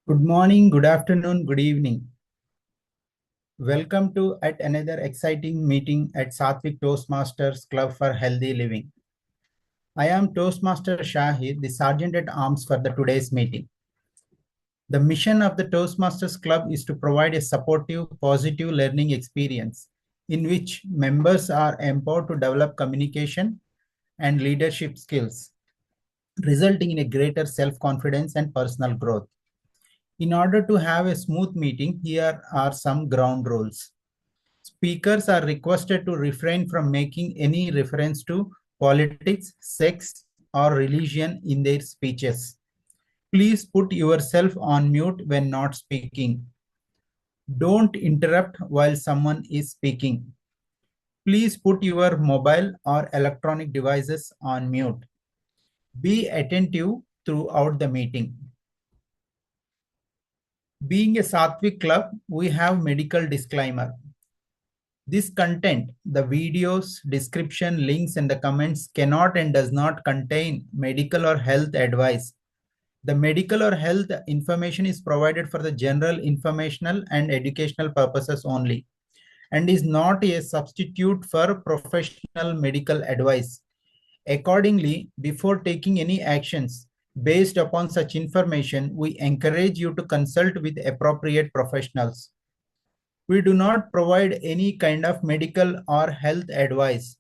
Good morning, good afternoon, good evening. Welcome to at another exciting meeting at Sattvic Toastmasters Club for Healthy Living. I am Toastmaster Shahid, the Sergeant at Arms for the today's meeting. The mission of the Toastmasters Club is to provide a supportive, positive learning experience in which members are empowered to develop communication and leadership skills, resulting in a greater self-confidence and personal growth. In order to have a smooth meeting, here are some ground rules. Speakers are requested to refrain from making any reference to politics, sex, or religion in their speeches. Please put yourself on mute when not speaking. Don't interrupt while someone is speaking. Please put your mobile or electronic devices on mute. Be attentive throughout the meeting. Being a Sattvic club, we have medical disclaimer. This content, the videos, description, links, and the comments cannot and does not contain medical or health advice. The medical or health information is provided for the general informational and educational purposes only and is not a substitute for professional medical advice. Accordingly, before taking any actions based upon such information, we encourage you to consult with appropriate professionals. We do not provide any kind of medical or health advice.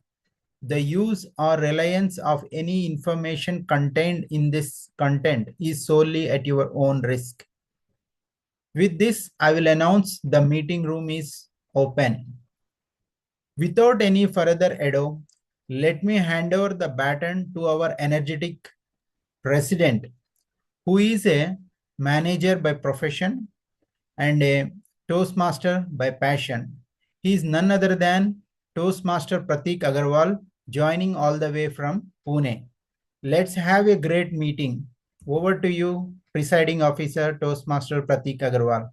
The use or reliance of any information contained in this content is solely at your own risk. With this, I will announce the meeting room is open. Without any further ado, let me hand over the baton to our energetic president, who is a manager by profession and a Toastmaster by passion. He is none other than Toastmaster Pratik Agarwal, joining all the way from Pune. Let's have a great meeting. Over to you, Presiding Officer Toastmaster Pratik Agarwal.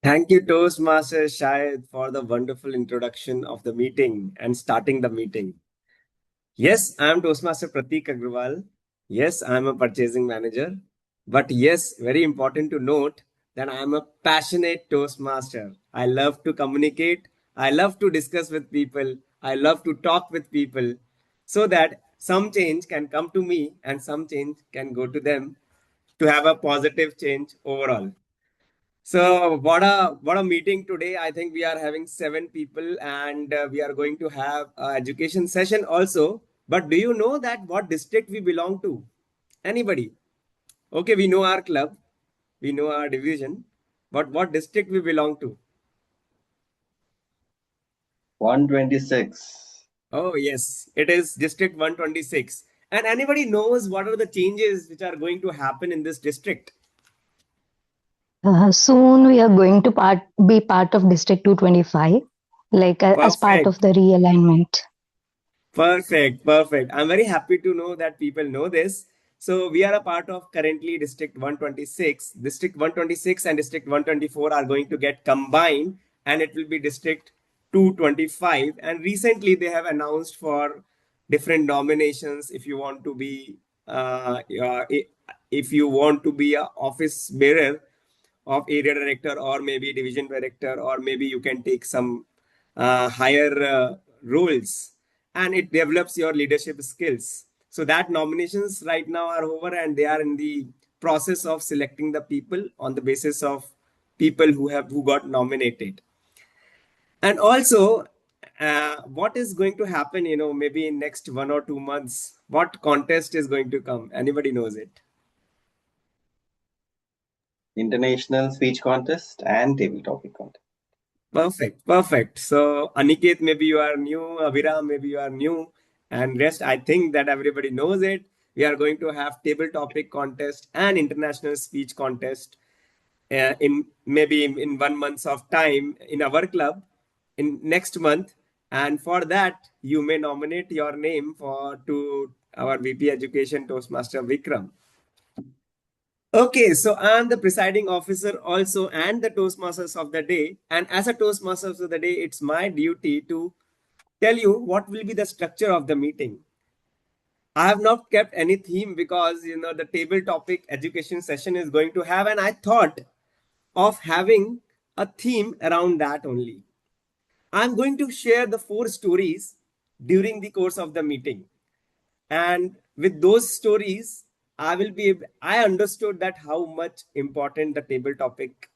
Thank you, Toastmaster Shahid, for the wonderful introduction of the meeting and starting the meeting. Yes, I am Toastmaster Pratik Agrawal. Yes, I am a purchasing manager. But yes, very important to note that I am a passionate Toastmaster. I love to communicate. I love to discuss with people. I love to talk with people so that some change can come to me and some change can go to them to have a positive change overall. So what a meeting today. I think we are having 7 people and we are going to have an education session also. But do you know that what district we belong to? Anybody? Okay, we know our club, we know our division, but what district we belong to? 126. Oh yes, it is district 126. And anybody knows what are the changes which are going to happen in this district? Soon we are going to be part of District 225, like as part Perfect. of the realignment. Perfect. I'm very happy to know that people know this. So we are a part of currently District 126. District 126 and District 124 are going to get combined and it will be District 225. And recently they have announced for different nominations if you want to be if you want to be a office bearer of area director or maybe division director or maybe you can take some higher roles and it develops your leadership skills. So that nominations right now are over and they are in the process of selecting the people on the basis of people who got nominated. And also what is going to happen, maybe in next 1 or 2 months, what contest is going to come? Anybody knows it? International speech contest and table topic contest. Perfect. So Aniket, maybe you are new. Avira, maybe you are new. And rest, I think that everybody knows it. We are going to have table topic contest and international speech contest in maybe in 1 month of time in our club in next month. And for that, you may nominate your name to our VP Education Toastmaster Vikram. Okay, so I'm the presiding officer also and the Toastmasters of the day. And as a Toastmasters of the day, it's my duty to tell you what will be the structure of the meeting. I have not kept any theme because the table topic education session is going to have, and I thought of having a theme around that only. I'm going to share the 4 stories during the course of the meeting. And with those stories, I understood that how much important the table topic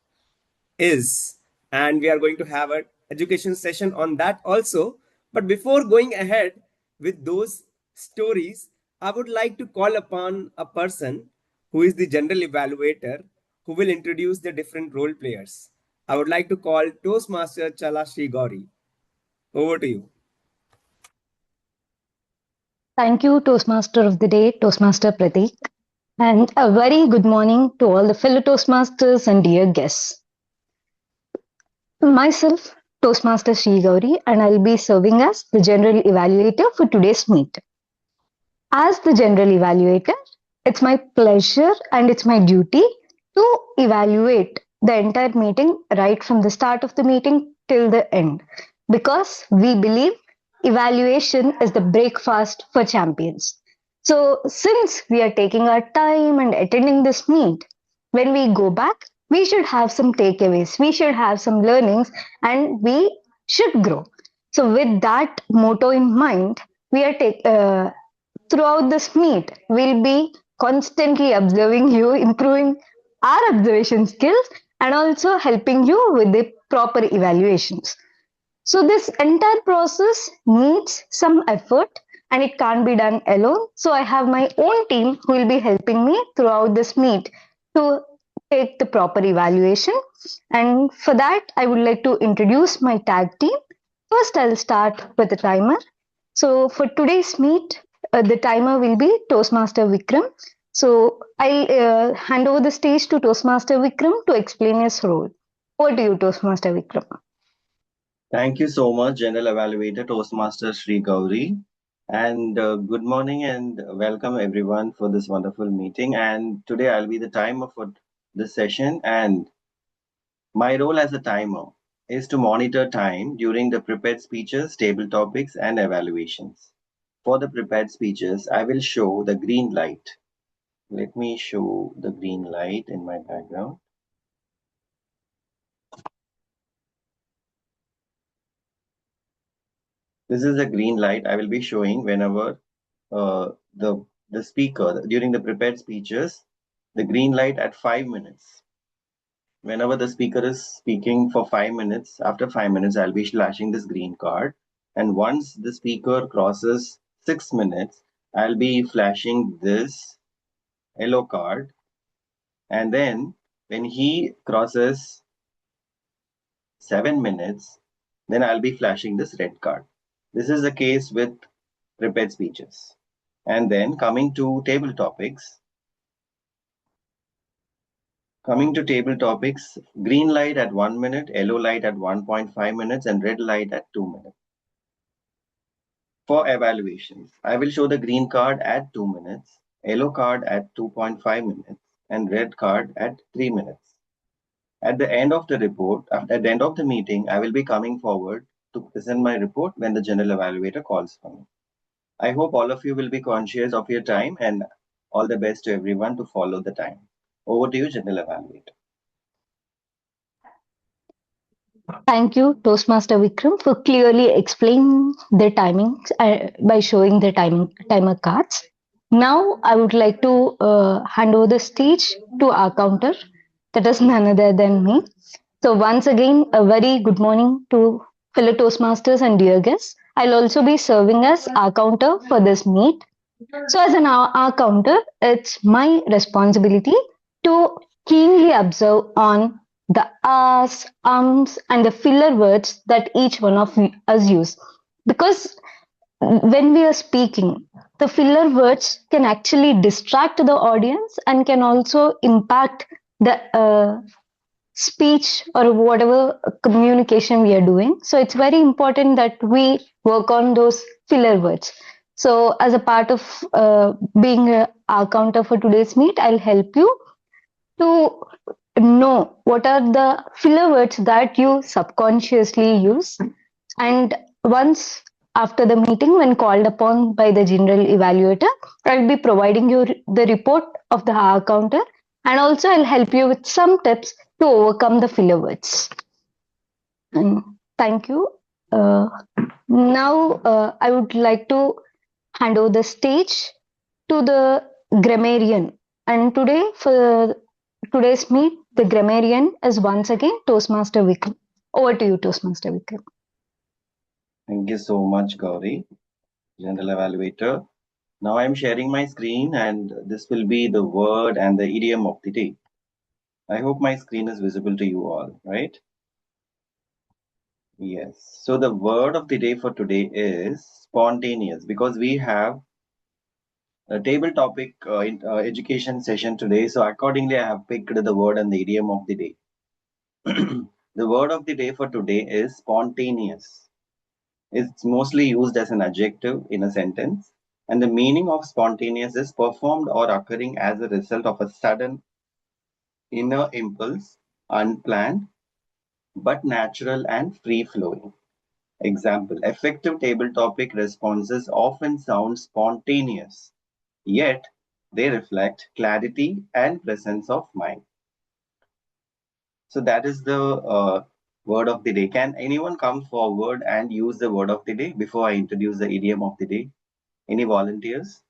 is. And we are going to have an education session on that also. But before going ahead with those stories, I would like to call upon a person who is the general evaluator who will introduce the different role players. I would like to call Toastmaster Chala Sri Gauri. Over to you. Thank you, Toastmaster of the Day, Toastmaster Prateek. And a very good morning to all the fellow Toastmasters and dear guests. Myself, Toastmaster Sri Gauri, and I'll be serving as the General Evaluator for today's meet. As the General Evaluator, it's my pleasure and it's my duty to evaluate the entire meeting right from the start of the meeting till the end because we believe evaluation is the breakfast for champions. So, since we are taking our time and attending this meet, when we go back, we should have some takeaways, we should have some learnings, and we should grow. So, with that motto in mind, we are throughout this meet, we'll be constantly observing you, improving our observation skills, and also helping you with the proper evaluations. So, this entire process needs some effort and it can't be done alone. So, I have my own team who will be helping me throughout this meet to take the proper evaluation. And for that, I would like to introduce my tag team. First, I'll start with the timer. So, for today's meet, the timer will be Toastmaster Vikram. So, I'll hand over the stage to Toastmaster Vikram to explain his role. Over to you, Toastmaster Vikram. Thank you so much, General Evaluator Toastmaster Sri Gauri. And good morning and welcome everyone for this wonderful meeting. And today I'll be the timer for this session. And my role as a timer is to monitor time during the prepared speeches, table topics, and evaluations. For the prepared speeches, I will show the green light. Let me show the green light in my background. This is the green light I will be showing whenever the speaker during the prepared speeches, the green light at 5 minutes. Whenever the speaker is speaking for 5 minutes, after 5 minutes, I'll be flashing this green card. And once the speaker crosses 6 minutes, I'll be flashing this yellow card. And then when he crosses 7 minutes, then I'll be flashing this red card. This is the case with prepared speeches. And then coming to table topics, green light at 1 minute, yellow light at 1.5 minutes, and red light at 2 minutes. For evaluations, I will show the green card at 2 minutes, yellow card at 2.5 minutes, and red card at 3 minutes. At the end of the report, at the end of the meeting, I will be coming forward to present my report when the general evaluator calls for me. I hope all of you will be conscious of your time, and all the best to everyone to follow the time. Over to you, General Evaluator. Thank you, Toastmaster Vikram, for clearly explaining the timings by showing the timer cards. Now, I would like to hand over the stage to our counter, that is none other than me. So, once again, a very good morning to fellow Toastmasters and dear guests. I'll also be serving as our counter for this meet. So, as an our counter, it's my responsibility to keenly observe on the ahs, ums, and the filler words that each one of us use. Because when we are speaking, the filler words can actually distract the audience and can also impact the speech or whatever communication we are doing. So it's very important that we work on those filler words. So as a part of being our counter for today's meet, I'll help you to know what are the filler words that you subconsciously use. And once after the meeting, when called upon by the general evaluator, I'll be providing you the report of the hour counter, and also I'll help you with some tips to overcome the filler words. Thank you. Now, I would like to hand over the stage to the grammarian. And today, for today's meet, the grammarian is once again Toastmaster Vikram. Over to you, Toastmaster Vikram. Thank you so much, Gauri, General Evaluator. Now I'm sharing my screen, and this will be the word and the idiom of the day. I hope my screen is visible to you all, right? Yes. So the word of the day for today is spontaneous, because we have a table topic in education session today. So accordingly, I have picked the word and the idiom of the day. The word of the day for today is spontaneous. It's mostly used as an adjective in a sentence, and the meaning of spontaneous is performed or occurring as a result of a sudden inner impulse, unplanned, but natural and free flowing. Example: effective table topic responses often sound spontaneous, yet they reflect clarity and presence of mind. So that is the word of the day. Can anyone come forward and use the word of the day before I introduce the idiom of the day? Any volunteers?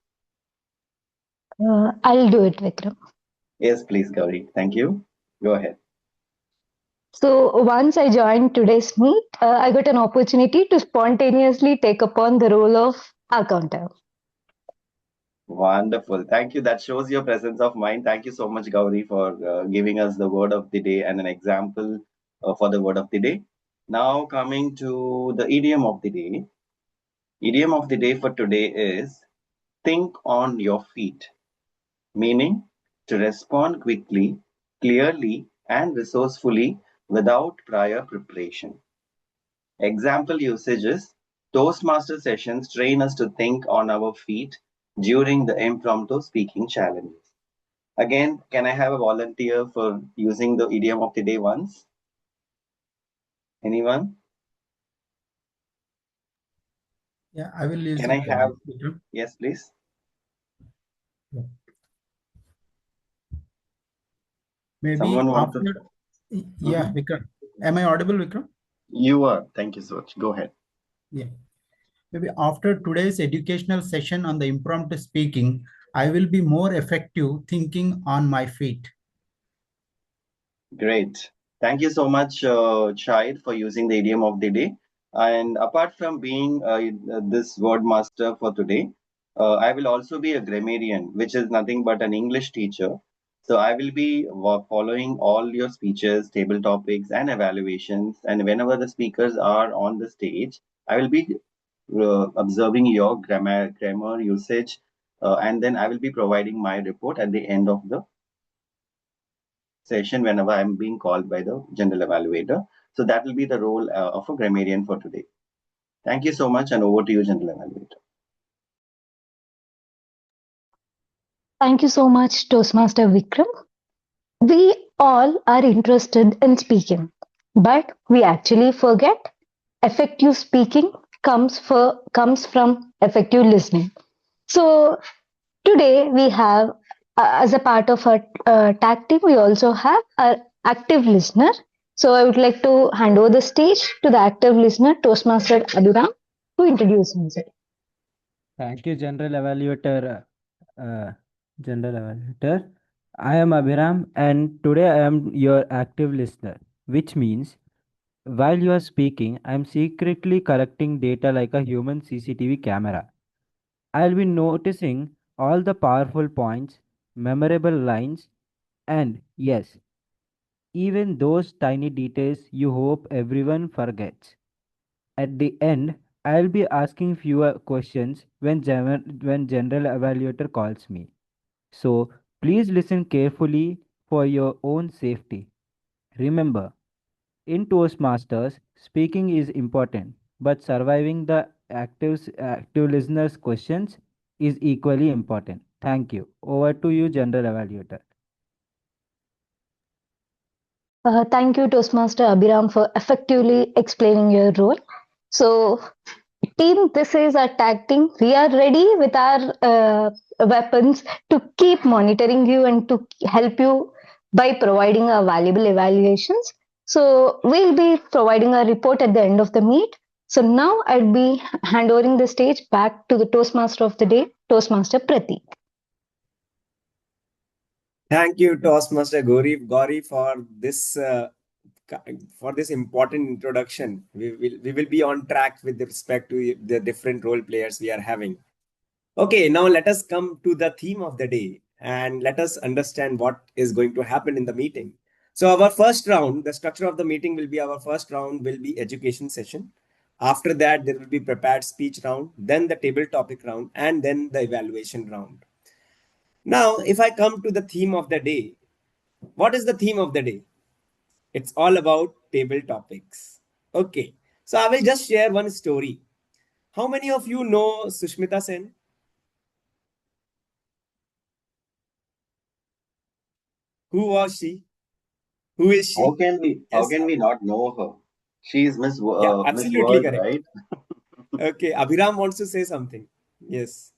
I'll do it, Vikram. Yes, please, Gauri. Thank you. Go ahead. So once I joined today's meet, I got an opportunity to spontaneously take upon the role of accountant. Wonderful. Thank you. That shows your presence of mind. Thank you so much, Gauri, for giving us the word of the day and an example for the word of the day. Now, coming to the idiom of the day. Idiom of the day for today is think on your feet, meaning to respond quickly, clearly, and resourcefully without prior preparation. Example usages: Toastmaster sessions train us to think on our feet during the impromptu speaking challenges. Again, can I have a volunteer for using the idiom of the day once? Anyone? Yeah, I will use Can it. I have? Vikram. Yes, please. Yeah. Maybe Someone want to? after, yeah, Vikram. Am I audible, Vikram? You are. Thank you so much. Go ahead. Yeah. Maybe after today's educational session on the impromptu speaking, I will be more effective thinking on my feet. Great. Thank you so much, Shahid, for using the idiom of the day. And apart from being this word master for today, I will also be a grammarian, which is nothing but an English teacher. So I will be following all your speeches, table topics, and evaluations. And whenever the speakers are on the stage, I will be observing your grammar usage, and then I will be providing my report at the end of the session whenever I'm being called by the general evaluator. So that will be the role of a grammarian for today. Thank you so much, and over to you, general evaluator. Thank you so much, Toastmaster Vikram. We all are interested in speaking, but we actually forget effective speaking comes from effective listening. So today we have, as a part of our tactic, we also have our active listener. So I would like to hand over the stage to the active listener, Toastmaster Abhiram, to introduce himself. Thank you, General Evaluator. Uh, General Evaluator. I am Abhiram, and today I am your active listener, which means while you are speaking, I am secretly collecting data like a human CCTV camera. I'll be noticing all the powerful points, memorable lines, and yes, even those tiny details you hope everyone forgets. At the end, I'll be asking fewer questions when General Evaluator calls me. So please listen carefully for your own safety. Remember, in Toastmasters, speaking is important, but surviving the active listeners' questions is equally important. Thank you. Over to you, General Evaluator. Thank you, Toastmaster Abhiram, for effectively explaining your role. So Team, this is our tag team. We are ready with our weapons to keep monitoring you and to help you by providing our valuable evaluations. So we'll be providing a report at the end of the meet. So now I'd be handovering the stage back to the Toastmaster of the day, Toastmaster Pratik. Thank you, Toastmaster Gauri, for this important introduction. We will be on track with respect to the different role players we are having. Okay, now let us come to the theme of the day and let us understand what is going to happen in the meeting. So our first round, the structure of the meeting will be our first round will be education session. After that, there will be prepared speech round, then the table topic round, and then the evaluation round. Now, if I come to the theme of the day, what is the theme of the day? It's all about table topics. Okay, so I will just share one story. How many of you know Sushmita Sen? Who was she? Who is she? How Yes. can we not know her? She is Yeah, Miss absolutely World, correct. right? Okay, Abhiram wants to say something. Yes.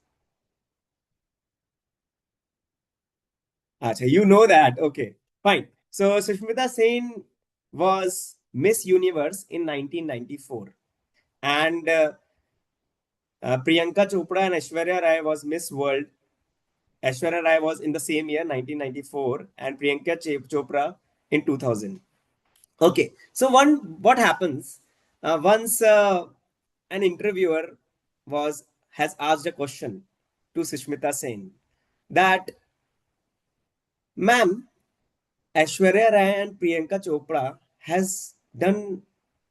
Acha, you know that. Okay, fine. So Sushmita Sen was Miss Universe in 1994. And Priyanka Chopra and Aishwarya Rai was Miss World. Aishwarya Rai was in the same year, 1994, and Priyanka Chopra in 2000. Okay, so what happens once an interviewer has asked a question to Sushmita Sen that, ma'am, Aishwarya Rai and Priyanka Chopra has done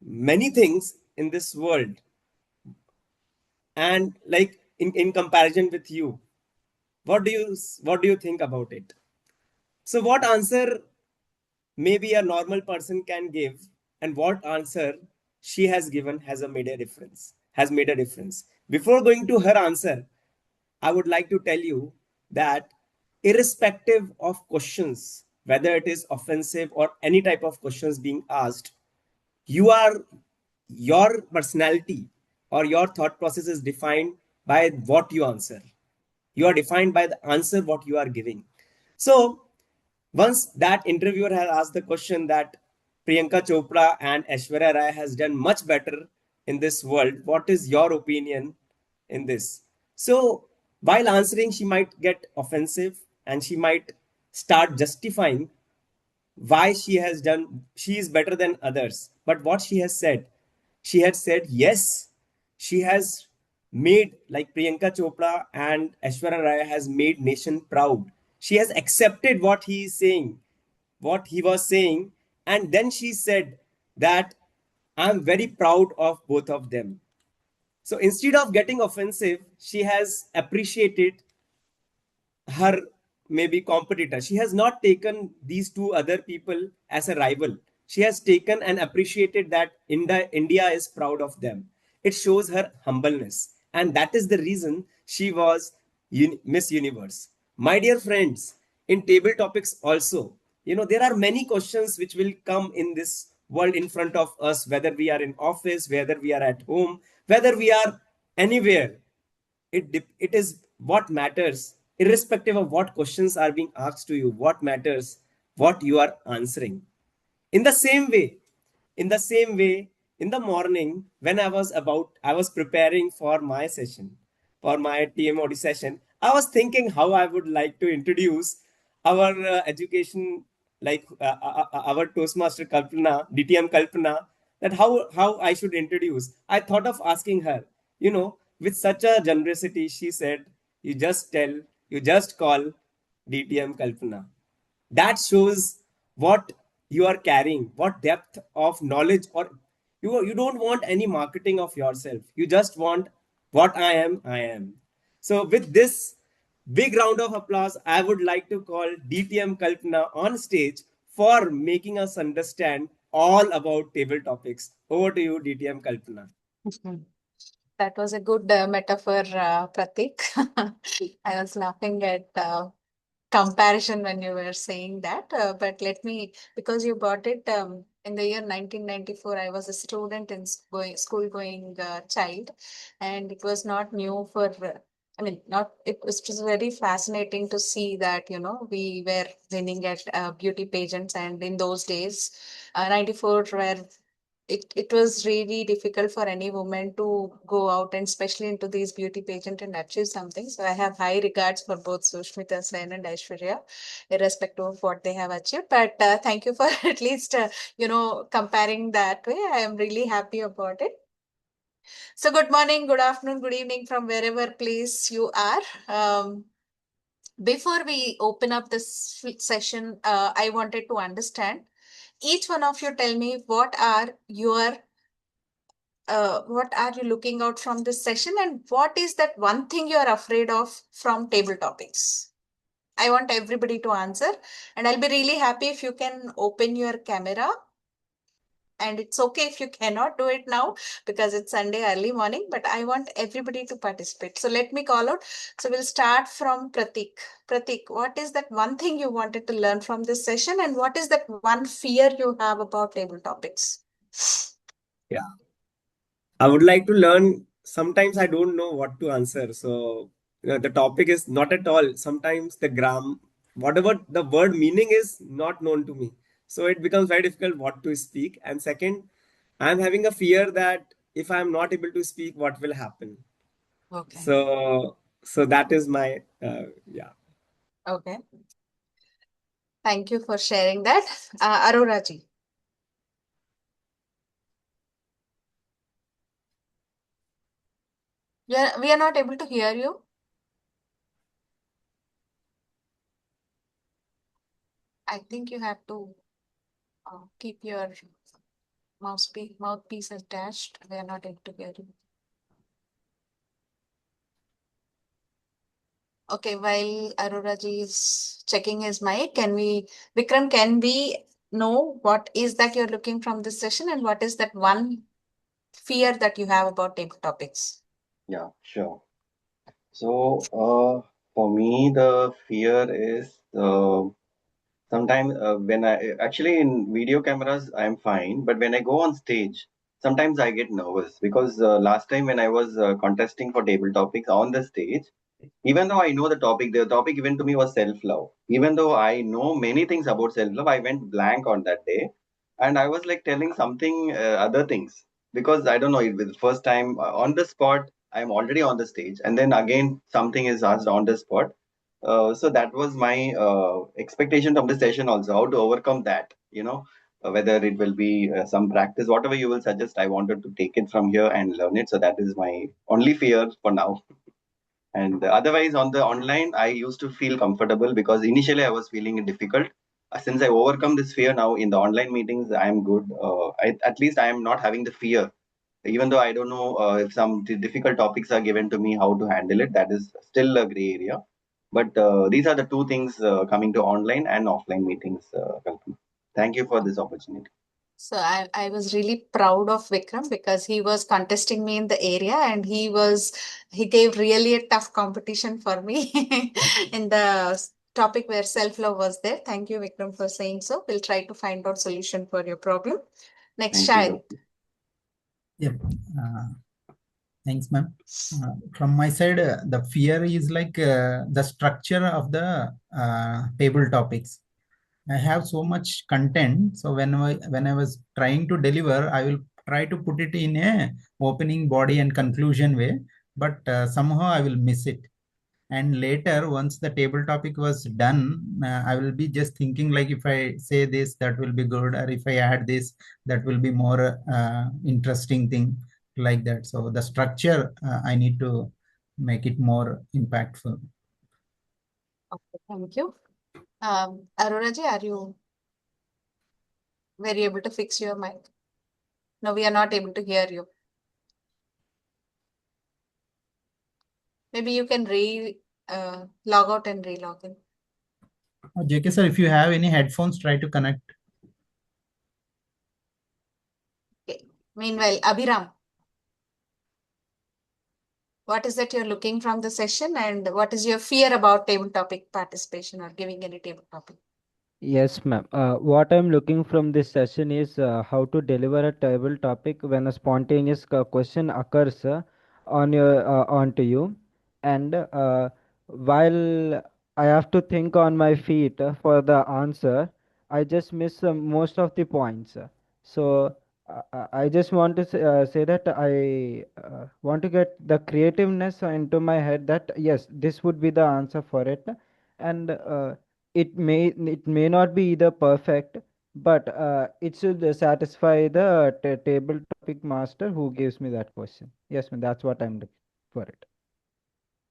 many things in this world, and like in comparison with you, what do you think about it? So what answer maybe a normal person can give, and what answer she has given has made a difference. Before going to her answer, I would like to tell you that irrespective of questions, whether it is offensive or any type of questions being asked, you are your personality or your thought process is defined by what you answer. You are defined by the answer what you are giving. So once that interviewer has asked the question that Priyanka Chopra and Aishwarya Rai has done much better in this world, what is your opinion in this? So while answering, she might get offensive and she might start justifying why she is better than others. But what she had said, yes, she has made, like Priyanka Chopra and Aishwarya Rai has made nation proud. She has accepted what he is saying, what he was saying, and then she said that I'm very proud of both of them. So instead of getting offensive, she has appreciated her maybe competitor. She has not taken these two other people as a rival. She has taken and appreciated that India is proud of them. It shows her humbleness. And that is the reason she was Miss Universe. My dear friends, in table topics also, there are many questions which will come in this world in front of us, whether we are in office, whether we are at home, whether we are anywhere. It is what matters, irrespective of what questions are being asked to you. What matters, what you are answering. In the same way, in the morning, when I was preparing for my session, for my TMOD session, I was thinking how I would like to introduce our education, like our Toastmaster Kalpana, DTM Kalpana, that how I should introduce. I thought of asking her, with such a generosity. She said, you just call DTM Kalpana. That shows what you are carrying, what depth of knowledge, or you don't want any marketing of yourself. You just want what I am. So with this big round of applause, I would like to call DTM Kalpana on stage for making us understand all about table topics. Over to you, DTM Kalpana. Mhm. That was a good metaphor, Pratik. I was laughing at comparison when you were saying that, but let me, because you brought it in the year 1994, I was a student in school-going child, and it was not new for. I mean, not it was just very fascinating to see that we were winning at beauty pageants, and in those days, 94 were it was really difficult for any woman to go out and especially into these beauty pageant and achieve something. So I have high regards for both Sushmita Sen and Aishwarya, irrespective of what they have achieved. But thank you for at least comparing that way. I am really happy about it. So good morning, good afternoon, good evening from wherever place you are. Before we open up this session, I wanted to understand. Each one of you tell me what are you looking out from this session, and what is that one thing you are afraid of from table topics? I want everybody to answer, and I'll be really happy if you can open your camera. And it's okay if you cannot do it now because it's Sunday early morning, but I want everybody to participate. So let me call out. So we'll start from Pratik. Pratik, what is that one thing you wanted to learn from this session, and what is that one fear you have about table topics? Yeah. I would like to learn. Sometimes I don't know what to answer. So the topic is not at all. Sometimes the whatever the word meaning is not known to me. So it becomes very difficult what to speak. And second, I'm having a fear that if I'm not able to speak, what will happen? Okay. So that is my yeah. Okay. Thank you for sharing that. Aurora ji. We are not able to hear you. I think you have to keep your mouthpiece attached. We are not able to hear you. Okay, while Aurora ji is checking his mic, Vikram, can we know what is that you're looking from this session, and what is that one fear that you have about table topics? Yeah, sure. So, for me, the fear is sometimes when I actually in video cameras, I'm fine, but when I go on stage, sometimes I get nervous because last time when I was contesting for table topics on the stage, even though I know the topic given to me was self love. Even though I know many things about self love, I went blank on that day, and I was like telling something other things because I don't know. It was the first time on the spot. I'm already on the stage, and then again something is asked on the spot. So that was my expectation from the session also. How to overcome that, whether it will be some practice, whatever you will suggest. I wanted to take it from here and learn it. So that is my only fear for now. And otherwise, on the online, I used to feel comfortable because initially I was feeling it difficult. Since I overcome this fear now in the online meetings, I am good. At least I am not having the fear. Even though I don't know if some difficult topics are given to me, how to handle it, that is still a gray area. But these are the two things coming to online and offline meetings, Kalpana. Thank you for this opportunity. So I was really proud of Vikram because he was contesting me in the area, and he gave really a tough competition for me in the topic where self-love was there. Thank you, Vikram, for saying so. We'll try to find out solution for your problem. Next, Thank you, Shahid. Dr. Yep. Thanks, ma'am. From my side, the fear is like the structure of the table topics. I have so much content, so when I was trying to deliver, I will try to put it in a opening, body, and conclusion way, but somehow I will miss it. And later, once the table topic was done, I will be just thinking like if I say this, that will be good, or if I add this, that will be more interesting thing like that. So the structure, I need to make it more impactful. Okay, thank you. Aurora ji, were you able to fix your mic? No, we are not able to hear you. Maybe you can log out and re-log in. JK sir, if you have any headphones, try to connect. Okay. Meanwhile, Abhiram, what is that you're looking from the session, and what is your fear about table topic participation or giving any table topic? Yes, ma'am. What I'm looking from this session is how to deliver a table topic when a spontaneous question occurs onto you, and while I have to think on my feet for the answer, I just miss most of the points. So I just want to say that I want to get the creativeness into my head that yes, this would be the answer for it, and it may not be either perfect, but it should satisfy the table topic master who gives me that question. Yes, ma'am, that's what I'm looking for it.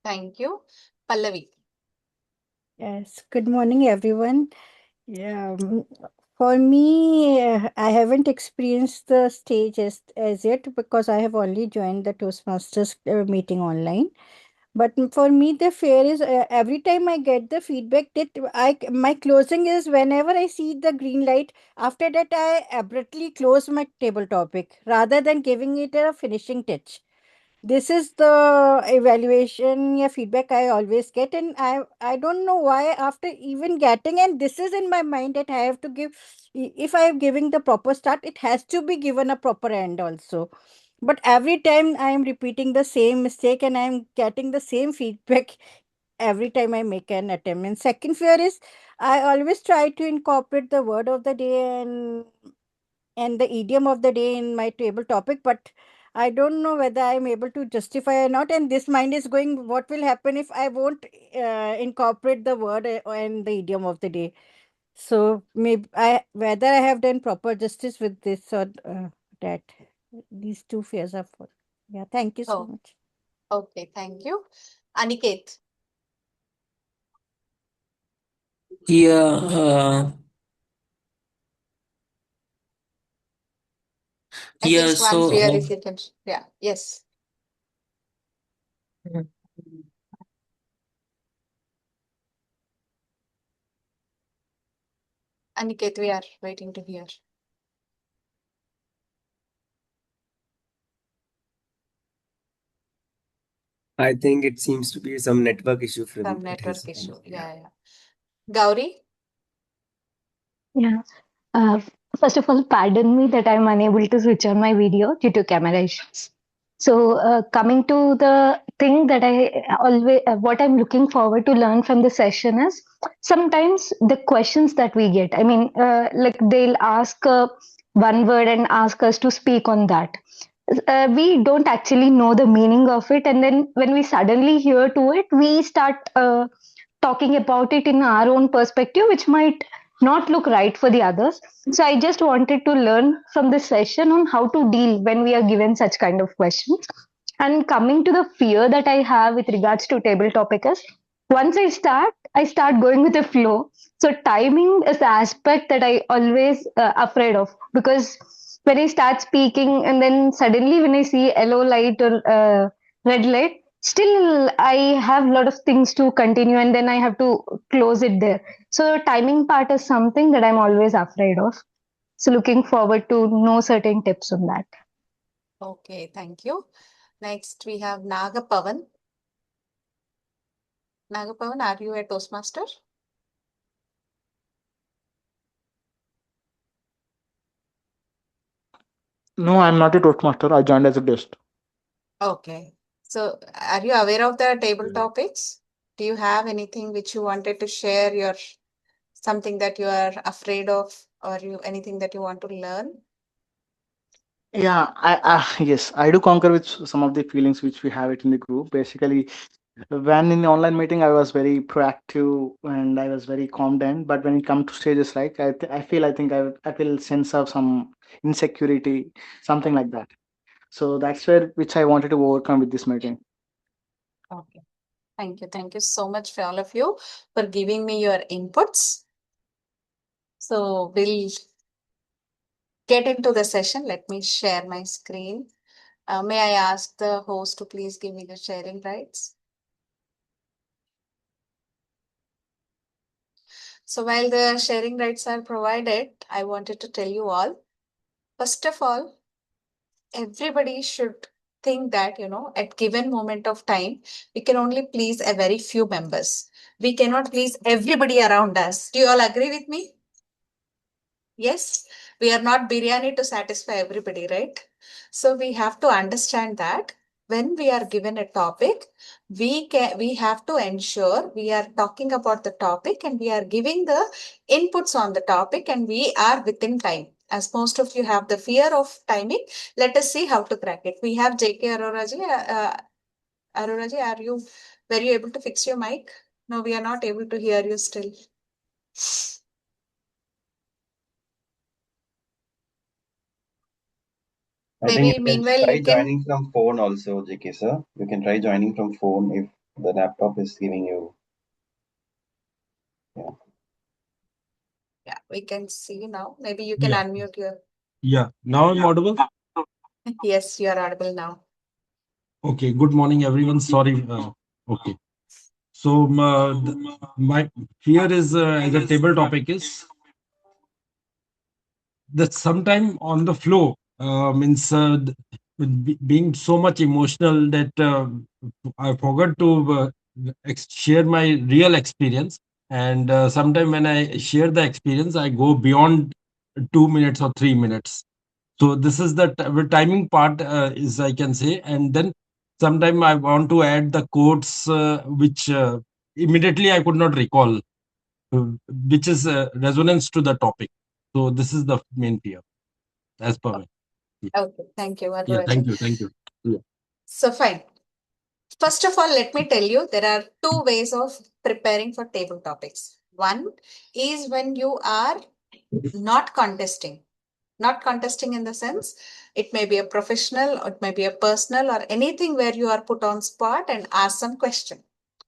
Thank you. Pallavi. Yes, good morning, everyone. Yeah, for me, I haven't experienced the stage as yet because I have only joined the Toastmasters meeting online. But for me, the fear is every time I get the feedback that my closing is whenever I see the green light. After that, I abruptly close my table topic rather than giving it a finishing touch. This is the evaluation, yeah, feedback I always get, and I don't know why after even getting, and this is in my mind that I have to give. If I am giving the proper start, it has to be given a proper end also. But every time I am repeating the same mistake and I am getting the same feedback every time I make an attempt. And second fear is I always try to incorporate the word of the day and the idiom of the day in my table topic, but I don't know whether I'm able to justify or not. And this mind is going, what will happen if I won't incorporate the word and the idiom of the day? So maybe whether I have done proper justice with this or that. These two fears are for. Yeah, thank you so Oh, much. okay. Thank you. Aniket. Yeah, At yeah. least one So, fear if you can. Yeah. Yes. Aniket, we are waiting to hear. I think it seems to be some network issue Some from his network end. issue. Yeah. Yeah, yeah. Gauri. Yeah. Uh, First of all, pardon me that I'm unable to switch on my video due to camera issues. So, coming to the thing that I always, what I'm looking forward to learn from the session is sometimes the questions that we get. I mean, like they'll ask one word and ask us to speak on that. We don't actually know the meaning of it, and then when we suddenly hear to it, we start talking about it in our own perspective, which might not look right for the others. So I just wanted to learn from this session on how to deal when we are given such kind of questions. And coming to the fear that I have with regards to table topic is once I start going with the flow. So timing is the aspect that I always afraid of, because when I start speaking and then suddenly when I see yellow light or red light, still I have a lot of things to continue and then I have to close it there. So timing part is something that I'm always afraid of. So looking forward to know certain tips on that. Okay, thank you. Next, we have Nagapavan. Nagapavan, are you a Toastmaster? No, I'm not a Toastmaster. I joined as a guest. Okay. So, are you aware of the table topics? Do you have anything which you wanted to share, your something that you are afraid of, or you anything that you want to learn? Yeah, yes, I do concur with some of the feelings which we have it in the group. Basically, when in the online meeting, I was very proactive and I was very confident. But when it comes to stages, like I think I feel sense of some insecurity, something like that. So that's where which I wanted to overcome with this meeting. Okay. Thank you. Thank you so much for all of you for giving me your inputs. So we'll get into the session. Let me share my screen. May I ask the host to please give me the sharing rights? So while the sharing rights are provided, I wanted to tell you all, first of all, everybody should think that, at given moment of time, we can only please a very few members. We cannot please everybody around us. Do you all agree with me? Yes, we are not biryani to satisfy everybody, right? So we have to understand that when we are given a topic, we have to ensure we are talking about the topic and we are giving the inputs on the topic and we are within time. As most of you have the fear of timing, let us see how to crack it. We have JK Aroraji. Aroraji, were you able to fix your mic? No, we are not able to hear you still. I think Maybe you can meanwhile try you can. joining from phone also, JK sir. You can try joining from phone if the laptop is giving you. Yeah. Yeah, we can see now. Maybe you can unmute your. Yeah, now I'm audible. Yes, you are audible now. Okay, good morning, everyone. Sorry. Okay, so my fear is as a table topic is that sometime on the flow means being so much emotional that I forgot to share my real experience. And sometime when I share the experience, I go beyond 2 minutes or 3 minutes. So this is the timing part is I can say, and then sometime I want to add the quotes which immediately I could not recall, uh, which is resonance to the topic. So this is the main fear, as per me. Okay, thank you, Yeah, Aroraji. thank you. Yeah. So fine. First of all, let me tell you, there are two ways of preparing for table topics. One is when you are not contesting. Not contesting in the sense, it may be a professional, or it may be a personal, or anything where you are put on spot and ask some question.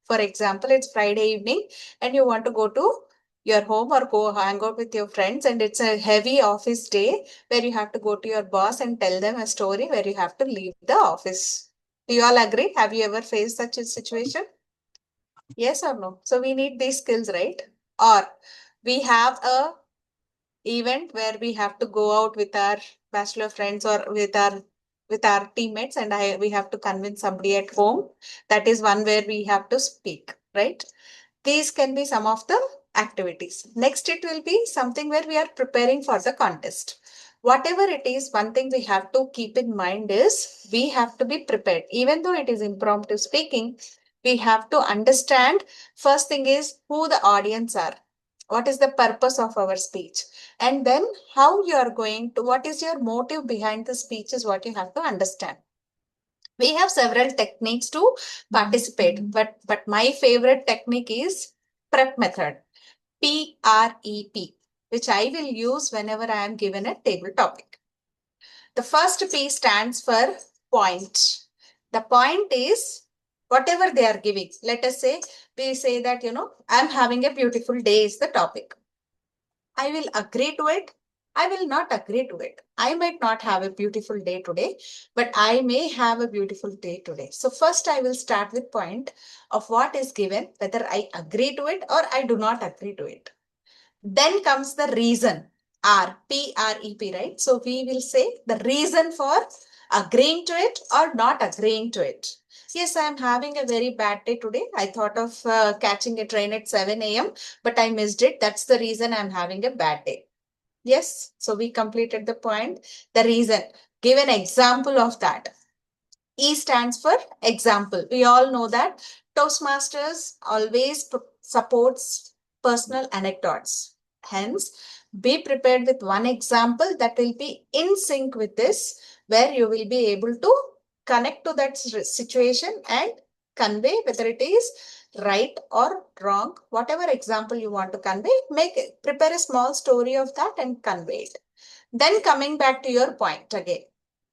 For example, it's Friday evening and you want to go to your home or go hang out with your friends, and it's a heavy office day where you have to go to your boss and tell them a story where you have to leave the office. Do you all agree? Have you ever faced such a situation? Yes or no? So we need these skills, right? Or we have a event where we have to go out with our bachelor friends or with our teammates, and we have to convince somebody at home. That is one where we have to speak, right? These can be some of the activities. Next, it will be something where we are preparing for the contest. Whatever it is, one thing we have to keep in mind is we have to be prepared. Even though it is impromptu speaking, we have to understand, first thing is who the audience are. What is the purpose of our speech? And then how you are going to, what is your motive behind the speech is what you have to understand. We have several techniques to participate, but my favorite technique is prep method, PREP, which I will use whenever I am given a table topic. The first P stands for point. The point is whatever they are giving. Let us say, we say that, I'm having a beautiful day is the topic. I will agree to it. I will not agree to it. I might not have a beautiful day today, but I may have a beautiful day today. So first I will start with point of what is given, whether I agree to it or I do not agree to it. Then comes the reason, RPREP, right? So we will say the reason for agreeing to it or not agreeing to it. Yes, I am having a very bad day today. I thought of catching a train at 7 a.m., but I missed it. That's the reason I'm having a bad day. Yes, so we completed the point. The reason, give an example of that. E stands for example. We all know that Toastmasters always supports personal anecdotes. Hence, be prepared with one example that will be in sync with this, where you will be able to connect to that situation and convey whether it is right or wrong. Whatever example you want to convey, prepare a small story of that and convey it. Then coming back to your point again,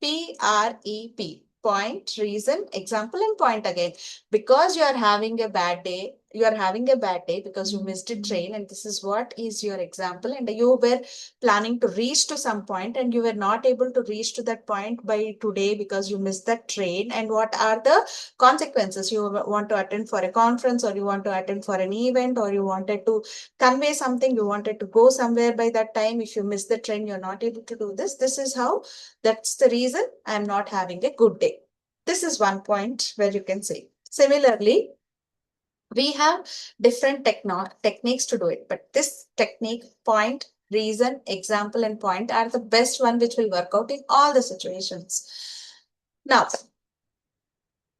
PREP, point, reason, example, and point again. Because you are having a bad day, because you missed a train, and this is what is your example, and you were planning to reach to some point and you were not able to reach to that point by today because you missed that train. And what are the consequences? You want to attend for a conference, or you want to attend for an event, or you wanted to convey something, you wanted to go somewhere by that time. If you miss the train, you're not able to do this. This is how, that's the reason I'm not having a good day. This is one point where you can say. Similarly, we have different techniques to do it, but this technique, point, reason, example, and point are the best one which will work out in all the situations. Now,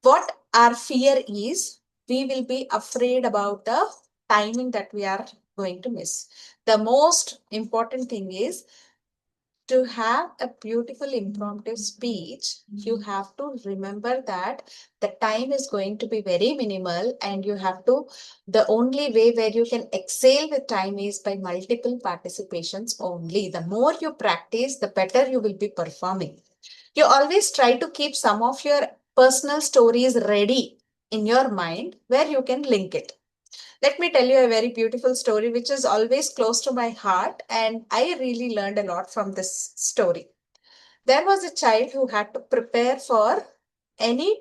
what our fear is, we will be afraid about the timing that we are going to miss. The most important thing is to have a beautiful impromptu speech, you have to remember that the time is going to be very minimal, and you have to, the only way where you can excel with time is by multiple participations only. The more you practice, the better you will be performing. You always try to keep some of your personal stories ready in your mind where you can link it. Let me tell you a very beautiful story which is always close to my heart, and I really learned a lot from this story. There was a child who had to prepare for any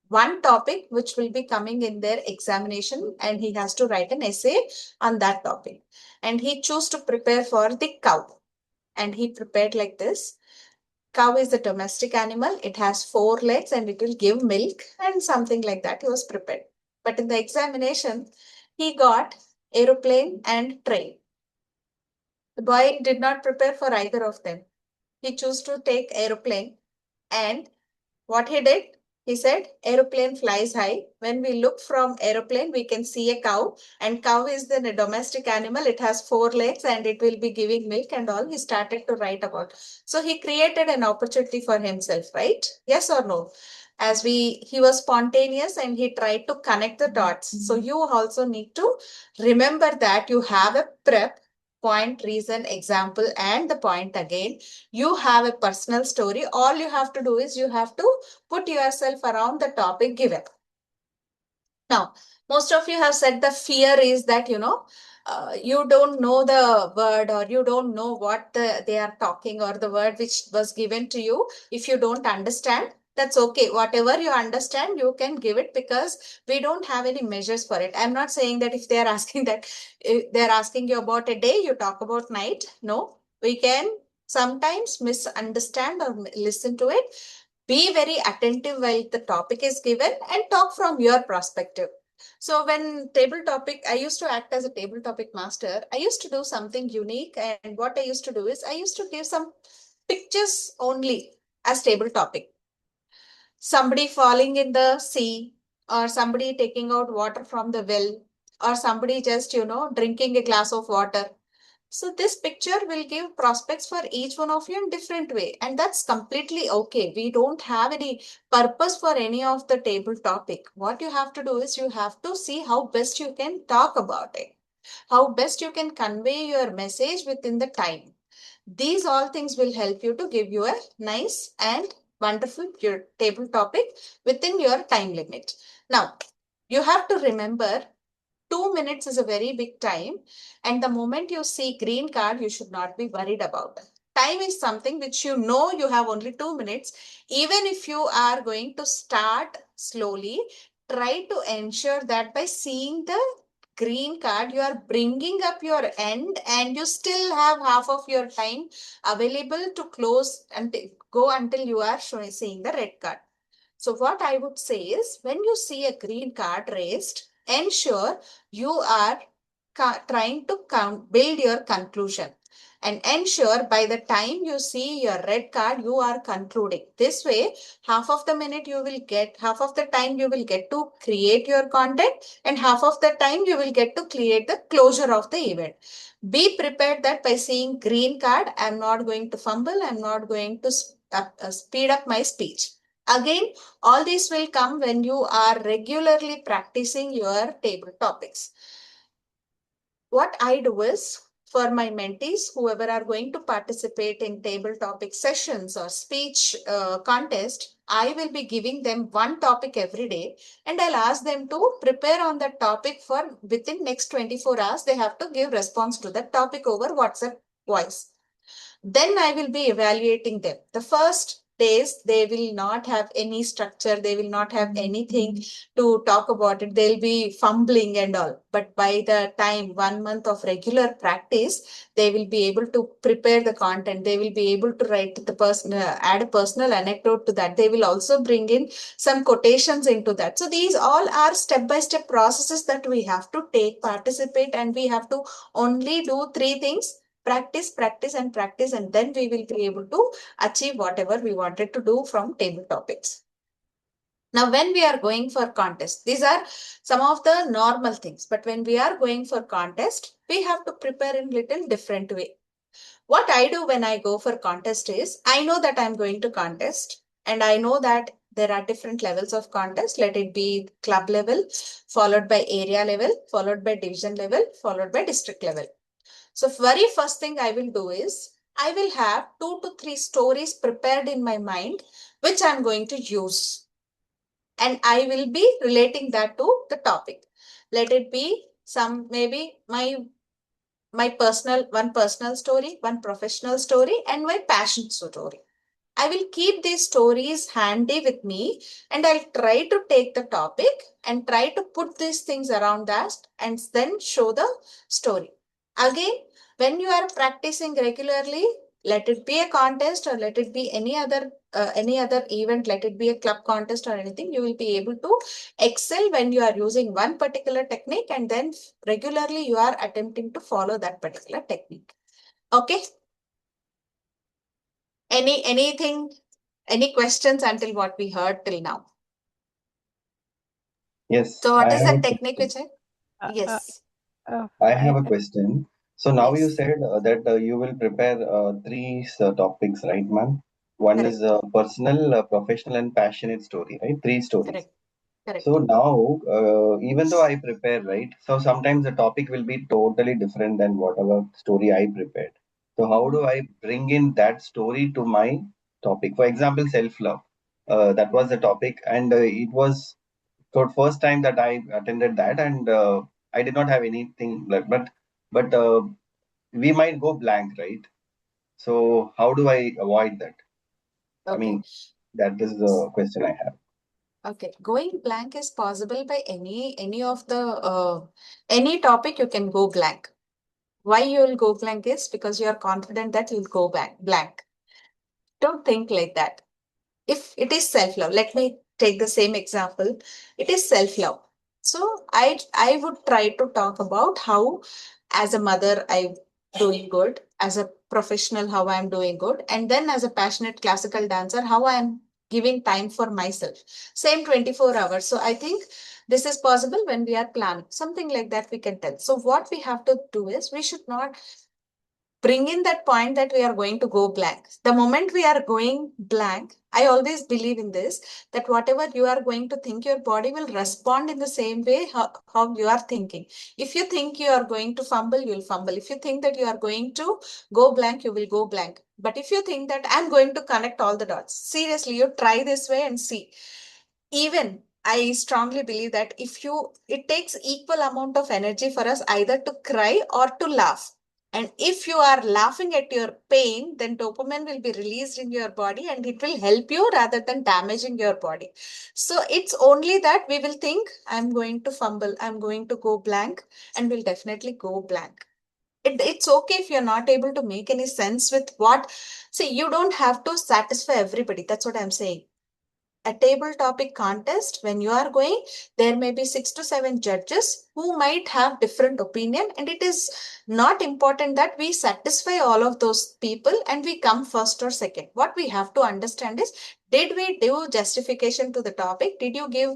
one topic which will be coming in their examination, and he has to write an essay on that topic. And he chose to prepare for the cow. And he prepared like this. Cow is a domestic animal. It has 4 legs and it will give milk and something like that. He was prepared. But in the examination, he got aeroplane and train. The boy did not prepare for either of them. He chose to take aeroplane, and what he did, he said, aeroplane flies high. When we look from aeroplane, we can see a cow, and cow is the domestic animal. It has 4 legs and it will be giving milk and all. He started to write about. So he created an opportunity for himself, right? Yes or no? As he was spontaneous and he tried to connect the dots. So you also need to remember that you have a prep, point, reason, example, and the point again. You have a personal story. All you have to do is you have to put yourself around the topic given. Now, most of you have said the fear is that, you don't know the word, or you don't know what they are talking, or the word which was given to you. If you don't understand, that's okay. Whatever you understand, you can give it, because we don't have any measures for it. I'm not saying that if they are asking that, if they're asking you about a day, you talk about night. No, we can sometimes misunderstand or listen to it. Be very attentive while the topic is given and talk from your perspective. So when table topic, I used to act as a table topic master. I used to do something unique. And what I used to do is I used to give some pictures only as table topic. Somebody falling in the sea, or somebody taking out water from the well, or somebody just, drinking a glass of water. So this picture will give prospects for each one of you in different way. And that's completely okay. We don't have any purpose for any of the table topic. What you have to do is you have to see how best you can talk about it, how best you can convey your message within the time. These all things will help you to give you a nice and wonderful table topic within your time limit. Now, you have to remember 2 minutes is a very big time, and the moment you see green card, you should not be worried about. Time is something which you have only 2 minutes. Even if you are going to start slowly, try to ensure that by seeing the green card, you are bringing up your end, and you still have half of your time available to close and go until you are seeing the red card. So what I would say is, when you see a green card raised, ensure you are trying to build your conclusion, and ensure by the time you see your red card, you are concluding. This way, half of the time you will get to create your content, and half of the time you will get to create the closure of the event. Be prepared that by seeing green card, I'm not going to fumble, I'm not going to speed up my speech. Again, all these will come when you are regularly practicing your table topics. What I do is, for my mentees, whoever are going to participate in table topic sessions or speech contest, I will be giving them one topic every day, and I'll ask them to prepare on that topic for within next 24 hours. They have to give response to that topic over WhatsApp voice. Then I will be evaluating them. The first days, they will not have any structure. They will not have anything to talk about it. They'll be fumbling and all. But by the time 1 month of regular practice, they will be able to prepare the content. They will be able to write the add a personal anecdote to that. They will also bring in some quotations into that. So these all are step-by-step processes that we have to participate, and we have to only do 3 things: practice, practice, and practice, and then we will be able to achieve whatever we wanted to do from table topics. Now, when we are going for contest, these are some of the normal things. But when we are going for contest, we have to prepare in little different way. What I do when I go for contest is, I know that I'm going to contest, and I know that there are different levels of contest. Let it be club level, followed by area level, followed by division level, followed by district level. So very first thing I will do is, I will have 2 to 3 stories prepared in my mind, which I'm going to use. And I will be relating that to the topic. Let it be some, maybe my personal, one personal story, one professional story, and my passion story. I will keep these stories handy with me, and I'll try to take the topic and try to put these things around that and then show the story. Again, when you are practicing regularly, let it be a contest or let it be any other event, let it be a club contest or anything, you will be able to excel when you are using one particular technique, and then regularly you are attempting to follow that particular technique. Okay. Any questions until what we heard till now? Yes, So what I is have the a technique question. which yes. I have a question. So now you Yes. said that you will prepare three topics, right, ma'am? One is Correct. personal, professional, and passionate story, right? Three stories. Correct. Correct. So now, even though I prepare, right? So sometimes the topic will be totally different than whatever story I prepared. So how do I bring in that story to my topic? For example, self-love. That was the topic, and it was so first time that I attended that, and I did not have anything like, but we might go blank, right? So how do I avoid that? I Okay. mean, that is the question I have. Okay. Going blank is possible by any of the any topic you can go blank. Why you will go blank is because you are confident that you'll go blank. Don't think like that. If it is self-love, let me take the same example. It is self-love. So I would try to talk about how, as a mother, I'm doing good, as a professional, how I'm doing good, and then as a passionate classical dancer, how I'm giving time for myself. Same 24 hours. So I think this is possible when we are planning. Something like that we can tell. So what we have to do is, we should not bring in that point that we are going to go blank. The moment we are going blank, I always believe in this, that whatever you are going to think, your body will respond in the same way how you are thinking. If you think you are going to fumble, you'll fumble. If you think that you are going to go blank, you will go blank. But if you think that I'm going to connect all the dots, seriously, you try this way and see. Even I strongly believe that it takes equal amount of energy for us either to cry or to laugh. And if you are laughing at your pain, then dopamine will be released in your body and it will help you rather than damaging your body. So it's only that we will think, I'm going to fumble, I'm going to go blank, and we'll definitely go blank. It's okay if you're not able to make any sense with what. See, you don't have to satisfy everybody. That's what I'm saying. A table topic contest, when you are going, there may be 6 to 7 judges who might have different opinion, and it is not important that we satisfy all of those people and we come first or second. What we have to understand is, did we do justification to the topic? Did you give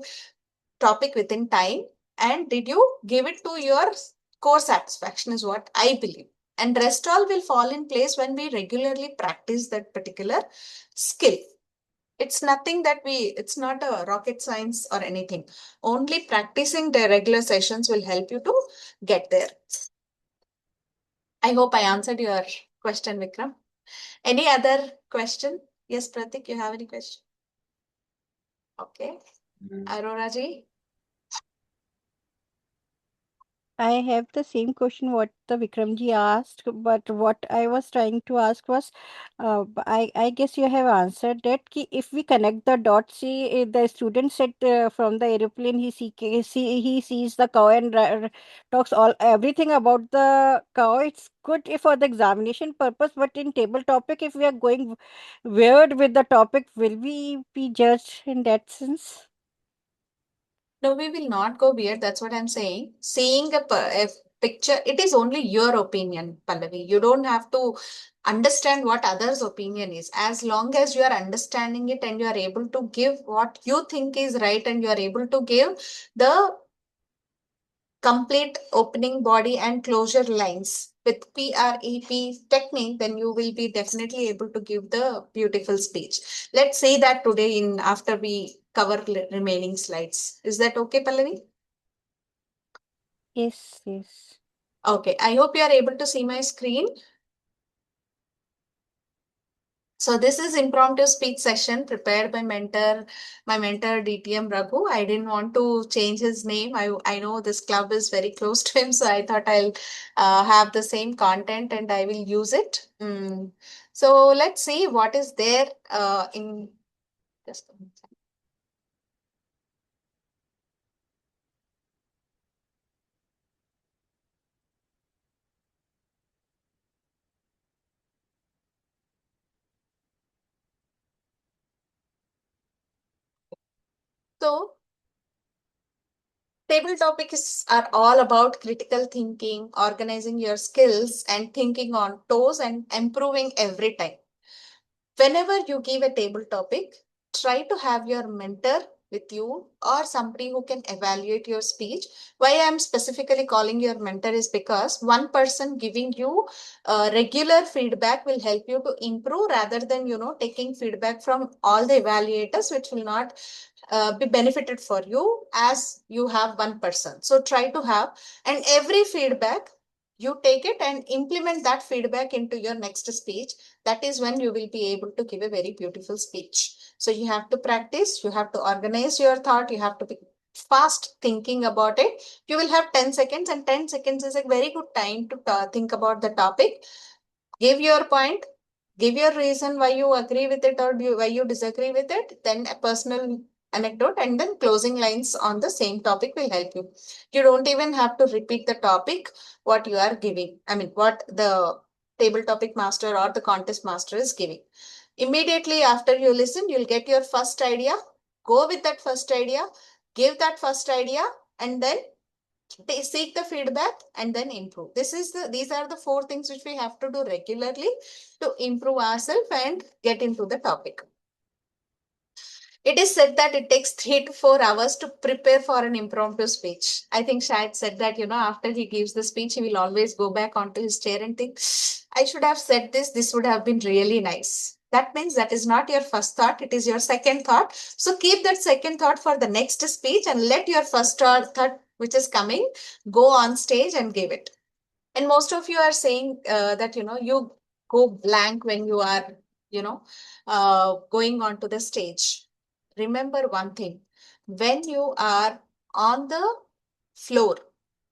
topic within time? And did you give it to your core satisfaction, is what I believe. And rest all will fall in place when we regularly practice that particular skill. It's nothing that it's not a rocket science or anything. Only practicing the regular sessions will help you to get there. I hope I answered your question, Vikram. Any other question? Yes, Pratik, you have any question? Okay. Aurora ji? I have the same question what the Vikramji asked, but what I was trying to ask was, I guess you have answered that. Ki if we connect the dots, see, the student said from the aeroplane he sees the cow and talks all everything about the cow. It's good for the examination purpose, but in table topic, if we are going weird with the topic, will we be judged in that sense? No, we will not go weird. That's what I'm saying. Seeing a picture, it is only your opinion, Pallavi. You don't have to understand what others' opinion is. As long as you are understanding it and you are able to give what you think is right and you are able to give the complete opening body and closure lines with PREP technique, then you will be definitely able to give the beautiful speech. Let's say that today in after we cover remaining slides. Is that okay, Pallavi? Yes, yes. Okay, I hope you are able to see my screen. So this is impromptu speech session prepared by my mentor DTM Raghu. I didn't want to change his name. I know this club is very close to him, so I thought I'll have the same content and I will use it. So let's see what is there in just a minute. So table topics are all about critical thinking, organizing your skills, and thinking on toes and improving every time. Whenever you give a table topic, try to have your mentor with you or somebody who can evaluate your speech. Why I'm specifically calling your mentor is because one person giving you regular feedback will help you to improve rather than taking feedback from all the evaluators, which will not be benefited for you as you have one person. So try to have, and every feedback you take it and implement that feedback into your next speech. That is when you will be able to give a very beautiful speech. So you have to practice, you have to organize your thought, you have to be fast thinking about it. You will have 10 seconds, and 10 seconds is a very good time to think about the topic. Give your point, give your reason why you agree with it or why you disagree with it, then a personal anecdote, and then closing lines on the same topic will help you. You don't even have to repeat the topic what you are giving. I mean, what the table topic master or the contest master is giving. Immediately after you listen, you'll get your first idea. Go with that first idea, give that first idea, and then seek the feedback and then improve. These are the 4 things which we have to do regularly to improve ourselves and get into the topic. It is said that it takes 3 to 4 hours to prepare for an impromptu speech. I think Shahid said that, after he gives the speech, he will always go back onto his chair and think, I should have said this. This would have been really nice. That means that is not your first thought. It is your second thought. So keep that second thought for the next speech and let your first thought, which is coming, go on stage and give it. And most of you are saying that, you go blank when you are, going onto the stage. Remember one thing, when you are on the floor,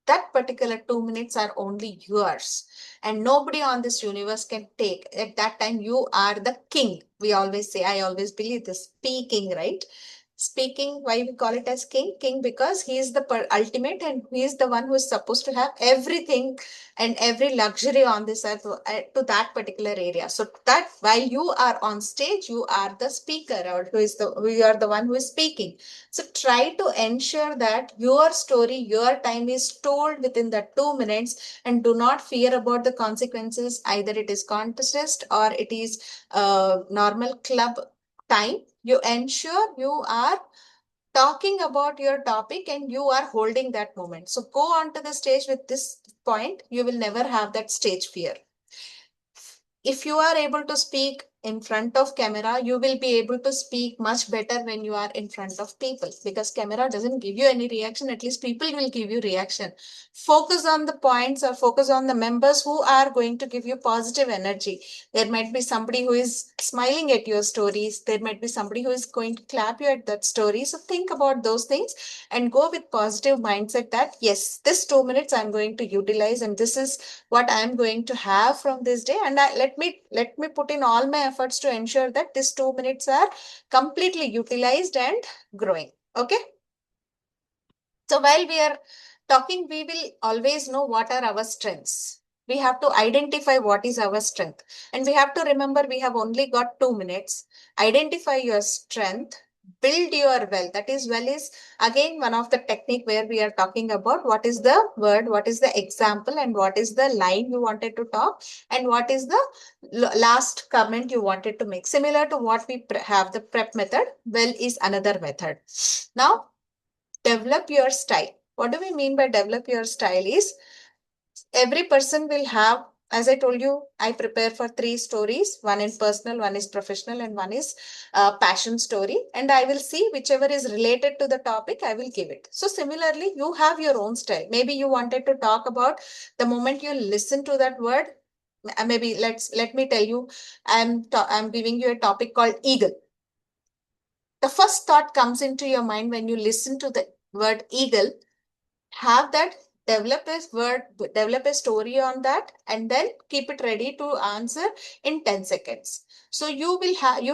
that particular 2 minutes are only yours and nobody on this universe can take. At that time, you are the king. We always say, I always believe this, speaking, right? Speaking, why we call it as king? Because he is the ultimate and he is the one who is supposed to have everything and every luxury on this earth to that particular area. So that while you are on stage, you are the speaker, or you are the one who is speaking. So try to ensure that your story, your time is told within the 2 minutes, and do not fear about the consequences. Either it is contest or it is normal club time. You ensure you are talking about your topic and you are holding that moment. So go onto the stage with this point. You will never have that stage fear. If you are able to speak in front of camera, you will be able to speak much better when you are in front of people, because camera doesn't give you any reaction. At least people will give you reaction. Focus on the points or focus on the members who are going to give you positive energy. There might be somebody who is smiling at your stories. There might be somebody who is going to clap you at that story. So think about those things and go with positive mindset that yes, this 2 minutes I'm going to utilize, and this is what I'm going to have from this day. And let me put in all my efforts to ensure that these 2 minutes are completely utilized and growing. Okay. So while we are talking, we will always know what are our strengths. We have to identify what is our strength. And we have to remember we have only got 2 minutes. Identify your strength, build your well. That is, well is again one of the technique where we are talking about what is the word, what is the example, and what is the line you wanted to talk, and what is the last comment you wanted to make. Similar to what we have the prep method, well is another method. Now, develop your style. What do we mean by develop your style is every person will have, as I told you, I prepare for 3 stories. One is personal, one is professional, and one is passion story. And I will see whichever is related to the topic, I will give it. So similarly, you have your own style. Maybe you wanted to talk about the moment you listen to that word. Maybe let me tell you, I'm giving you a topic called eagle. The first thought comes into your mind when you listen to the word eagle. Have that, develop a word, develop a story on that, and then keep it ready to answer in 10 seconds. So you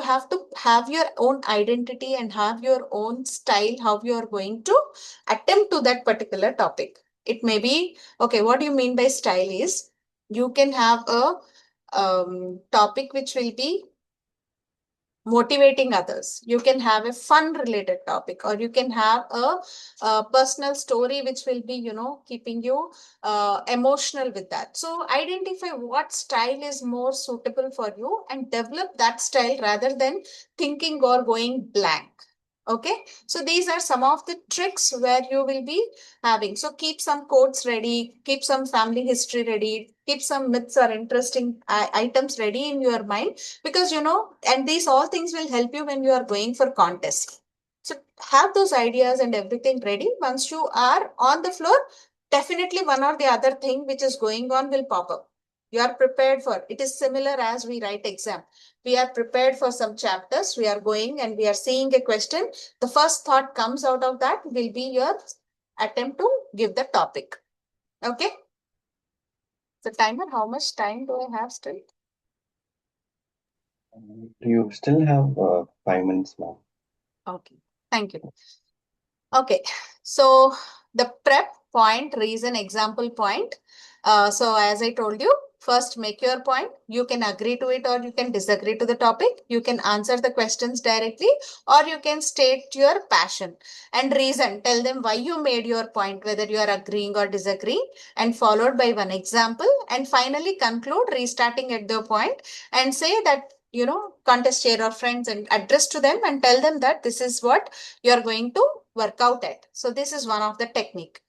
have to have your own identity and have your own style, how you are going to attempt to that particular topic. It may be, okay, what do you mean by style is you can have a topic which will be motivating others. You can have a fun related topic, or you can have a personal story which will be, keeping you emotional with that. So identify what style is more suitable for you and develop that style rather than thinking or going blank. Okay, so these are some of the tricks where you will be having. So keep some quotes ready, keep some family history ready, keep some myths or interesting items ready in your mind, because and these all things will help you when you are going for contest. So have those ideas and everything ready. Once you are on the floor, definitely one or the other thing which is going on will pop up. You are prepared for it. Is similar as we write exam. We are prepared for some chapters. We are going and we are seeing a question. The first thought comes out of that will be your attempt to give the topic. Okay. So timer, how much time do I have still? You still have 5 minutes more. Okay. Thank you. Okay, so the prep point, reason, example point. So as I told you, first make your point. You can agree to it or you can disagree to the topic. You can answer the questions directly or you can state your passion and reason. Tell them why you made your point, whether you are agreeing or disagreeing, and followed by one example. And finally conclude, restarting at the point and say that, contest share or friends and address to them and tell them that this is what you are going to work out at. So this is one of the technique.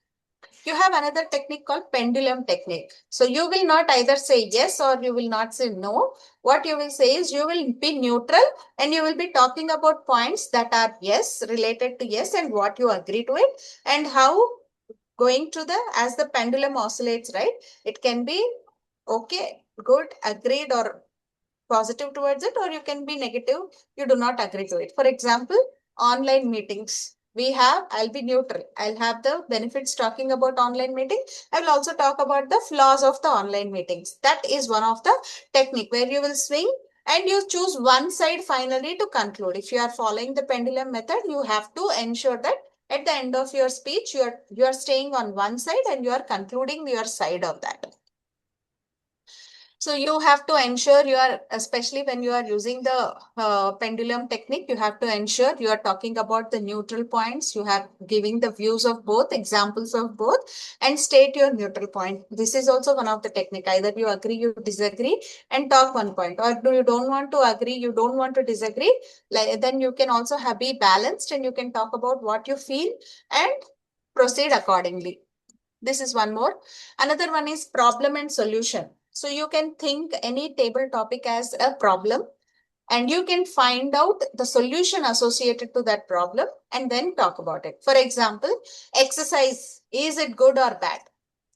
You have another technique called pendulum technique. So you will not either say yes or you will not say no. What you will say is you will be neutral and you will be talking about points that are yes, related to yes, and what you agree to it, and how going to as the pendulum oscillates, right? It can be okay, good, agreed, or positive towards it, or you can be negative, you do not agree to it. For example, online meetings. I'll be neutral. I'll have the benefits talking about online meeting. I will also talk about the flaws of the online meetings. That is one of the technique where you will swing and you choose one side finally to conclude. If you are following the pendulum method, you have to ensure that at the end of your speech, you are staying on one side and you are concluding your side of that. So you have to ensure especially when you are using the pendulum technique, you have to ensure you are talking about the neutral points. You have giving the views of both, examples of both, and state your neutral point. This is also one of the technique. Either you agree, you disagree, and talk one point, or you don't want to agree, you don't want to disagree. Then you can also be balanced and you can talk about what you feel and proceed accordingly. This is one more. Another one is problem and solution. So you can think any table topic as a problem and you can find out the solution associated to that problem and then talk about it. For example, exercise, is it good or bad?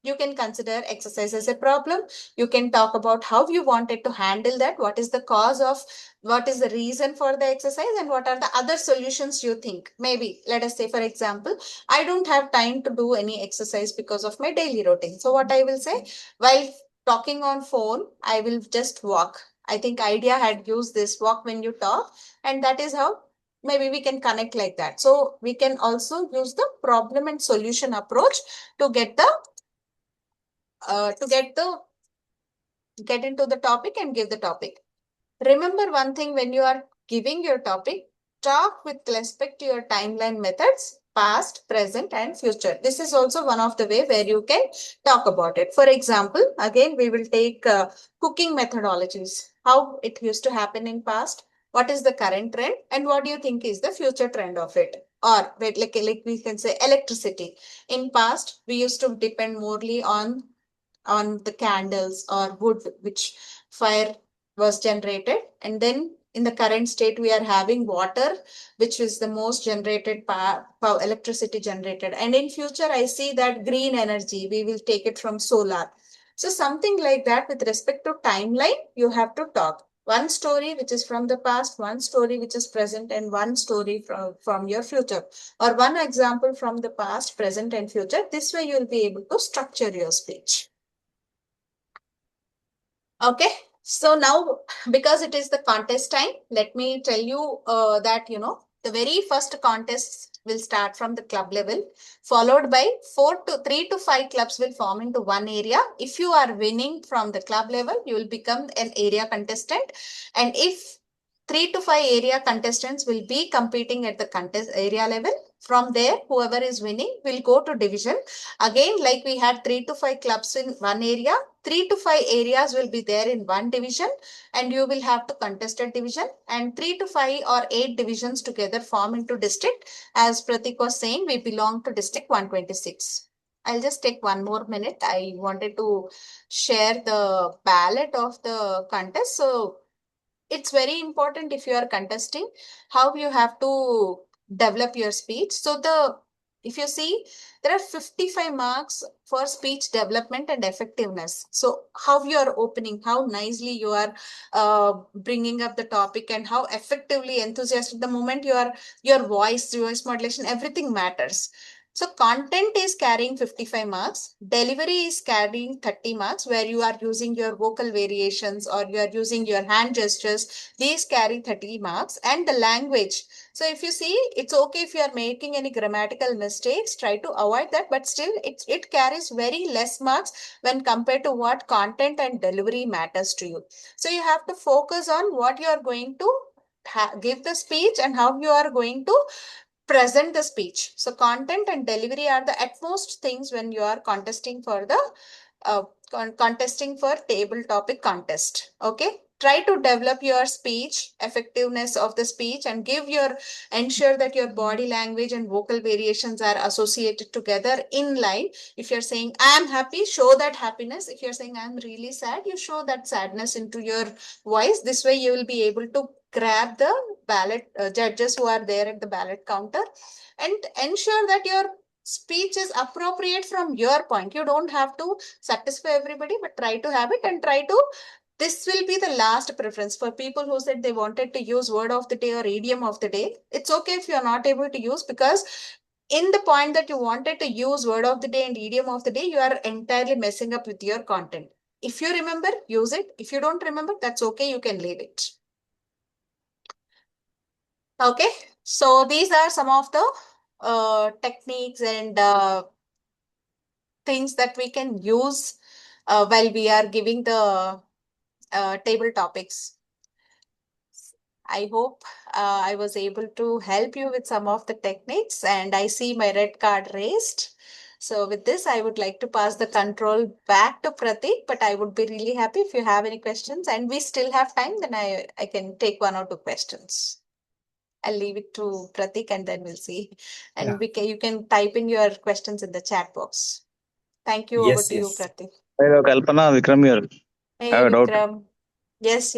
You can consider exercise as a problem. You can talk about how you wanted to handle that. What is the cause of, what is the reason for the exercise, and what are the other solutions you think? Maybe, let us say, for example, I don't have time to do any exercise because of my daily routine. So what I will say, while talking on phone, I will just walk. I think Idea had used this, walk when you talk, and that is how maybe we can connect like that. So we can also use the problem and solution approach to get into the topic and give the topic. Remember one thing when you are giving your topic, talk with respect to your timeline methods, past, present, and future. This is also one of the way where you can talk about it. For example, again, we will take cooking methodologies, how it used to happen in past, what is the current trend, and what do you think is the future trend of it? Or like we can say electricity. In past, we used to depend morely on the candles or wood which fire was generated, and then in the current state we are having water which is the most generated power electricity generated, and in future I see that green energy we will take it from solar. So something like that with respect to timeline you have to talk one story which is from the past, one story which is present, and one story from your future, or one example from the past, present, and future. This way you will be able to structure your speech. Okay, so now because it is the contest time, let me tell you that the very first contest will start from the club level, followed by 3 to 5 clubs will form into one area. If you are winning from the club level, you will become an area contestant, and if 3 to 5 area contestants will be competing at the contest area level, from there whoever is winning will go to division. Again, like we had 3 to 5 clubs in one area, 3 to 5 areas will be there in one division, and you will have to contest a division, and 3 to 5 or 8 divisions together form into district. As Pratik was saying, we belong to district 126. I'll just take one more minute. I wanted to share the ballot of the contest. So it's very important if you are contesting how you have to develop your speech. So if you see, there are 55 marks for speech development and effectiveness. So how you are opening, how nicely you are bringing up the topic, and how effectively enthusiastic the moment your voice modulation, everything matters. So content is carrying 55 marks, delivery is carrying 30 marks, where you are using your vocal variations or you are using your hand gestures. These carry 30 marks, and the language. So if you see, it's okay if you are making any grammatical mistakes, try to avoid that, but still it carries very less marks when compared to what content and delivery matters to you. So you have to focus on what you are going to give the speech and how you are going to present the speech. So content and delivery are the utmost things when you are contesting for the contesting for table topic contest. Okay, try to develop your speech, effectiveness of the speech, and ensure that your body language and vocal variations are associated together in line. If you're saying I am happy, show that happiness. If you're saying I'm really sad, you show that sadness into your voice. This way you will be able to grab the ballot judges who are there at the ballot counter, and ensure that your speech is appropriate from your point. You don't have to satisfy everybody, but try to have it, and this will be the last preference for people who said they wanted to use word of the day or idiom of the day. It's okay if you're not able to use, because in the point that you wanted to use word of the day and idiom of the day, you are entirely messing up with your content. If you remember, use it. If you don't remember, that's okay. You can leave it. Okay, so these are some of the techniques and things that we can use while we are giving the table topics. I hope I was able to help you with some of the techniques, and I see my red card raised. So with this, I would like to pass the control back to Pratik, but I would be really happy if you have any questions, and we still have time, then I can take 1 or 2 questions. I'll leave it to Pratik, and then we'll see. And you can type in your questions in the chat box. Thank you. Over to you, Pratik. Hello, Kalpana, Vikram here. Hey, I have a doubt. Vikram. Yes.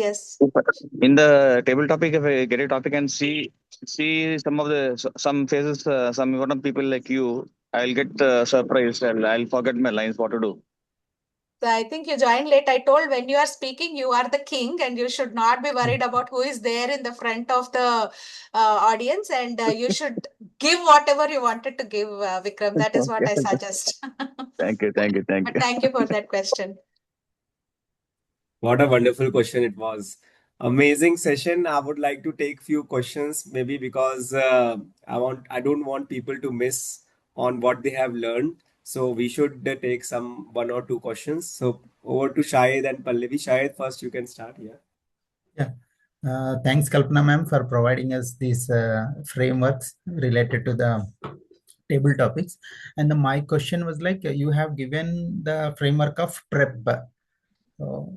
In the table topic, if I get a topic and see some phases, some important people like you, I'll get surprised. I'll forget my lines, what to do. So I think you joined late. I told when you are speaking, you are the king, and you should not be worried about who is there in the front of the audience, and you should give whatever you wanted to give, Vikram. That is what I suggest. Thank you. But thank you for that question. What a wonderful question it was. Amazing session. I would like to take few questions, maybe because I don't want people to miss on what they have learned. So we should take some 1 or 2 questions. So over to Shahid and Pallavi. Shahid, first you can start here. Yeah. Thanks, Kalpana ma'am, for providing us these frameworks related to the table topics. And my question was like, you have given the framework of prep.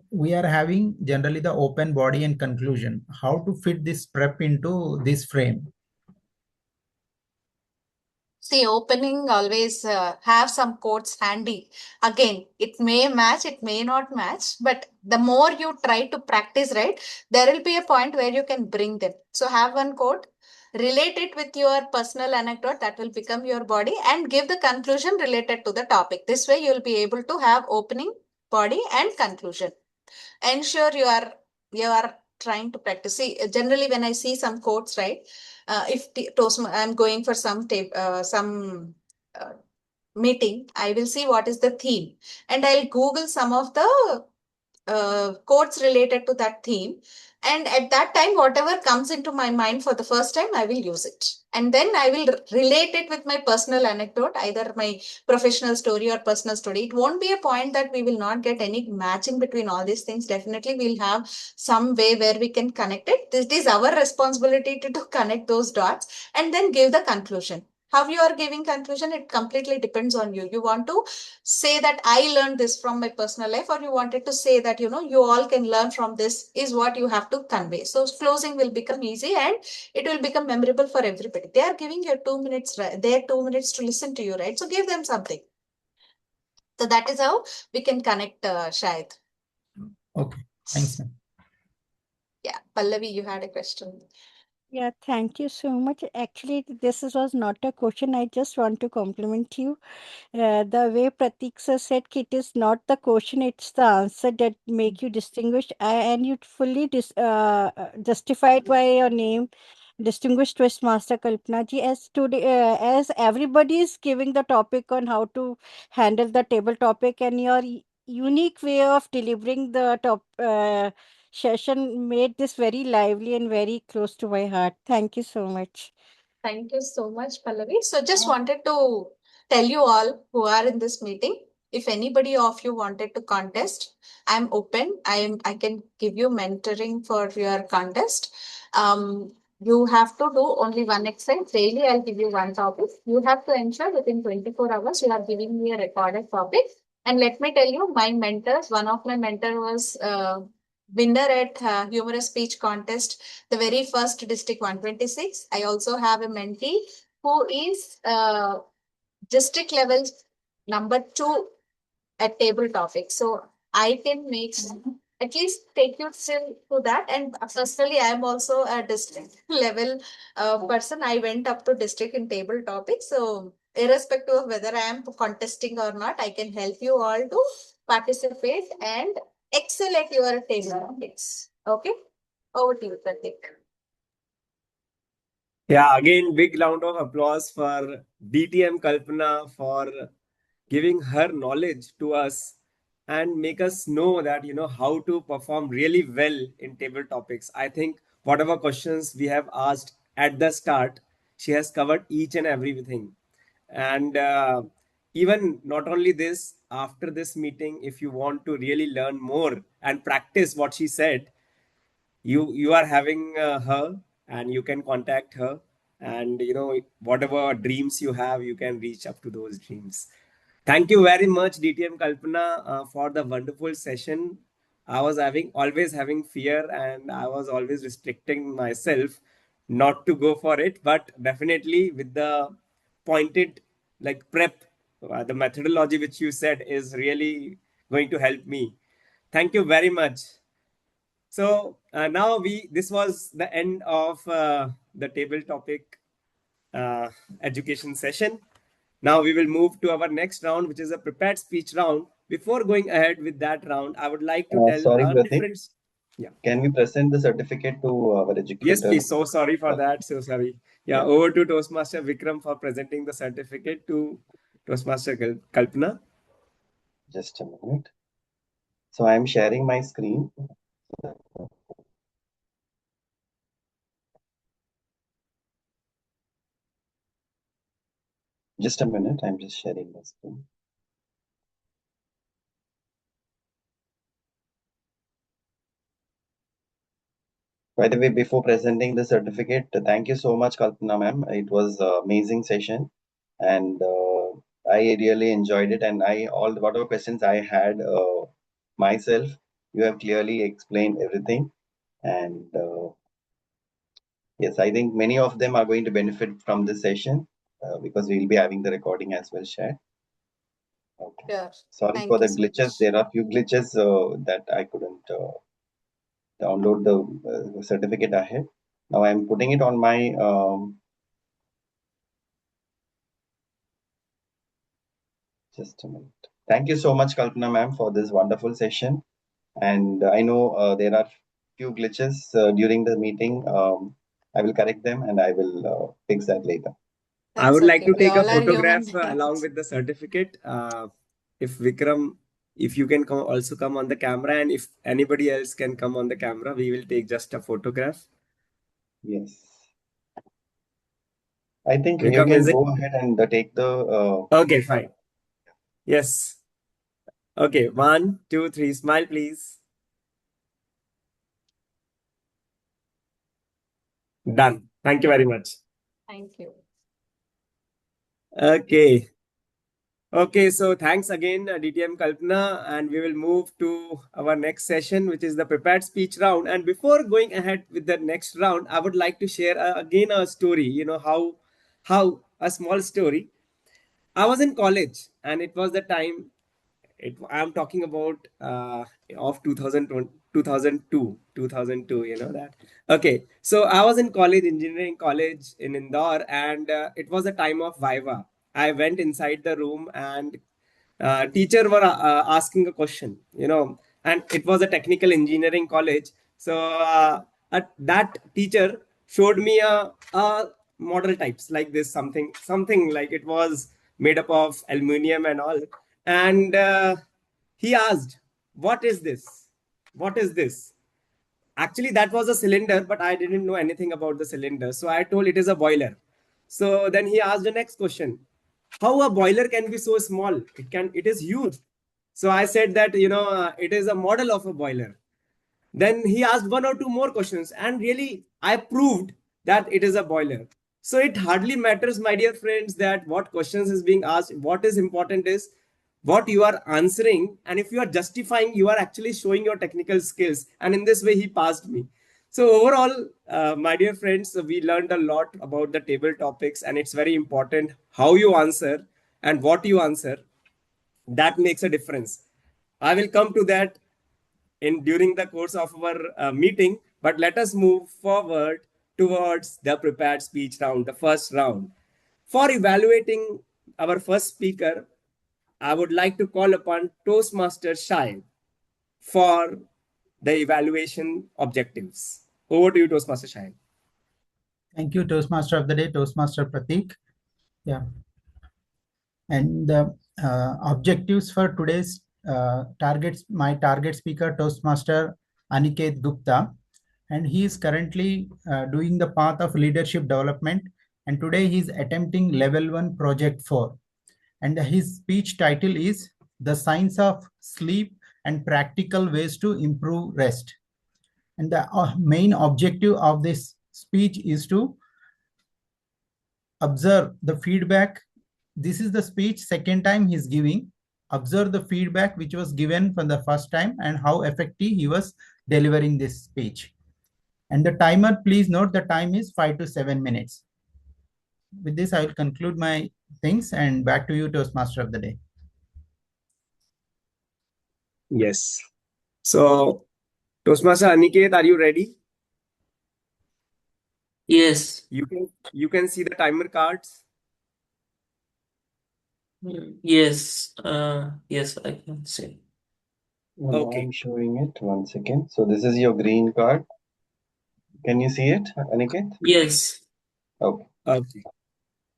We are having generally the open body and conclusion. How to fit this prep into this frame? See, opening always have some quotes handy. Again, it may match, it may not match, but the more you try to practice, right, there will be a point where you can bring them. So have one quote, relate it with your personal anecdote that will become your body, and give the conclusion related to the topic. This way you'll be able to have opening, body, and conclusion. Ensure you are trying to practice. See, generally when I see some quotes, right, if I'm going for some uh, meeting, I will see what is the theme, and I'll Google some of the quotes related to that theme. And at that time, whatever comes into my mind for the first time, I will use it. And then I will relate it with my personal anecdote, either my professional story or personal story. It won't be a point that we will not get any matching between all these things. Definitely, we'll have some way where we can connect it. This is our responsibility to connect those dots and then give the conclusion. How you are giving conclusion, it completely depends on you. You want to say that I learned this from my personal life, or you wanted to say that, you all can learn from this, is what you have to convey. So closing will become easy and it will become memorable for everybody. They are giving you 2 minutes, right? They are 2 minutes to listen to you, right? So give them something. So that is how we can connect, Shahid. Okay, thanks, ma'am. Yeah, Pallavi, you had a question. Yeah, thank you so much. Actually, was not a question. I just want to compliment you. The way Pratik sir said it is not the question, it's the answer that make you distinguished, and you fully justified by your name, distinguished Toastmaster Kalpana ji. As today, as everybody is giving the topic on how to handle the table topic, and your unique way of delivering the session made this very lively and very close to my heart. Thank you so much. Thank you so much, Pallavi. So just wanted to tell you all who are in this meeting, if anybody of you wanted to contest, I'm open. I can give you mentoring for your contest. You have to do only one exercise. Daily, I'll give you one topic. You have to ensure within 24 hours you are giving me a recorded topic. And let me tell you, my mentors, one of my mentor was winner at humorous speech contest, the very first district 126. I also have a mentee who is district level number 2 at table topic. So I can make at least take you still to that. And personally, I am also a district level person. I went up to district in table topic. So irrespective of whether I am contesting or not, I can help you all to participate and excel at your table topics. Okay, over to you, Pratik. Yeah, again, big round of applause for DTM Kalpana for giving her knowledge to us and make us know that how to perform really well in table topics. I think whatever questions we have asked at the start, she has covered each and everything. And even not only this, after this meeting, if you want to really learn more and practice what she said, you are having her, and you can contact her, and whatever dreams you have, you can reach up to those dreams. Thank you very much, DTM Kalpana, for the wonderful session. I was always having fear, and I was always restricting myself not to go for it, but definitely with the pointed like prep, the methodology which you said is really going to help me. Thank you very much. So now this was the end of the table topic education session. Now we will move to our next round, which is a prepared speech round. Before going ahead with that round, I would like to tell Sorry, Pratik. different. Yeah. Can we present the certificate to our Yes, educator? please. So sorry for that. So sorry. Yeah. Over to Toastmaster Vikram for presenting the certificate to Toastmaster Kalpana. Just a minute. So I am sharing my screen. Just a minute. I'm just sharing my screen. By the way, before presenting the certificate, thank you so much, Kalpana ma'am. It was an amazing session, and I really enjoyed it. And all whatever questions I had myself, you have clearly explained everything. And yes, I think many of them are going to benefit from this session because we'll be having the recording as well shared. Okay. Sure. Sorry Thank for you the so glitches. much. There are few glitches that I couldn't download the certificate ahead. Now I'm putting it on my just a minute. Thank you so much, Kalpana ma'am, for this wonderful session. And I know there are few glitches during the meeting. I will correct them and I will fix that later. I That's would like okay. to We take a all are human photograph along beings. with the certificate. If Vikram, if you can also come on the camera, and if anybody else can come on the camera, we will take just a photograph. Yes. I think you Vikram, can is it? go ahead and take the. Okay, fine. Yes. Okay, 1, 2, 3. Smile, please. Done. Thank you very much. Thank you. Okay. Okay, so thanks again, DTM Kalpana, and we will move to our next session, which is the prepared speech round. And before going ahead with the next round, I would like to share again a story. You know how a small story. I was in college, and it was the time. I'm talking about of 2002. You know that. Okay, so I was in college, engineering college in Indore, and it was a time of Viva. I went inside the room, and teacher were asking a question, you know, and it was a technical engineering college. So that teacher showed me a model types like this, something like it was made up of aluminum and all. And he asked, what is this? What is this? Actually, that was a cylinder, but I didn't know anything about the cylinder. So I told it is a boiler. So then he asked the next question. How a boiler can be so small? It is huge. So I said that, it is a model of a boiler. Then he asked one or two more questions, and really, I proved that it is a boiler. So it hardly matters, my dear friends, that what questions is being asked. What is important is what you are answering, and if you are justifying, you are actually showing your technical skills. And in this way, he passed me. So overall, my dear friends, we learned a lot about the table topics, and it's very important how you answer and what you answer. That makes a difference. I will come to that in during the course of our meeting, but let us move forward towards the prepared speech round, the first round. For evaluating our first speaker, I would like to call upon Toastmaster Shai for the evaluation objectives. Over to you, Toastmaster Shai. Thank you, Toastmaster of the Day, Toastmaster Pratik. Yeah. And the objectives for today's my target speaker, Toastmaster Aniket Gupta. And he is currently doing the path of leadership development. And today he is attempting level 1 project 4. And his speech title is The Science of Sleep and Practical Ways to Improve Rest. And the main objective of this speech is to observe the feedback. This is the speech second time he's giving. Observe the feedback which was given from the first time and how effective he was delivering this speech. And the timer, please note the time is 5 to 7 minutes. With this, I will conclude my things and back to you, Toastmaster of the Day. Yes. So, Toastmaster Aniket, are you ready? Yes. You can see the timer cards. Yes. Yes, I can say. Now Okay. I'm showing it. 1 second. So this is your green card. Can you see it, Aniket? Yes. Okay. Okay.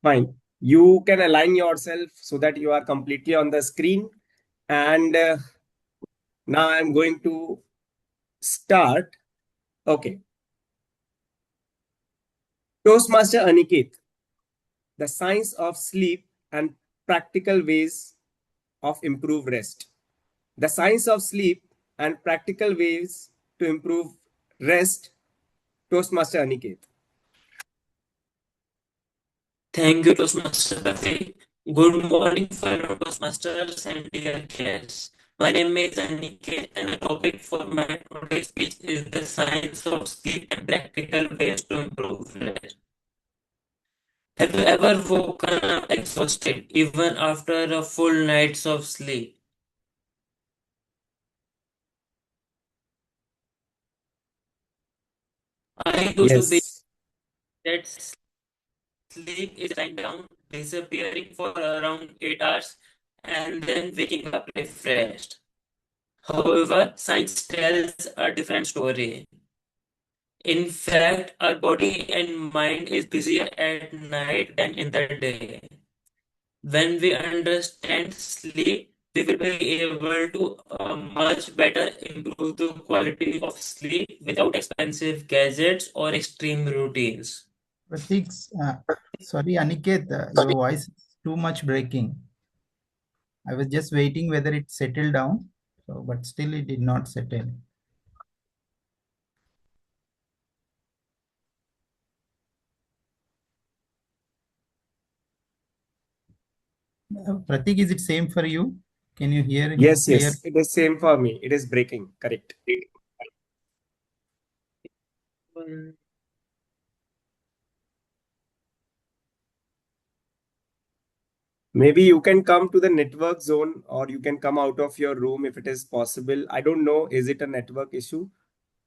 Fine. You can align yourself so that you are completely on the screen. And now I'm going to start. Okay. Toastmaster Aniket, the science of sleep and practical ways of improve rest. The science of sleep and practical ways to improve rest Toastmaster Aniket. Thank you, Toastmaster Pratik. Good morning, fellow Toastmasters and dear guests. My name is Aniket, and the topic for my today's speech is the science of sleep and practical ways to improve rest. Have you ever woken up exhausted even after a full night's of sleep? I used to be Yes. that sleep is lying down, disappearing for around 8 hours, and then waking up refreshed. However, science tells a different story. In fact, our body and mind is busier at night than in the day. When we understand sleep, we will be able to much better improve the quality of sleep without expensive gadgets or extreme routines. Pratik, sorry, Aniket, your voice is too much breaking. I was just waiting whether it settled down, so but still it did not settle. Pratik, is it same for you? Can you hear him Yes, clear? yes. It is same for me. It is breaking. Correct. Maybe you can come to the network zone or you can come out of your room if it is possible. I don't know. Is it a network issue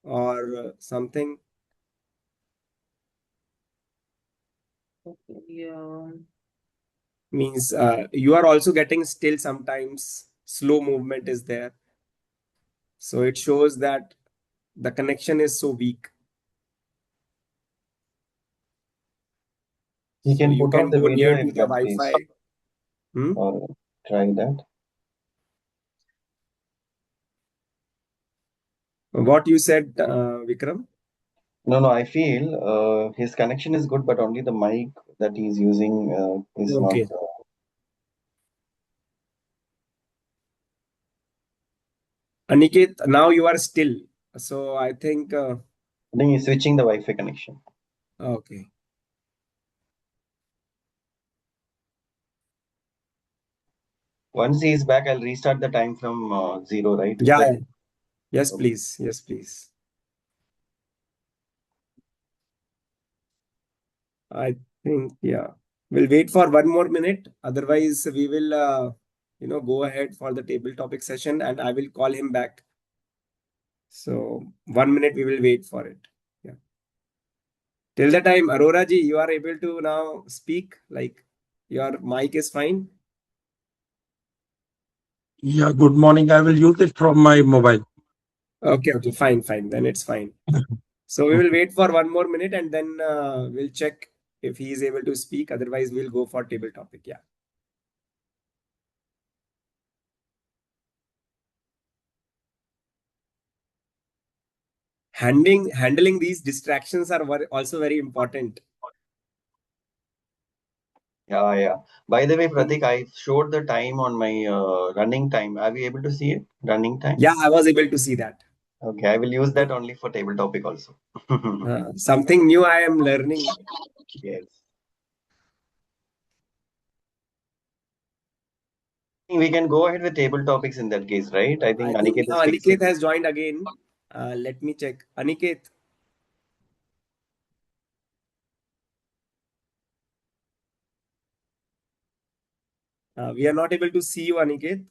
or something? Yeah. Means you are also getting still sometimes slow movement is there. So it shows that the connection is so weak. You So can you put off can the go video near to if the that case, Wi-Fi. or try that. What you said, Vikram? No, I feel his connection is good, but only the mic that he's using is not. Okay. Aniket, now you are still. So I think, I think he's switching the Wi-Fi connection. okay. Once he's back, I'll restart the time from zero, right? Is Yeah, that yeah. Yes, okay? please. Yes, please. I think, yeah. We'll wait for 1 more minute. Otherwise, we will, go ahead for the table topic session and I will call him back. So 1 minute, we will wait for it. Yeah. Till the time, Aurora ji, you are able to now speak. Like your mic is fine. Yeah, good morning. I will use it from my mobile. Okay, fine, fine. Then it's fine. So we will wait for 1 more minute and then we'll check if he is able to speak. Otherwise, we'll go for table topic. Yeah. Handling these distractions are also very important. Yeah. By the way, Pratik, I showed the time on my running time. Are we able to see it? Running time? Yeah, I was able to see that. Okay, I will use that only for table topic also. Something new I am learning. Yes. We can go ahead with table topics in that case, right? I think I think Aniket is now fixing. Aniket has joined again. Let me check. Aniket. We are not able to see you, Aniket.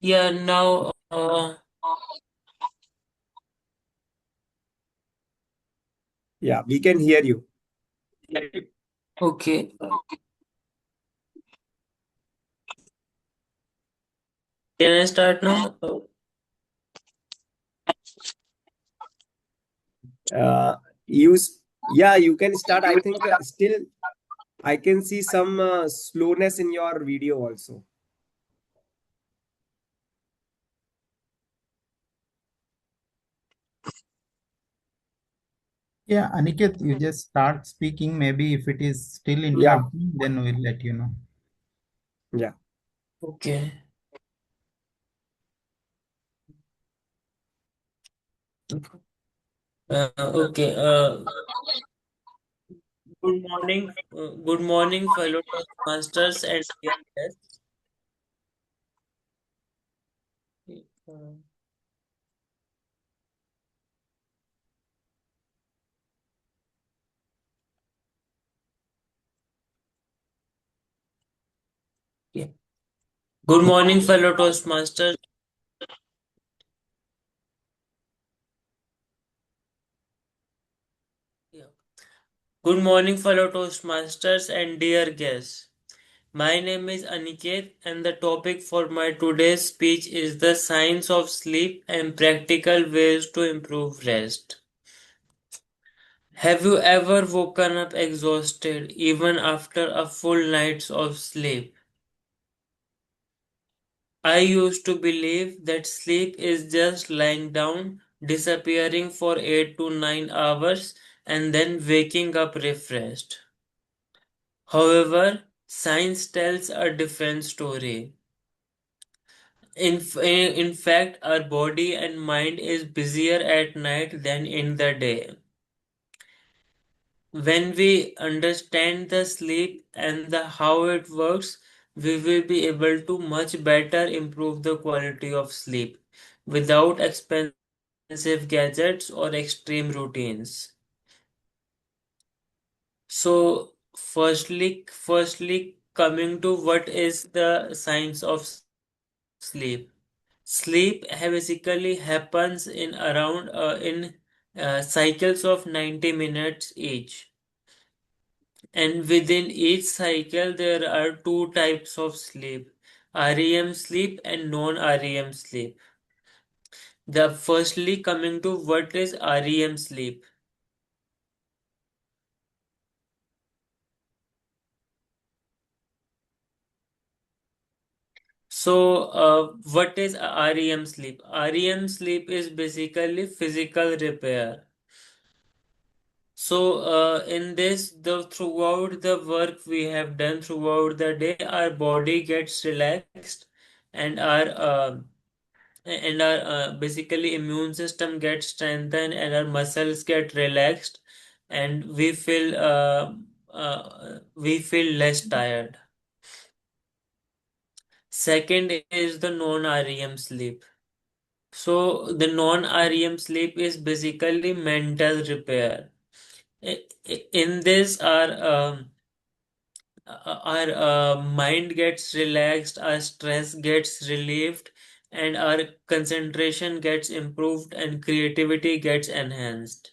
Yeah, now, Yeah, we can hear you. okay. Can I start now? You can start. I think still I can see some slowness in your video also. Yeah, Aniket, you just start speaking. Maybe if it is still Yeah. interrupting, then we'll let you know. Yeah. Okay. Okay. Good morning, fellow masters and dear guests. Uh, yeah. Good morning, fellow Toastmasters. Yeah. Good morning, fellow Toastmasters and dear guests. My name is Aniket, and the topic for my today's speech is the science of sleep and practical ways to improve rest. Have you ever woken up exhausted even after a full night of sleep? I used to believe that sleep is just lying down, disappearing for 8 to 9 hours, and then waking up refreshed. However, science tells a different story. In fact, our body and mind is busier at night than in the day. When we understand the sleep and the how it works, we will be able to much better improve the quality of sleep without expensive gadgets or extreme routines. So, firstly, coming to what is the science of sleep. Sleep basically happens in around in cycles of 90 minutes each. And within each cycle, there are two types of sleep, REM sleep and non-REM sleep. The firstly coming to what is REM sleep. So, what is REM sleep? REM sleep is basically physical repair. So, in this, the throughout the work we have done throughout the day, our body gets relaxed, and our basically immune system gets strengthened, and our muscles get relaxed, and we feel less tired. Second is the non-REM sleep. So, the non-REM sleep is basically mental repair. In this, our mind gets relaxed, our stress gets relieved, and our concentration gets improved, and creativity gets enhanced.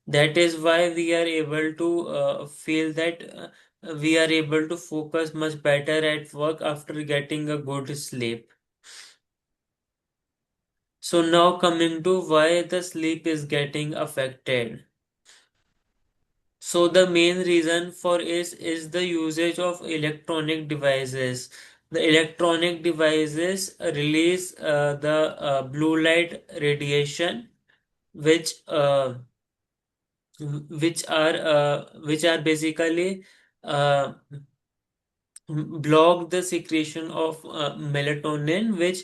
That is why we are able to feel that we are able to focus much better at work after getting a good sleep. So now coming to why the sleep is getting affected. So the main reason for is the usage of electronic devices. The electronic devices release the blue light radiation, which uh, which are basically uh, block the secretion of melatonin, which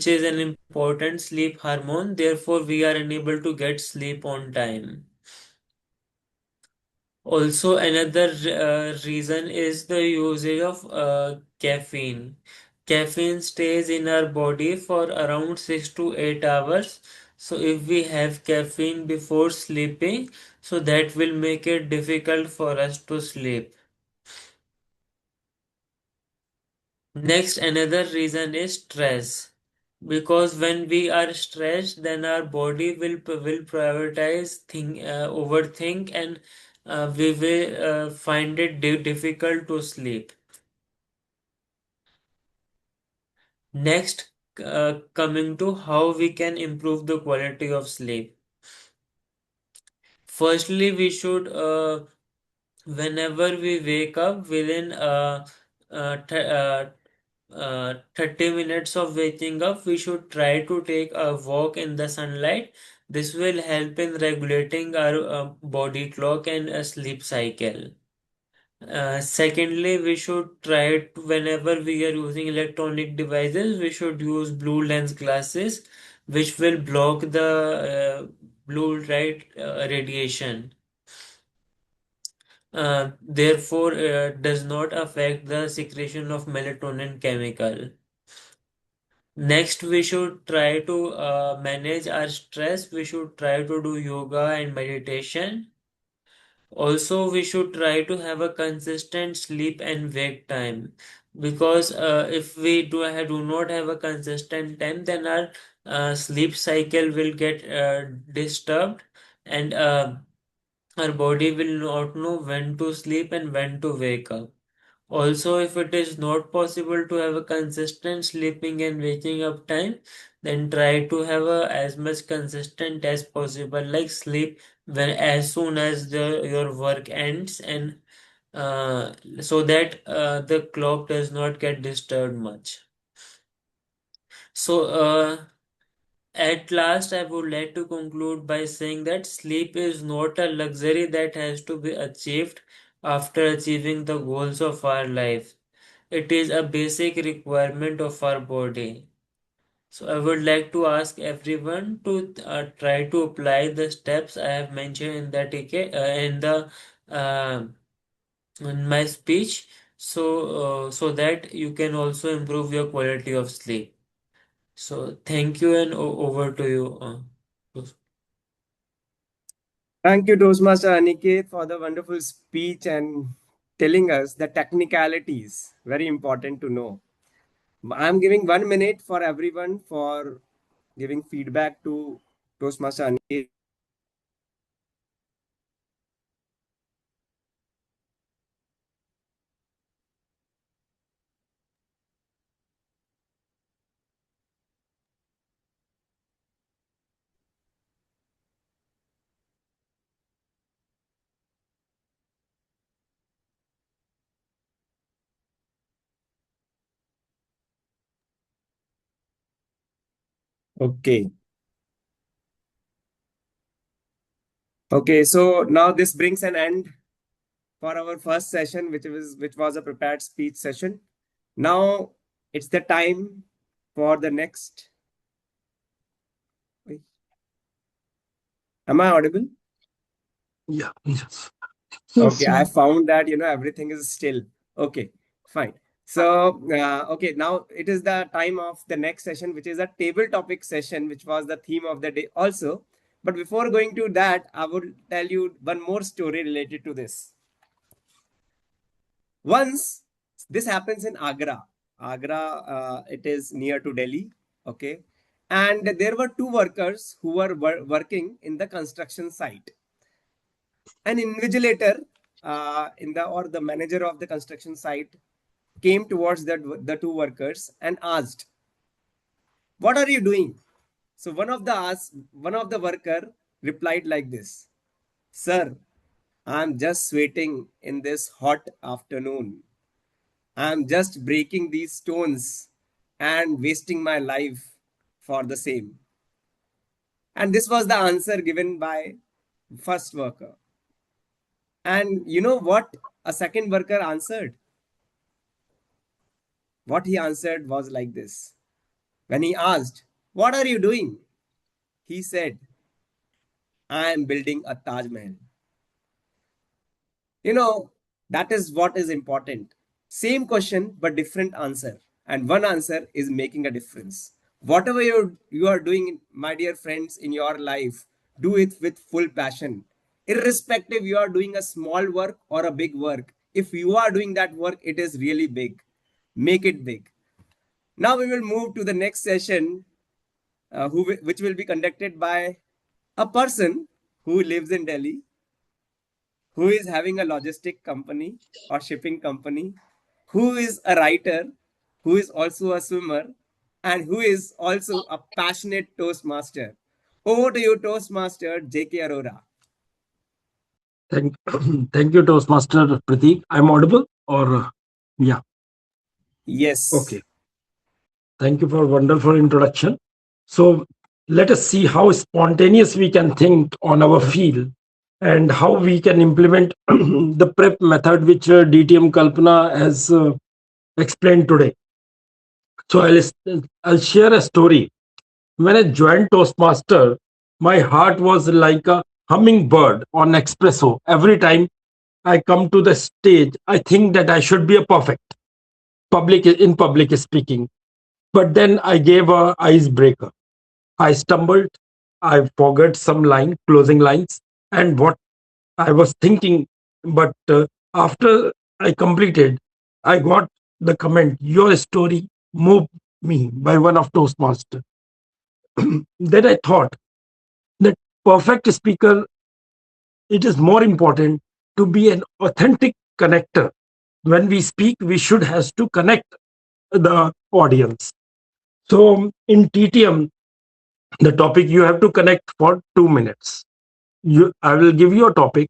is an important sleep hormone. Therefore, we are unable to get sleep on time. Also, another reason is the usage of caffeine. Caffeine stays in our body for around 6 to 8 hours. So, if we have caffeine before sleeping, so that will make it difficult for us to sleep. Next, another reason is stress. Because when we are stressed, then our body will prioritize, overthink, and we will find it difficult to sleep. Next, coming to how we can improve the quality of sleep. Firstly, we should whenever we wake up within uh, th- uh, 30 minutes of waking up, we should try to take a walk in the sunlight. This will help in regulating our body clock and sleep cycle. Secondly, we should try to, whenever we are using electronic devices, we should use blue lens glasses, which will block the blue light radiation. Therefore, does not affect the secretion of melatonin chemical. Next, we should try to manage our stress. We should try to do yoga and meditation. Also, we should try to have a consistent sleep and wake time, because if we do not have a consistent time, then our sleep cycle will get disturbed, and our body will not know when to sleep and when to wake up. Also, if it is not possible to have a consistent sleeping and waking up time, then try to have a as much consistent as possible, like sleep when as soon as your work ends, and so that the clock does not get disturbed much. So, at last, I would like to conclude by saying that sleep is not a luxury that has to be achieved after achieving the goals of our life. It is a basic requirement of our body. So I would like to ask everyone to try to apply the steps I have mentioned in the uh, in my speech, so that you can also improve your quality of sleep. So thank you, and over to you. Thank you, Toastmaster Aniket, for the wonderful speech and telling us the technicalities. Very important to know. I'm giving 1 minute for everyone for giving feedback to Toastmaster Aniket. Okay. Okay, so now this brings an end for our first session, which was a prepared speech session. Now it's the time for the next. Wait. Am I audible? Yeah. Yes. Yes, Okay, I sir. found that everything is still okay. Fine. So okay, now it is the time of the next session, which is a table topic session, which was the theme of the day also. But before going to that, I would tell you one more story related to this. Once this happens in Agra. Agra, it is near to Delhi. Okay, and there were two workers who were working in the construction site. An invigilator in the or the manager of the construction site came towards the two workers and asked, "What are you doing?" So one of the worker replied like this, "Sir, I'm just sweating in this hot afternoon. I'm just breaking these stones and wasting my life for the same." And this was the answer given by first worker. And you know what a second worker answered? What he answered was like this. When he asked, "What are you doing?" he said, "I am building a Taj Mahal." You know, that is what is important. Same question, but different answer. And one answer is making a difference. Whatever you are doing, my dear friends, in your life, do it with full passion. Irrespective, you are doing a small work or a big work. If you are doing that work, it is really big. Make it big. Now we will move to the next session, which will be conducted by a person who lives in Delhi, who is having a logistic company or shipping company, who is a writer, who is also a swimmer, and who is also a passionate Toastmaster. Over to you, Toastmaster J.K. Arora. Thank, thank you, Toastmaster Pratik. I'm audible, or yeah. Yes. Okay. Thank you for a wonderful introduction. So let us see how spontaneous we can think on our field and how we can implement the prep method which DTM Kalpana has explained today. So I'll share a story when I joined Toastmaster, my heart was like a hummingbird on espresso. Every time I come to the stage, I think that I should be a perfect public speaking. But then I gave a icebreaker. I stumbled. I forgot some closing lines, and what I was thinking. But after I completed, I got the comment, "Your story moved me," by one of Toastmasters. Then I thought that perfect speaker, it is more important to be an authentic connector. When we speak, we should has to connect the audience. So in TTM, the topic you have to connect for 2 minutes. I will give you a topic.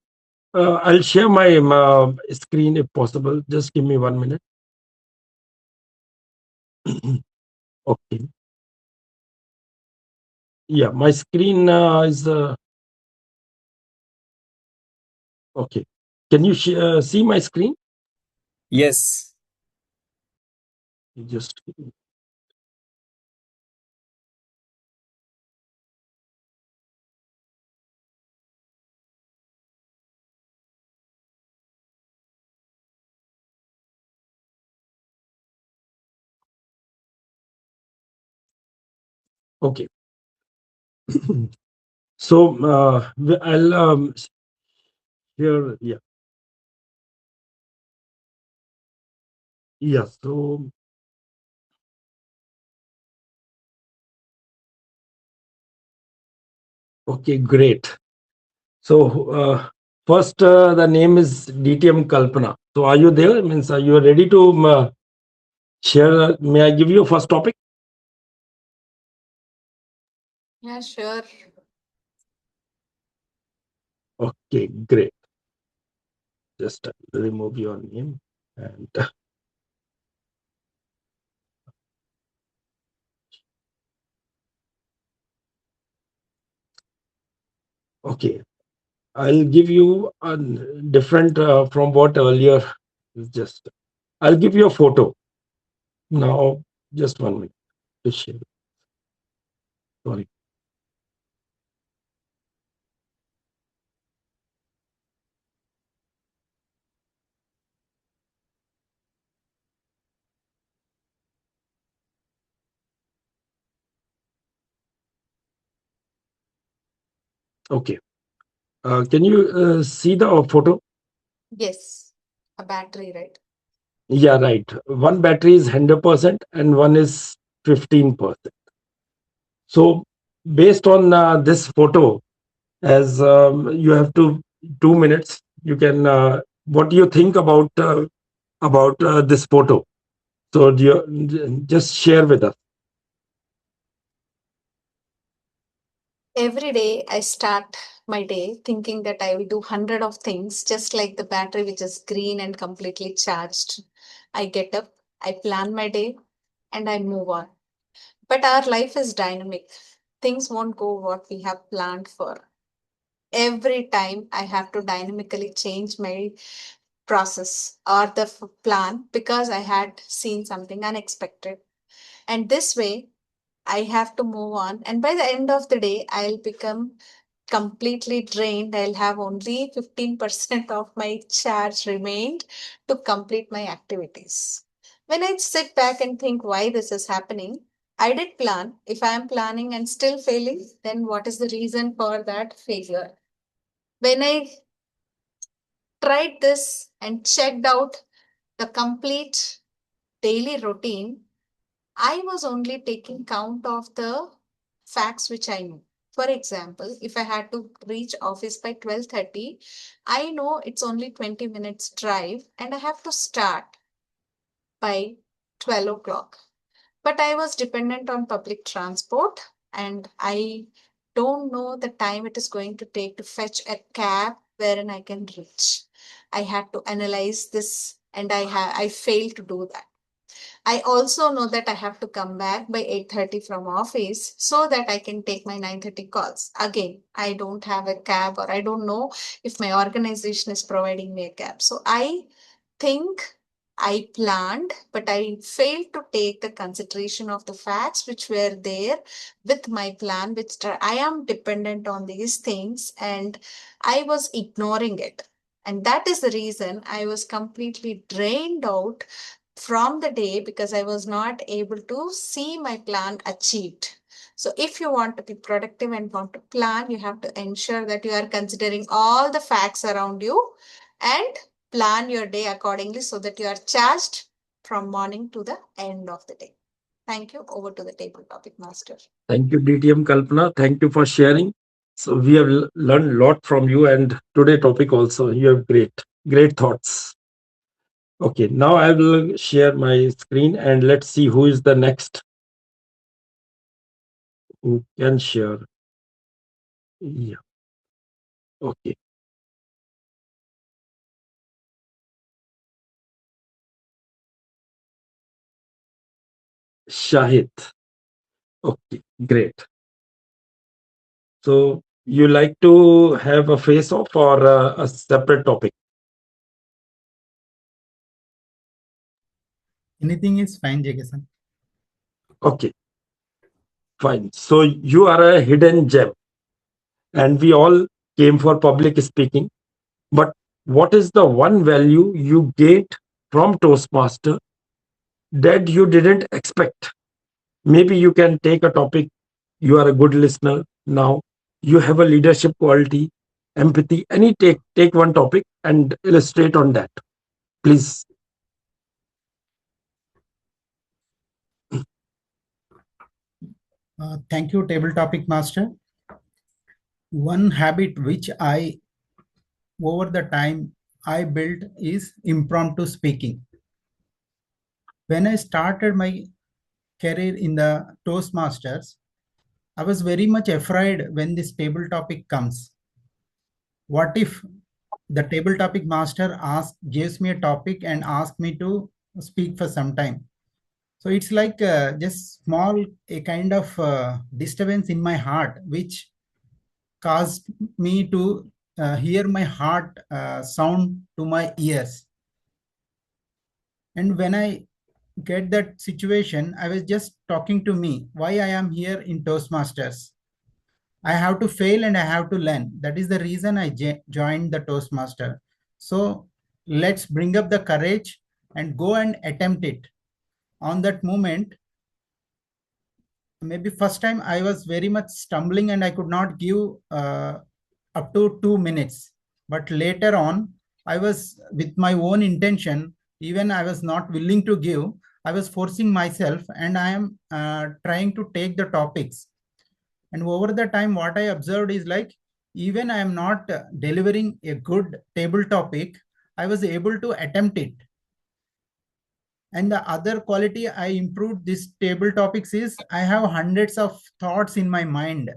I'll share my screen if possible. Just give me 1 minute. Okay. Yeah, my screen is okay. Can you see my screen? Yes. Just okay. So I'll share. Yeah, yeah. So okay, great. So first, the name is DTM Kalpana. So are you there? Means are you ready to share? May I give you a first topic? Yeah, sure. Okay, great. Just remove your name and okay. I'll give you a different from what earlier. Just I'll give you a photo now. Just 1 minute to share. Sorry. Okay. Can you see the photo? Yes, a battery, right? Yeah, right. One battery is 100% and one is 15%. So based on this photo, as you have 2 minutes, you can. What do you think about this photo? So do you just share with us? Every day I start my day thinking that I will do 100 of things, just like the battery which is green and completely charged. I get up, I plan my day, and I move on. But our life is dynamic. Things won't go what we have planned for. Every time I have to dynamically change my process or the plan because I had seen something unexpected. And this way, I have to move on. And by the end of the day, I'll become completely drained. I'll have only 15% of my charge remained to complete my activities. When I sit back and think why this is happening, I did plan. If I am planning and still failing, then what is the reason for that failure? When I tried this and checked out the complete daily routine, I was only taking count of the facts which I knew. For example, if I had to reach office by 12:30, I know it's only 20 minutes drive and I have to start by 12 o'clock. But I was dependent on public transport and I don't know the time it is going to take to fetch a cab wherein I can reach. I had to analyze this and I failed to do that. I also know that I have to come back by 8:30 from office so that I can take my 9:30 calls. Again, I don't have a cab or I don't know if my organization is providing me a cab. So I think I planned, but I failed to take the consideration of the facts which were there with my plan, which I am dependent on these things, and I was ignoring it. And that is the reason I was completely drained out from the day because I was not able to see my plan achieved. So, if you want to be productive and want to plan, you have to ensure that you are considering all the facts around you and plan your day accordingly so that you are charged from morning to the end of the day. Thank you. Over to the table topic master. Thank you, DTM Kalpana. Thank you for sharing. So we have learned a lot from you, and today topic also. You have great thoughts. Okay, now I will share my screen and let's see who is the next who can share. Yeah. Okay. Shahid. Okay, great. So you like to have a face off or a separate topic? Anything is fine, Jason. Okay, fine. So you are a hidden gem, and we all came for public speaking. But what is the one value you gained from Toastmaster that you didn't expect? Maybe you can take a topic. You are a good listener now. You have a leadership quality, empathy. Any take one topic and illustrate on that, please. Thank you, table topic master. One habit which over the time I built is impromptu speaking. When I started my career in the Toastmasters, I was very much afraid when this table topic comes. What if the table topic master gives me a topic and asks me to speak for some time? So it's like just a kind of disturbance in my heart, which caused me to hear my heart sound to my ears. And when I get that situation, I was just talking to me, why I am here in Toastmasters. I have to fail and I have to learn. That is the reason I joined the Toastmaster. So let's bring up the courage and go and attempt it. On that moment, maybe first time I was very much stumbling and I could not give up to 2 minutes. But later on, I was with my own intention, even I was not willing to give, I was forcing myself and I am trying to take the topics. And over the time, what I observed is like, even I am not delivering a good table topic, I was able to attempt it. And the other quality I improved this table topics is I have hundreds of thoughts in my mind.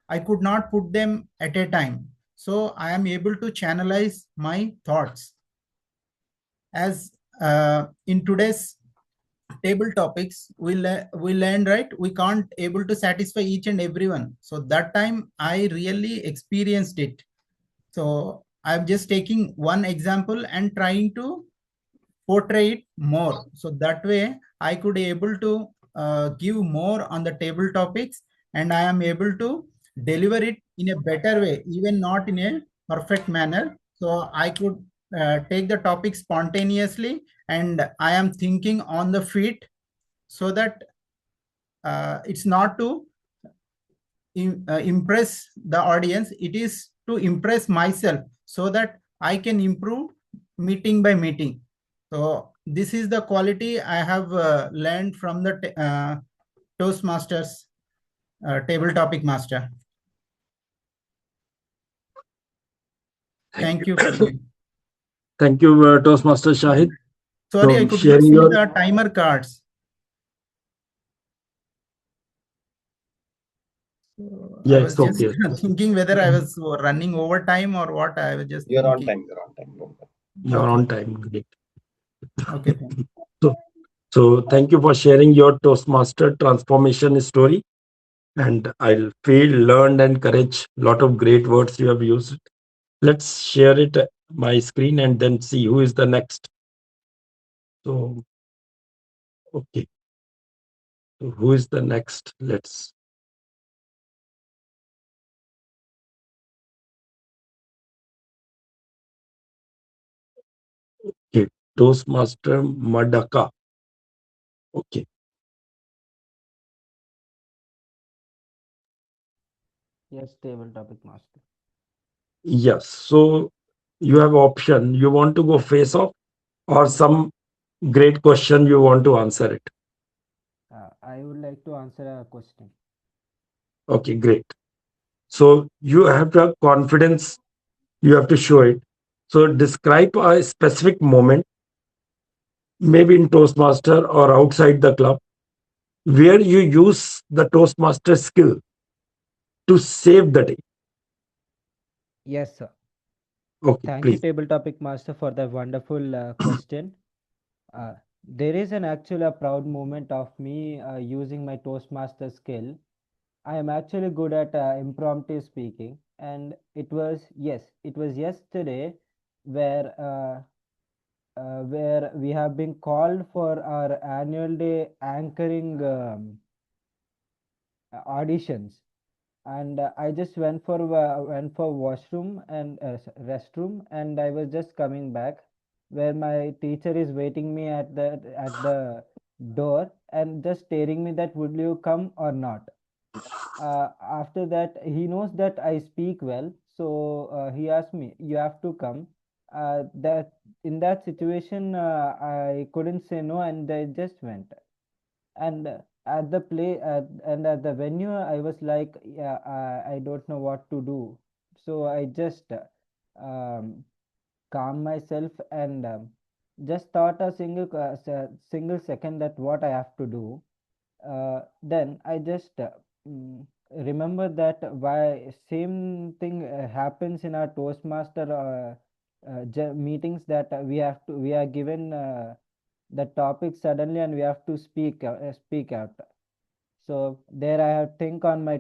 I could not put them at a time. So I am able to channelize my thoughts. As in today's table topics, we learn, right? We can't able to satisfy each and everyone. So that time I really experienced it. So I'm just taking one example and trying to portray it more. So that way I could able to give more on the table topics and I am able to deliver it in a better way, even not in a perfect manner. So I could take the topic spontaneously and I am thinking on the feet so that it's not to impress the audience, it is to impress myself so that I can improve meeting by meeting. So this is the quality I have learned from the Toastmasters table topic master. Thank you. Thank you, Toastmaster Shahid. Sorry, I could not see the timer cards. So yeah, I was just okay. thinking whether I was running over time or what. I was just You're thinking. on time. You're on time. You're on time. Great. Okay. Thank you. So thank you for sharing your Toastmaster transformation story. And I feel learned and courage. Lot of great words you have used. Let's share it my screen and then see who is the next. So, okay. So who is the next? Let's. Okay. Toastmaster Madaka. Okay. Yes, table topic master. Yes. So you have option. You want to go face off or some great question you want to answer it. I would like to answer a question. Okay, great. So you have to have confidence. You have to show it. So describe a specific moment, maybe in Toastmaster or outside the club, where you use the Toastmaster skill to save the day. Yes, sir. Okay, Thank you, please. table topic master, for the wonderful question. There is an actual a proud moment of me using my Toastmaster skill. I am actually good at impromptu speaking, and it was yesterday where we have been called for our annual day anchoring auditions, and I just went for washroom and restroom, and I was just coming back where my teacher is waiting me at the door and just staring me that would you come or not. After that, he knows that I speak well, so he asked me, "You have to come." That in that situation, I couldn't say no, and I just went. And at the play and at the venue, I was like, "Yeah, I don't know what to do." So I just calm myself and just thought a single second that what I have to do. Then I just remember that why same thing happens in our Toastmaster meetings, that we are given the topic suddenly and we have to speak out. So there I have think on my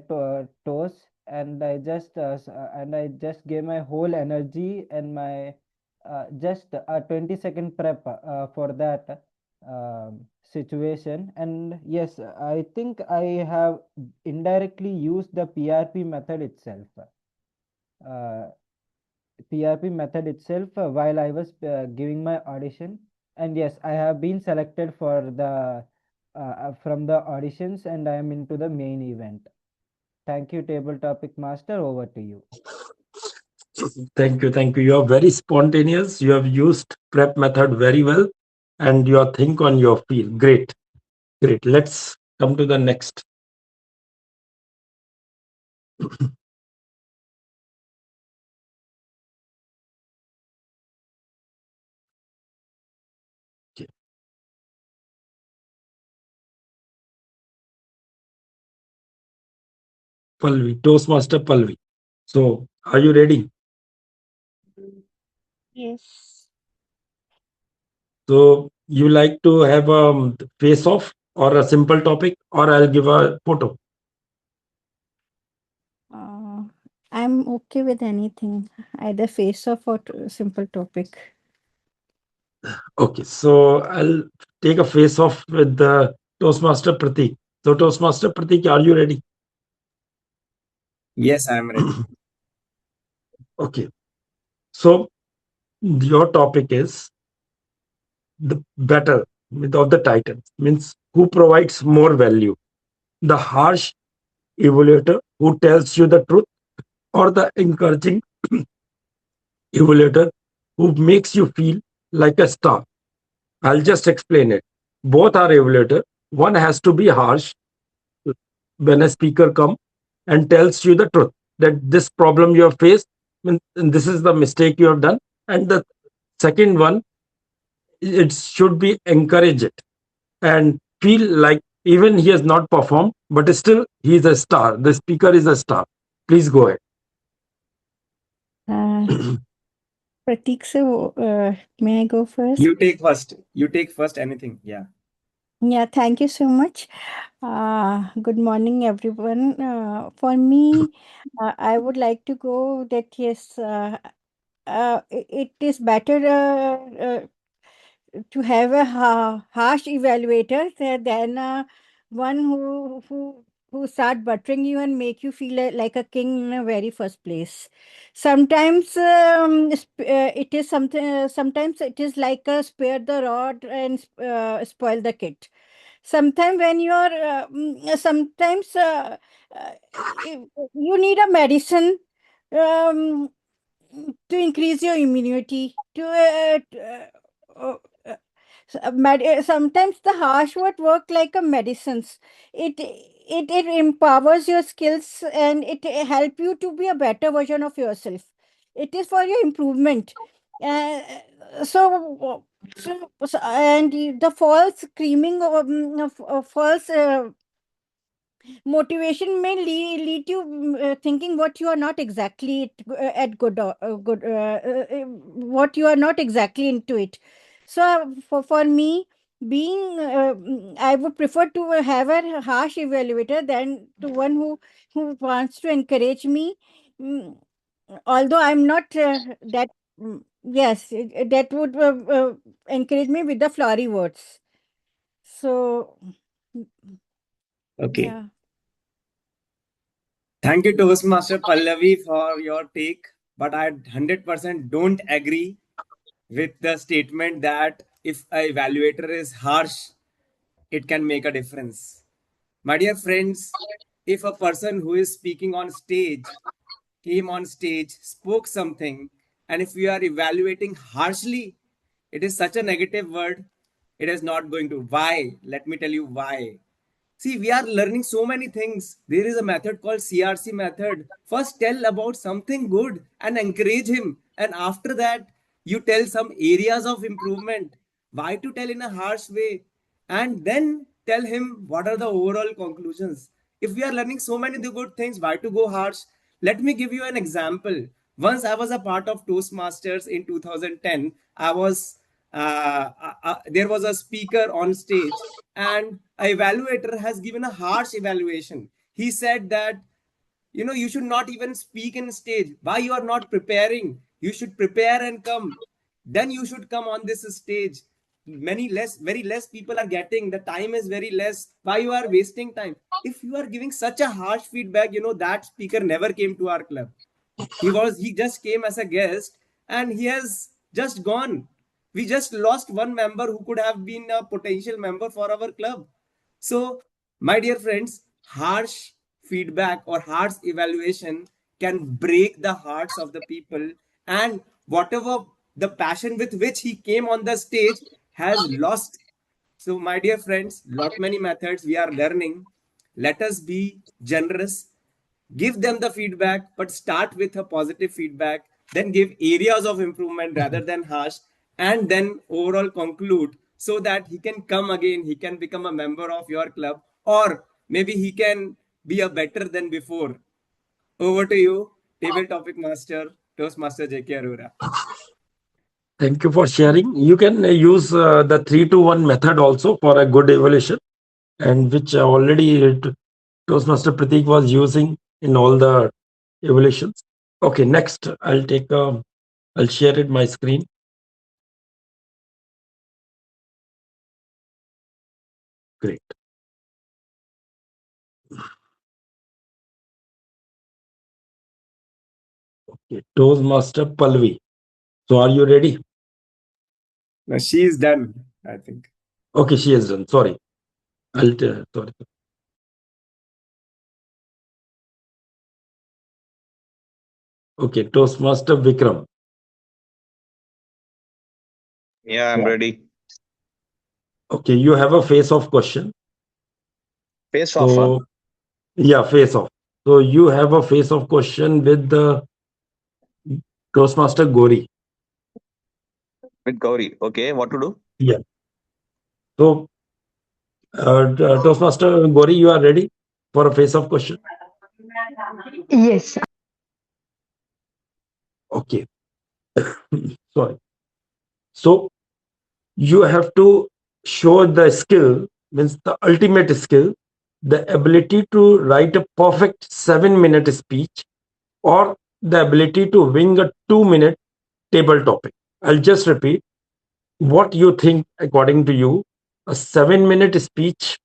toes, and I just gave my whole energy and my just a 20-second prep for that situation. And yes, I think I have indirectly used the PRP method itself. Uh, PRP method itself while I was giving my audition. And yes, I have been selected for the from the auditions, and I am into the main event. Thank you, table topic master. Over to you. Thank you. Thank you. You are very spontaneous. You have used prep method very well and you are think on your feel. Great. Great. Let's come to the next. Okay. Palvi, Toastmaster Palvi. So are you ready? Yes. So you like to have a face off or a simple topic, or I'll give a photo. Uh, I'm okay with anything, either face off or simple topic. Okay, so I'll take a face off with the Toastmaster Pratik. So Toastmaster Pratik, are you ready? Yes, I am ready. Okay, so your topic is the better without the title, means who provides more value, the harsh evaluator who tells you the truth, or the encouraging evaluator who makes you feel like a star. I'll just explain it. Both are evaluator. One has to be harsh when a speaker comes and tells you the truth that this problem you have faced, and this is the mistake you have done. And the second one, it should be encourage it and feel like even he has not performed, but still he is a star. The speaker is a star. Please go ahead. Uh, Pratik, so may I go first? You take first. You take first anything. Yeah. Yeah, thank you so much. Good morning, everyone. For me, I would like to go that yes, it is better to have a harsh evaluator than one who start buttering you and make you feel like a king in the very first place. Sometimes it is something. Sometimes it is like a spare the rod and spoil the kid. Sometimes when you are sometimes you need a medicine um, to increase your immunity sometimes the harsh word work like a medicines. It empowers your skills and it help you to be a better version of yourself. It is for your improvement. uh, and the false screaming of false motivation may lead you thinking what you are not exactly at good what you are not exactly into it. So for me, being I would prefer to have a harsh evaluator than to one who wants to encourage me. Mm, Although I'm not that yes that would encourage me with the flowery words. So Okay. yeah. Thank you, Toastmaster Pallavi, for your take. But I 100% don't agree with the statement that if a evaluator is harsh, it can make a difference. My dear friends, if a person who is speaking on stage came on stage, spoke something, and if we are evaluating harshly, it is such a negative word, it is not going to. Why? Let me tell you why. See, we are learning so many things. There is a method called CRC method. First, tell about something good and encourage him. And after that, you tell some areas of improvement. Why to tell in a harsh way? And then tell him what are the overall conclusions. If we are learning so many good things, why to go harsh? Let me give you an example. Once I was a part of Toastmasters in 2010. There was a speaker on stage, and a evaluator has given a harsh evaluation. He said that you should not even speak in stage. Why you are not preparing? You should prepare and come. Then you should come on this stage. Very less people are getting. The time is very less. Why you are wasting time? If you are giving such a harsh feedback, that speaker never came to our club. He just came as a guest, and he has just gone. We just lost one member who could have been a potential member for our club. So, my dear friends, harsh feedback or harsh evaluation can break the hearts of the people, and whatever the passion with which he came on the stage has lost. So, my dear friends, lot many methods we are learning. Let us be generous. Give them the feedback, but start with a positive feedback. Then give areas of improvement rather than harsh, and then overall conclude so that he can come again. He can become a member of your club, or maybe he can be a better than before. Over to you, table topic master, Toastmaster JK Arora. Thank you for sharing. You can use the 3-2-1 method also for a good evaluation, and which already Toastmaster Pratik was using in all the evaluations. Okay, next I'll share it my screen. Great. Okay, Toastmaster Palvi. So are you ready? Now she is done, I think. Okay, she is done. Sorry. Sorry. Okay, Toastmaster Vikram. Yeah, I'm ready. Okay, you have a face-off question. Face off, huh? So yeah, face-off. So you have a face-off question with the Toastmaster Gori. With Gauri. Okay, what to do? Yeah. So Toastmaster Gori, you are ready for a face-off question? Yes. Okay. Sorry. So you have to show the skill, means the ultimate skill, the ability to write a perfect 7-minute speech, or the ability to wing a 2-minute table topic. I'll just repeat. what you think, according to you, a 7-minute speech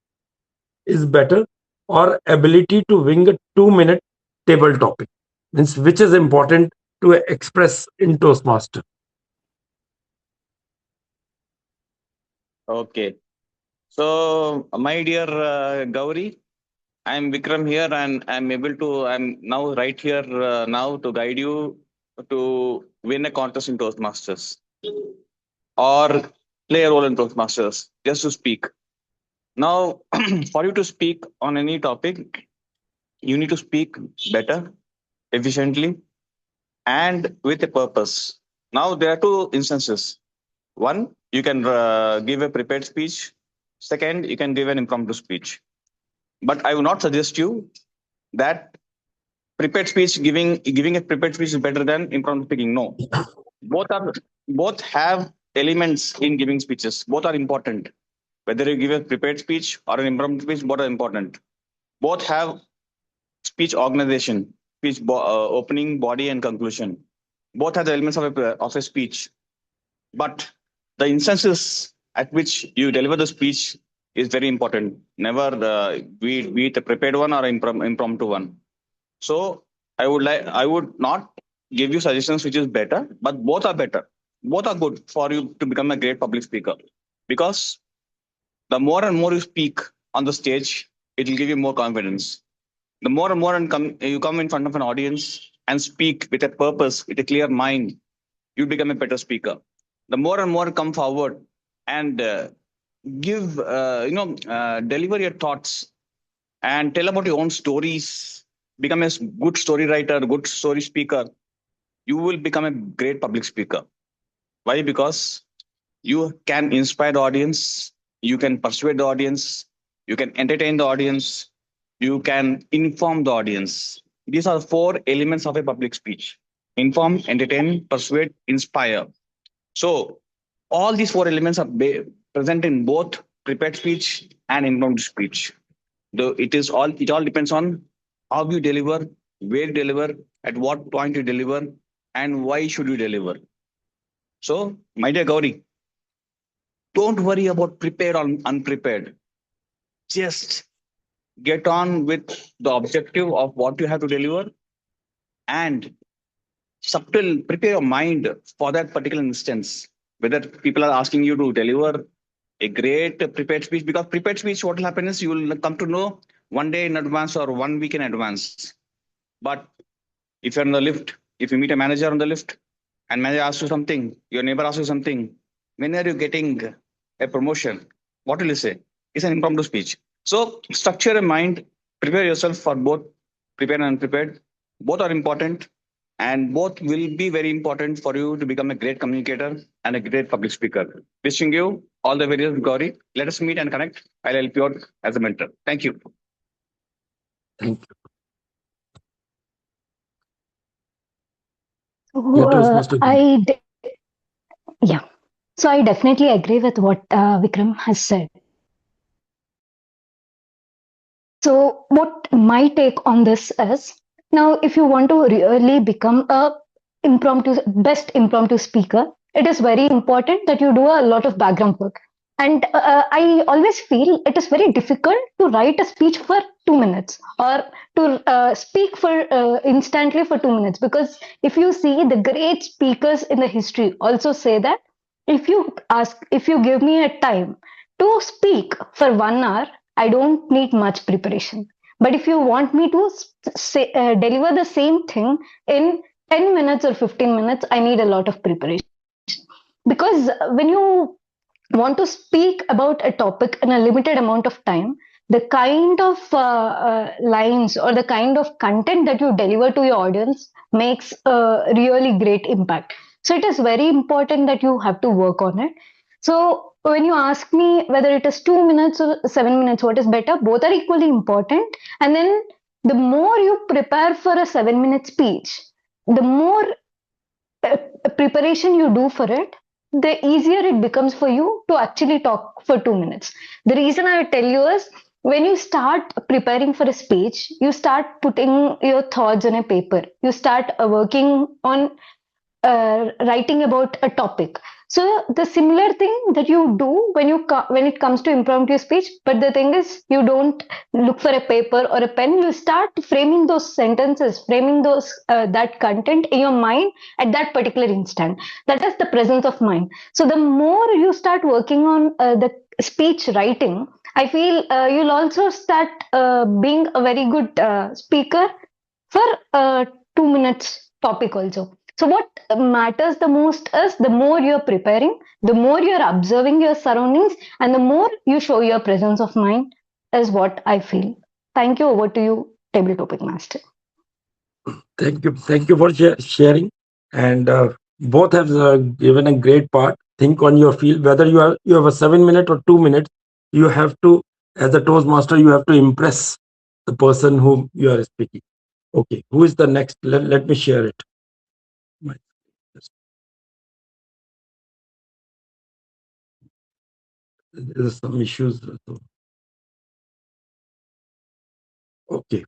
is better, or ability to wing a 2-minute table topic? Means which is important to express in Toastmaster? Okay. So, my dear Gauri, I'm Vikram here, and I'm now right here now to guide you to win a contest in Toastmasters or play a role in Toastmasters, just to speak. Now, for you to speak on any topic, you need to speak better, efficiently, and with a purpose. Now, there are two instances. One, you can give a prepared speech. Second, you can give an impromptu speech. But I will not suggest you that prepared speech giving a prepared speech is better than impromptu speaking. No, both have elements in giving speeches. Both are important. Whether you give a prepared speech or an impromptu speech, both are important. Both have speech organization, opening, body, and conclusion. Both have the elements of a speech. But the instances at which you deliver the speech is very important. Never be it a prepared one or impromptu one. So I would not give you suggestions which is better, but both are better. Both are good for you to become a great public speaker. Because the more and more you speak on the stage, it will give you more confidence. The more and more you come in front of an audience and speak with a purpose, with a clear mind, you become a better speaker. The more and more come forward and deliver your thoughts and tell about your own stories, become a good story writer, good story speaker, you will become a great public speaker. Why? Because you can inspire the audience, you can persuade the audience, you can entertain the audience, you can inform the audience. These are four elements of a public speech: inform, entertain, persuade, inspire. So, all these four elements are present in both prepared speech and impromptu speech. Though it all depends on how you deliver, where you deliver, at what point you deliver, and why should you deliver. So, my dear Gauri, don't worry about prepared or unprepared. Just get on with the objective of what you have to deliver and prepare your mind for that particular instance. Whether people are asking you to deliver a great prepared speech, because prepared speech, what will happen is you will come to know one day in advance or 1 week in advance. But if you're in the lift, if you meet a manager on the lift and manager asks you something, your neighbor asks you something, when are you getting a promotion? What will you say? It's an impromptu speech. So structure a mind, prepare yourself for both prepared and unprepared. Both are important and both will be very important for you to become a great communicator and a great public speaker. Wishing you all the very best, Gauri. Let us meet and connect. I'll help you out as a mentor. Thank you. Thank you. So, Yeah, Toastmaster. yeah. So I definitely agree with what Vikram has said. So what my take on this is, now if you want to really become a best impromptu speaker, it is very important that you do a lot of background work. And I always feel it is very difficult to write a speech for 2 minutes or to speak for instantly for 2 minutes, because if you see the great speakers in the history also say that if you give me a time to speak for 1 hour, I don't need much preparation. But if you want me to deliver the same thing in 10 minutes or 15 minutes, I need a lot of preparation. Because when you want to speak about a topic in a limited amount of time, the kind of lines or the kind of content that you deliver to your audience makes a really great impact. So it is very important that you have to work on it. So when you ask me whether it is 2 minutes or 7 minutes, what is better, both are equally important. And then the more you prepare for a 7 minute speech, the more preparation you do for it, the easier it becomes for you to actually talk for 2 minutes. The reason I tell you is, when you start preparing for a speech, you start putting your thoughts on a paper, you start working on writing about a topic. So the similar thing that you do when it comes to impromptu speech, but the thing is you don't look for a paper or a pen. You start framing those sentences, framing those that content in your mind at that particular instant. That is the presence of mind. So the more you start working on the speech writing, I feel you'll also start being a very good speaker for 2 minutes topic also. So what matters the most is the more you're preparing, the more you're observing your surroundings, and the more you show your presence of mind is what I feel. Thank you. Over to you, table topic master. Thank you for sharing. And both have given a great part. Think on your field. Whether you have a 7 minute or 2 minutes, you have to, as a Toastmaster, you have to impress the person whom you are speaking. Okay, who is the next? Let me share it. There's some issues. Okay.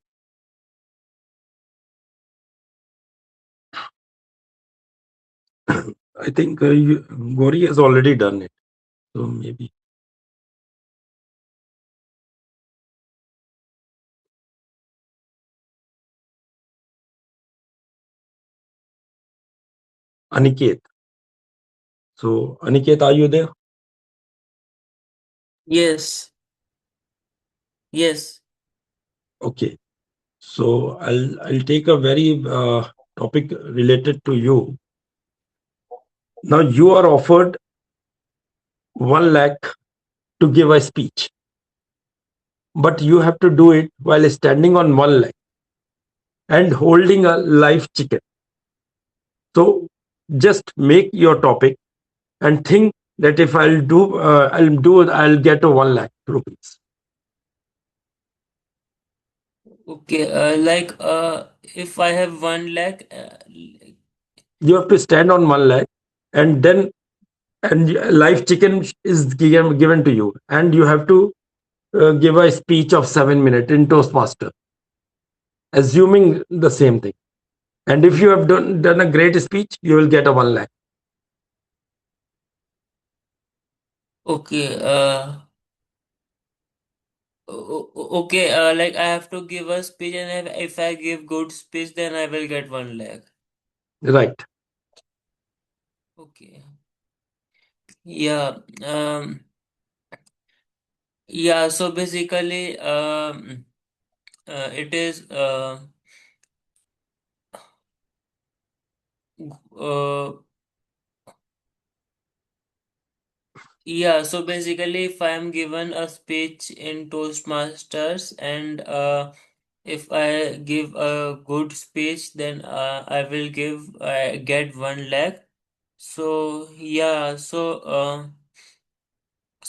I think Gori has already done it. So maybe. Aniket. So Aniket, are you there? Yes. Yes. Okay. So I'll take a very topic related to you. Now you are offered 1 lakh to give a speech, but you have to do it while standing on 1 lakh and holding a live chicken. So just make your topic and think that if I'll get a 1 lakh rupees. Okay. If I have 1 lakh, You have to stand on 1 lakh, and then live chicken is given to you, and you have to give a speech of 7 minutes in Toastmaster, assuming the same thing. And if you have done a great speech, you will get a 1 lakh. okay. Okay. Like I have to give a speech, and if I give good speech, then I will get 1 lakh. Right. Okay. Yeah. Yeah. So basically, it is uh yeah. So basically, if I am given a speech in Toastmasters and if I give a good speech, then I get 1 lakh. So yeah, so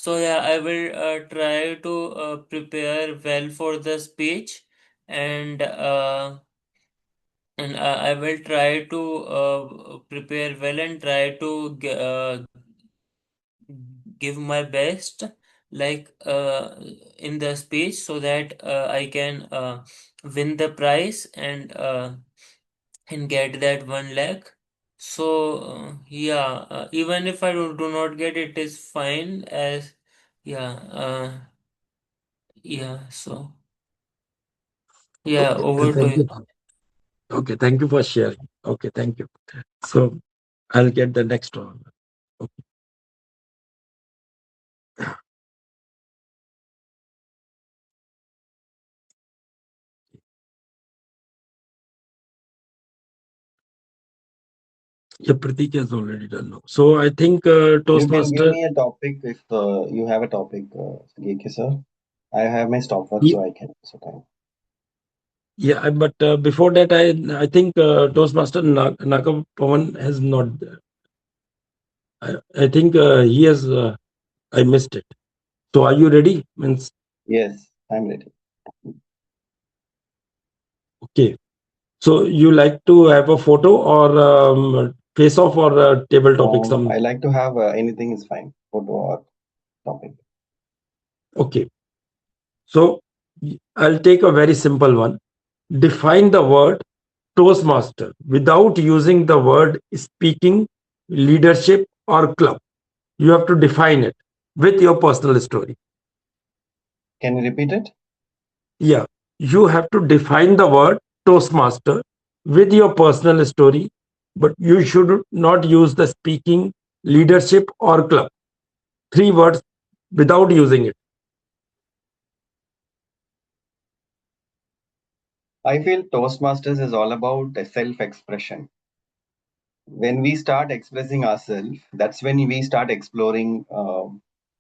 yeah, I will try to prepare well for the speech, and I will try to prepare well and try to give my best, like in the speech, so that I can win the prize and get that 1 lakh. So yeah, even if I do not get it is fine, as yeah, yeah. So yeah, Okay. over to Thank you. you. Okay. Thank you for sharing. Okay. Thank you. So I'll get the next one. Okay. Yeah, Pratik has already done now. So I think You can give Toastmaster. me a topic if you have a topic, GK sir. I have my stopwatch, Ye- so I can also time. Yeah, but before that, I think Toastmaster Naka Pawan has not. I think he has. I missed it. So are you ready? Means Yes, I'm ready. okay. So you like to have a photo or face off or table topic? I like to have anything is fine, photo or topic. Okay. So I'll take a very simple one. Define the word Toastmaster without using the word speaking, leadership, or club. You have to define it with your personal story. Can you repeat it? Yeah, you have to define the word Toastmaster with your personal story, but you should not use the speaking, leadership, or club. 3 words without using it. I feel Toastmasters is all about self-expression. When we start expressing ourselves, that's when we start exploring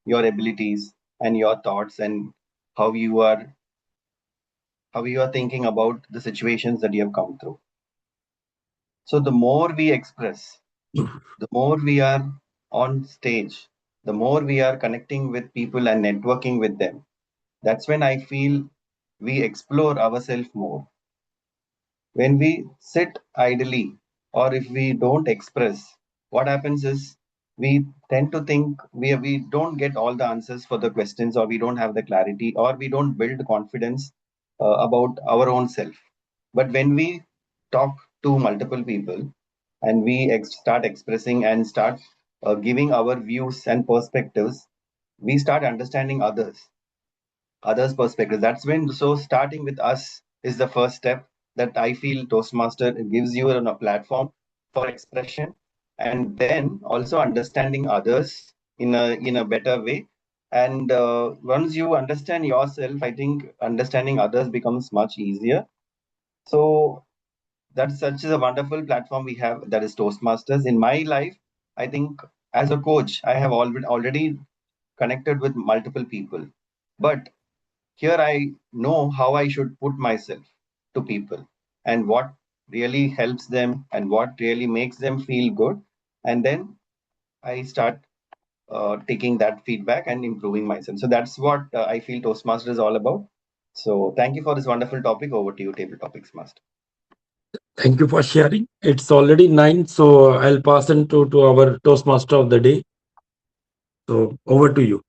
your abilities and your thoughts and how you are thinking about the situations that you have come through. So the more we express, the more we are on stage, the more we are connecting with people and networking with them. That's when I feel we explore ourselves more. When we sit idly or if we don't express, what happens is we tend to think we don't get all the answers for the questions, or we don't have the clarity, or we don't build confidence about our own self. But when we talk to multiple people and we start expressing and start giving our views and perspectives, we start understanding others perspectives. That's when, so starting with us is the first step that I feel Toastmaster gives you a platform for expression, and then also understanding others in a better way. And once you understand yourself, I think understanding others becomes much easier. So that's such a wonderful platform we have, that is Toastmasters. In my life, I think as a coach, I have already connected with multiple people, but here I know how I should put myself to people and what really helps them and what really makes them feel good. And then I start taking that feedback and improving myself. So that's what I feel Toastmaster is all about. So thank you for this wonderful topic. Over to you, Table Topics Master. Thank you for sharing. It's already 9, so I'll pass on to our Toastmaster of the day. So over to you.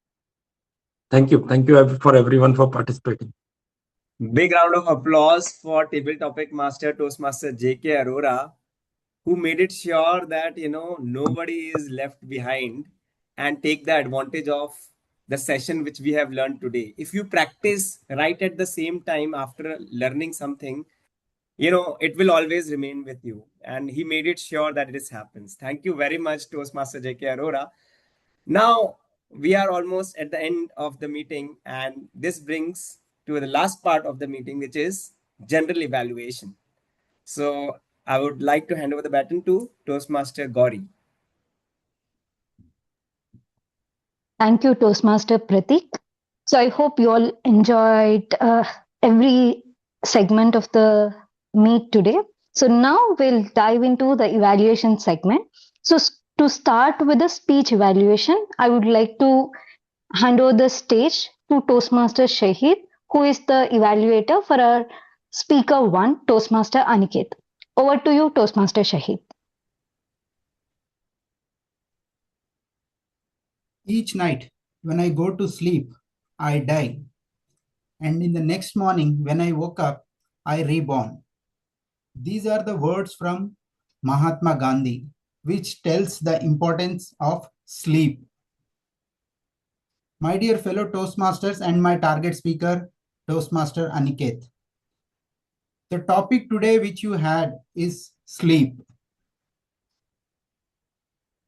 Thank you. Thank you for everyone for participating. Big round of applause for Table Topic Master Toastmaster JK Arora, who made it sure that nobody is left behind and take the advantage of the session which we have learned today. If you practice right at the same time after learning something, it will always remain with you. And he made it sure that this happens. Thank you very much, Toastmaster JK Arora. Now we are almost at the end of the meeting, and this brings to the last part of the meeting, which is general evaluation. So I would like to hand over the baton to Toastmaster Gauri. Thank you, Toastmaster Pratik. So I hope you all enjoyed every segment of the meet today. So now we'll dive into the evaluation segment. So to start with the speech evaluation, I would like to hand over the stage to Toastmaster Shahid, who is the evaluator for our speaker one, Toastmaster Aniket. Over to you, Toastmaster Shahid. Each night when I go to sleep, I die. And in the next morning when I woke up, I reborn. These are the words from Mahatma Gandhi, which tells the importance of sleep. My dear fellow Toastmasters and my target speaker, Toastmaster Aniket. The topic today which you had is sleep.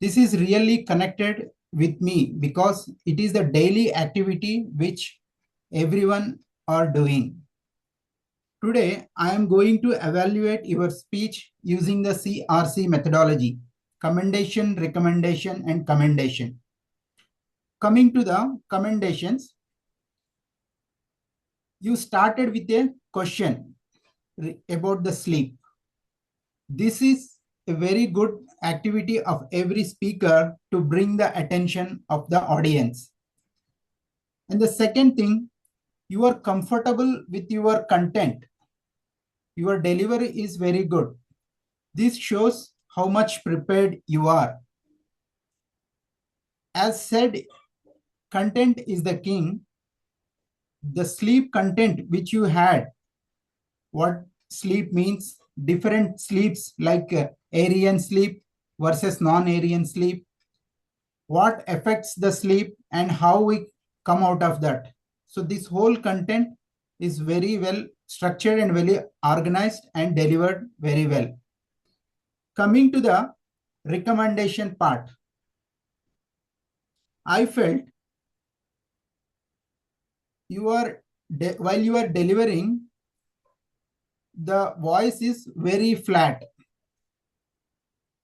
This is really connected with me because it is the daily activity which everyone are doing. Today, I am going to evaluate your speech using the CRC methodology: commendation, recommendation, and commendation. Coming to the commendations, you started with a question about the sleep. This is a very good activity of every speaker to bring the attention of the audience. And the second thing, you are comfortable with your content. Your delivery is very good. This shows how much prepared you are. As said, content is the king. The sleep content which you had, what sleep means, different sleeps like Aryan sleep versus non-Aryan sleep. what affects the sleep, and how we come out of that. So this whole content is very well structured and very organized and delivered very well. Coming to the recommendation part, I felt while you are delivering, the voice is very flat.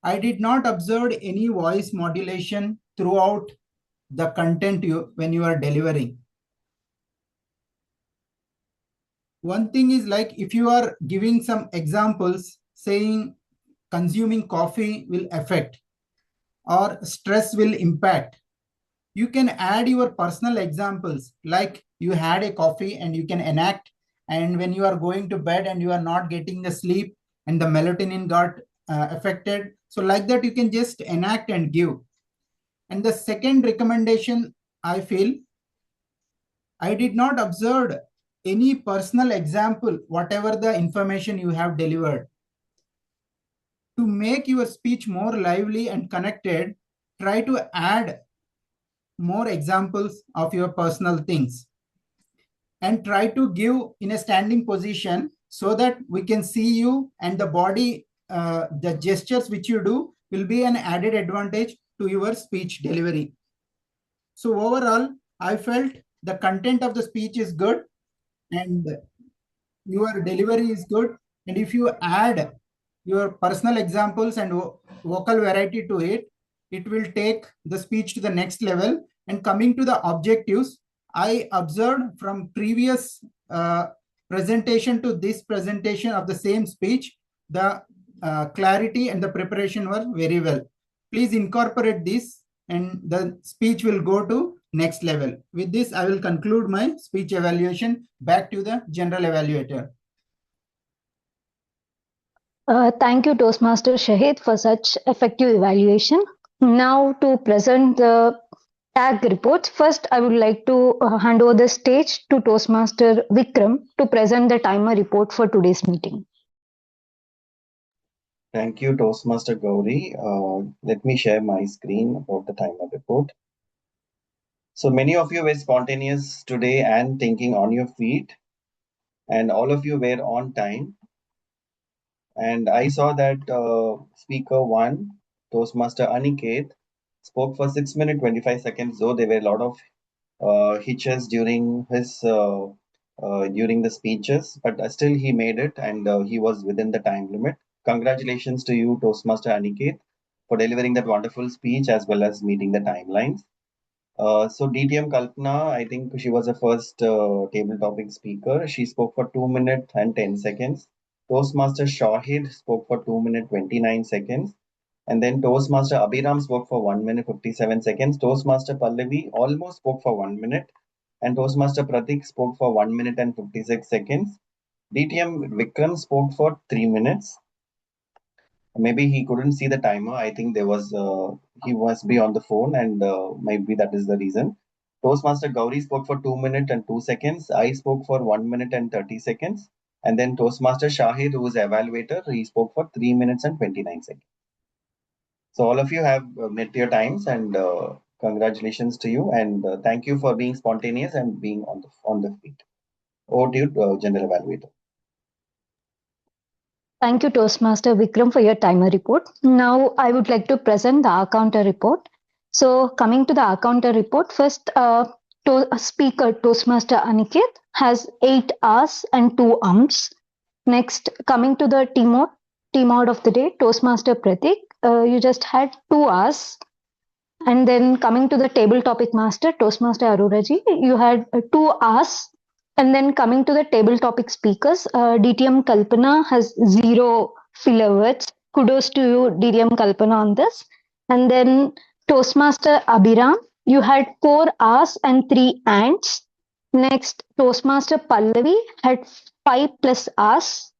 I did not observe any voice modulation throughout the content when you are delivering. One thing is, like, if you are giving some examples saying consuming coffee will affect or stress will impact, you can add your personal examples, like you had a coffee and you can enact, and when you are going to bed and you are not getting the sleep and the melatonin got affected. So like that, you can just enact and give. And the second recommendation, I feel, I did not observe any personal example, whatever the information you have delivered. To make your speech more lively and connected, try to add more examples of your personal things and try to give in a standing position so that we can see you, and the body, the gestures which you do will be an added advantage to your speech delivery. So overall, I felt the content of the speech is good and your delivery is good. And if you add your personal examples and vocal variety to it, it will take the speech to the next level. And coming to the objectives, I observed from previous presentation to this presentation of the same speech, the clarity and the preparation were very well. Please incorporate this and the speech will go to next level. With this, I will conclude my speech evaluation. Back to the general evaluator. Thank you, Toastmaster Shahid, for such effective evaluation. Now to present the tag reports. First, I would like to hand over the stage to Toastmaster Vikram to present the timer report for today's meeting. Thank you, Toastmaster Gauri. Let me share my screen about the timer report. So many of you were spontaneous today and thinking on your feet, and all of you were on time. And I saw that speaker one, Toastmaster Aniket, spoke for 6 minutes 25 seconds, though there were a lot of hitches during during the speeches, but still he made it, and he was within the time limit. Congratulations to you, Toastmaster Aniket, for delivering that wonderful speech as well as meeting the timelines. So DTM Kalpana, I think she was the first table topic speaker. She spoke for 2 minutes and 10 seconds. Toastmaster Shahid spoke for 2 minutes 29 seconds. And then Toastmaster Abhiram spoke for 1 minute 57 seconds. Toastmaster Pallavi almost spoke for 1 minute. And Toastmaster Pratik spoke for 1 minute and 56 seconds. DTM Vikram spoke for 3 minutes. Maybe he couldn't see the timer. I think there was he must be on the phone, and maybe that is the reason. Toastmaster Gauri spoke for 2 minutes and 2 seconds. I spoke for 1 minute and 30 seconds. And then Toastmaster Shahid, who was evaluator, he spoke for 3 minutes and 29 seconds. So all of you have met your times, and congratulations to you, and thank you for being spontaneous and being on the feet. Over to you, General Evaluator. Thank you, Toastmaster Vikram, for your timer report. Now, I would like to present the R-counter report. So, coming to the R-counter report, first, speaker Toastmaster Aniket has 8 R's and 2 Ums. Next, coming to the team out of the day, Toastmaster Pratik, you just had 2 R's. And then coming to the table topic master, Toastmaster Aruraji, you had 2 R's. And then coming to the table topic speakers, DTM Kalpana has 0 filler words. Kudos to you, DTM Kalpana, on this. And then Toastmaster Abhiram, you had 4 R's and 3 ands. Next, Toastmaster Pallavi had 5 plus R's.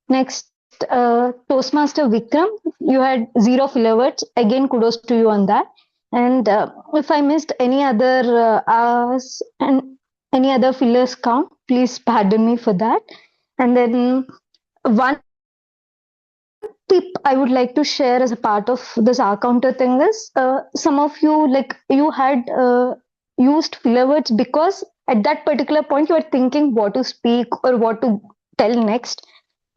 Next, Toastmaster Vikram, you had 0 filler words. Again, kudos to you on that. And if I missed any other R's and any other fillers count, please pardon me for that. And then 1 tip I would like to share as a part of this R counter thing is some of you, like, you had used filler words because at that particular point you are thinking what to speak or what to tell next.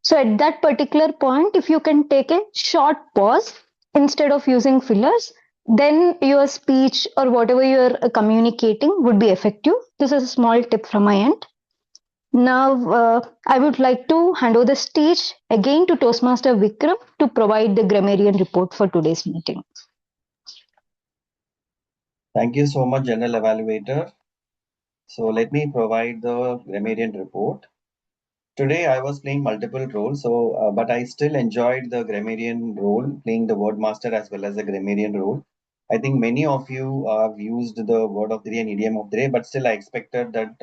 So at that particular point, if you can take a short pause instead of using fillers, then your speech or whatever you're communicating would be effective. This is a small tip from my end. Now, I would like to hand over the stage again to Toastmaster Vikram to provide the grammarian report for today's meeting. Thank you so much, General Evaluator. So let me provide the grammarian report. Today I was playing multiple roles, but I still enjoyed the grammarian role, playing the word master as well as the grammarian role. I think many of you have used the word of the day and idiom of the day, but still I expected that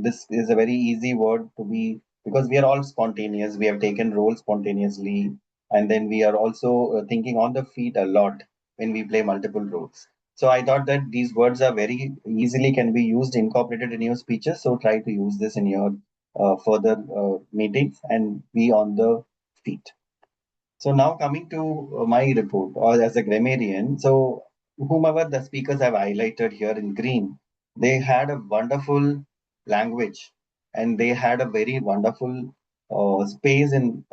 this is a very easy word to be, because we are all spontaneous. We have taken roles spontaneously, and then we are also thinking on the feet a lot when we play multiple roles. So I thought that these words are very easily can be used, incorporated in your speeches. So try to use this in your further meetings and be on the feet. So now coming to my report, or as a grammarian, so whomever the speakers have highlighted here in green, they had a wonderful language, and they had a very wonderful pace in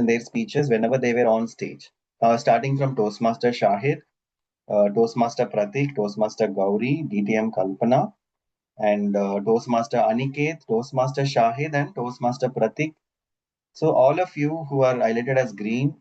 their speeches whenever they were on stage. Starting from Toastmaster Shahid, Toastmaster Pratik, Toastmaster Gauri, DTM Kalpana, and Toastmaster Aniket, Toastmaster Shahid, and Toastmaster Pratik. So all of you who are highlighted as green,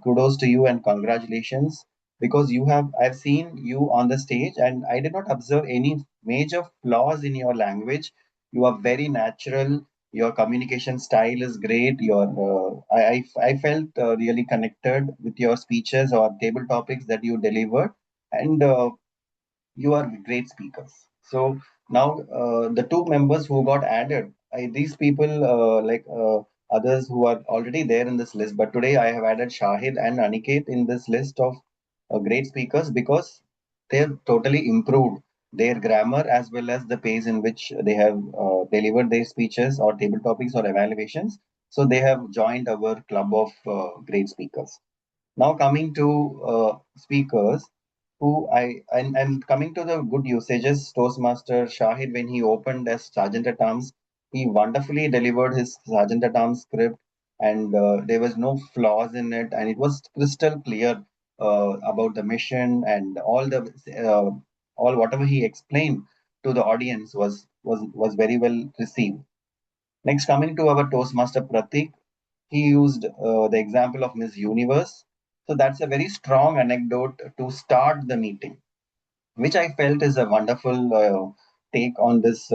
kudos to you and congratulations, because I've seen you on the stage and I did not observe any major flaws in your language. You are very natural. Your communication style is great. I felt really connected with your speeches or table topics that you delivered, and you are great speakers. So now the two members who got added, these people others who are already there in this list, but today I have added Shahid and Aniket in this list of great speakers because they have totally improved their grammar as well as the pace in which they have delivered their speeches or table topics or evaluations. So they have joined our club of great speakers. Now coming to speakers who and coming to the good usages, Toastmaster Shahid, when he opened as Sergeant at Arms, he wonderfully delivered his Sergeant at Arms script, and there was no flaws in it, and it was crystal clear about the mission, and all whatever he explained to the audience was very well received. Next, coming to our Toastmaster Pratik, he used the example of Miss Universe. So that's a very strong anecdote to start the meeting, which I felt is a wonderful take on this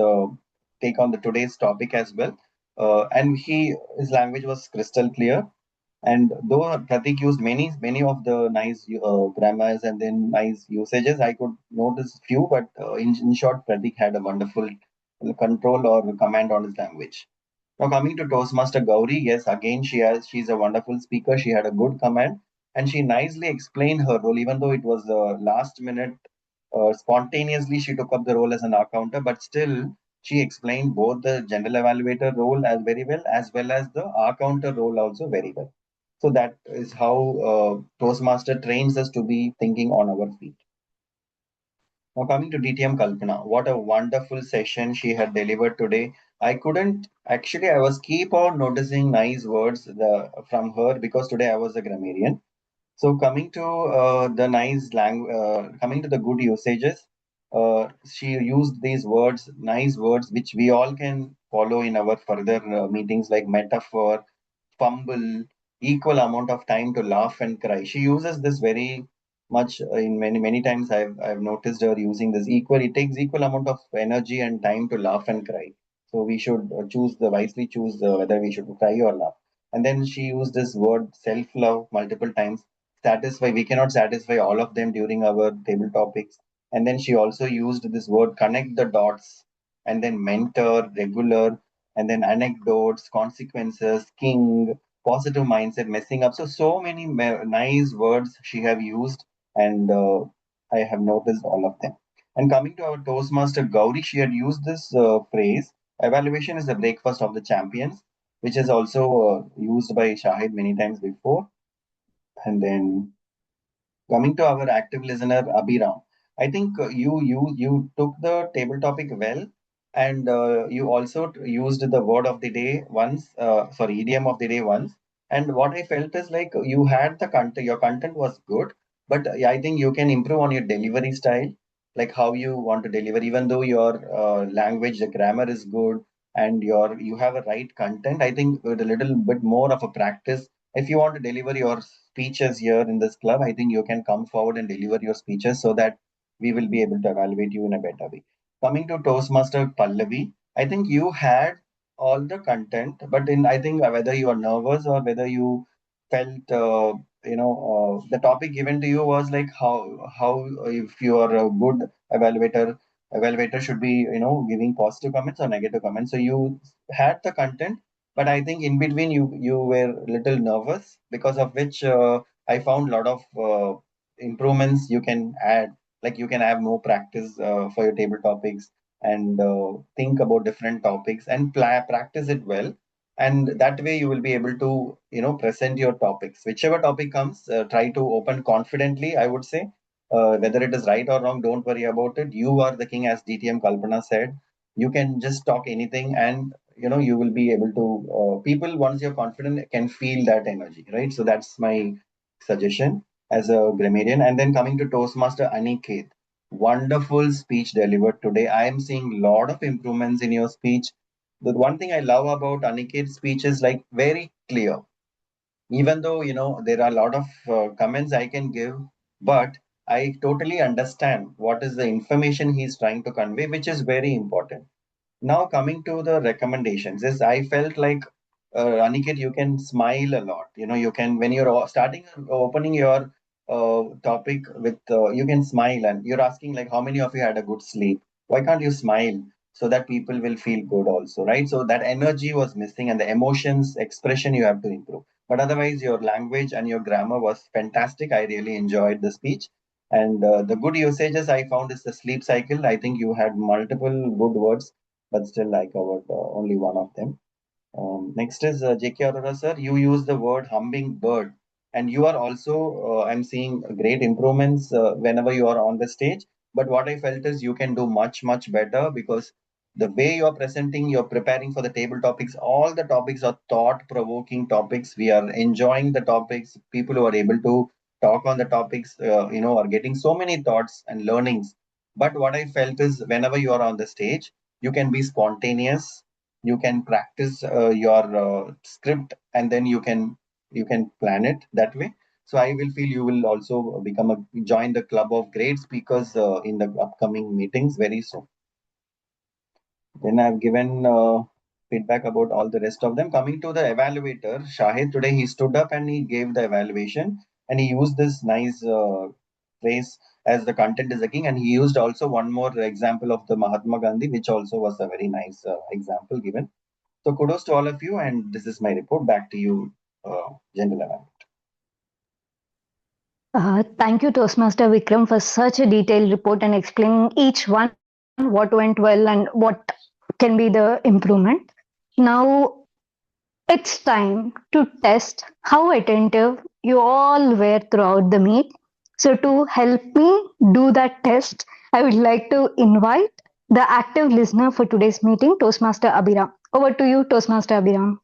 take on the today's topic as well. And his language was crystal clear. And though Pratik used many of the nice grammars and then nice usages, I could notice few, but in short, Pratik had a wonderful control or command on his language. Now coming to Toastmaster Gauri, yes, again she's a wonderful speaker. She had a good command and she nicely explained her role, even though it was last minute. Spontaneously, she took up the role as an accountant, but still she explained both the general evaluator role as well as the accountant role also very well. So that is how Toastmaster trains us to be thinking on our feet. Now coming to DTM Kalpana, what a wonderful session she had delivered today. I couldn't actually. I was keep on noticing nice words from her because today I was a grammarian. So coming to coming to the good usages, she used these words, nice words, which we all can follow in our further meetings, like metaphor, fumble, equal amount of time to laugh and cry. She uses this very much in many times. I've noticed her using this equal. It takes equal amount of energy and time to laugh and cry. So we should wisely choose whether we should cry or laugh. And then she used this word self love multiple times. Satisfy. We cannot satisfy all of them during our table topics. And then she also used this word connect the dots, and then mentor, regular, and then anecdotes, consequences, king, positive mindset, messing up. So many nice words she have used, and I have noticed all of them. And coming to our Toastmaster Gauri, she had used this phrase: "Evaluation is the breakfast of the champions." which is also used by Shahid many times before. And then coming to our active listener, Abhiram, I think you took the table topic well, and you also used the word of the day once. Sorry, idiom of the day once. And what I felt is like you had the content. Your content was good, but I think you can improve on your delivery style, like how you want to deliver. Even though your language, the grammar is good, and you have a right content, I think with a little bit more of a practice, if you want to deliver your speeches here in this club, I think you can come forward and deliver your speeches so that we will be able to evaluate you in a better way. Coming to Toastmaster Pallavi, I think you had all the content, but in I think whether you are nervous or whether you felt the topic given to you was like how if you are a good evaluator should be giving positive comments or negative comments. So you had the content, but I think in between you were a little nervous, because of which I found a lot of improvements you can add. Like you can have more practice for your table topics, and think about different topics and practice it well, and that way you will be able to present your topics. Whichever topic comes, try to open confidently, I would say. Whether it is right or wrong, don't worry about it. You are the king, as DTM Kalpana said. You can just talk anything, and you will be able to people, once you're confident, can feel that energy, right? So that's my suggestion as a grammarian. And then coming to Toastmaster Aniket, wonderful speech delivered today. I am seeing a lot of improvements in your speech. The one thing I love about Aniket's speech is like very clear. Even though there are a lot of comments I can give, but I totally understand what is the information he's trying to convey, which is very important. Now coming to the recommendations, is I felt like Aniket, you can smile a lot. You can, when you're starting opening your topic with you can smile, and you're asking like how many of you had a good sleep. Why can't you smile so that people will feel good also, right? So that energy was missing, and the emotions expression you have to improve. But otherwise, your language and your grammar was fantastic. I really enjoyed the speech. And the good usages I found is the sleep cycle. I think you had multiple good words, but still I covered only one of them. Next is J.K. Arora sir. You use the word hummingbird, and you are also, I'm seeing great improvements whenever you are on the stage. But what I felt is you can do much, much better, because the way you are presenting, you're preparing for the table topics. All the topics are thought provoking topics. We are enjoying the topics. People who are able to talk on the topics, are getting so many thoughts and learnings. But what I felt is whenever you are on the stage, you can be spontaneous, you can practice your script, and then you can plan it that way. So I will feel you will also join the club of great speakers in the upcoming meetings very soon. Then I've given feedback about all the rest of them. Coming to the evaluator, Shahid, today he stood up and he gave the evaluation, and he used this nice phrase as the content is the king, and he used also one more example of the Mahatma Gandhi, which also was a very nice example given. So kudos to all of you, and this is my report. Back to you, General Anand. Thank you, Toastmaster Vikram, for such a detailed report and explaining each one what went well and what can be the improvement. Now it's time to test how attentive you all were throughout the meet. So, to help me do that test, I would like to invite the active listener for today's meeting, Toastmaster Abhiram. Over to you, Toastmaster Abhiram.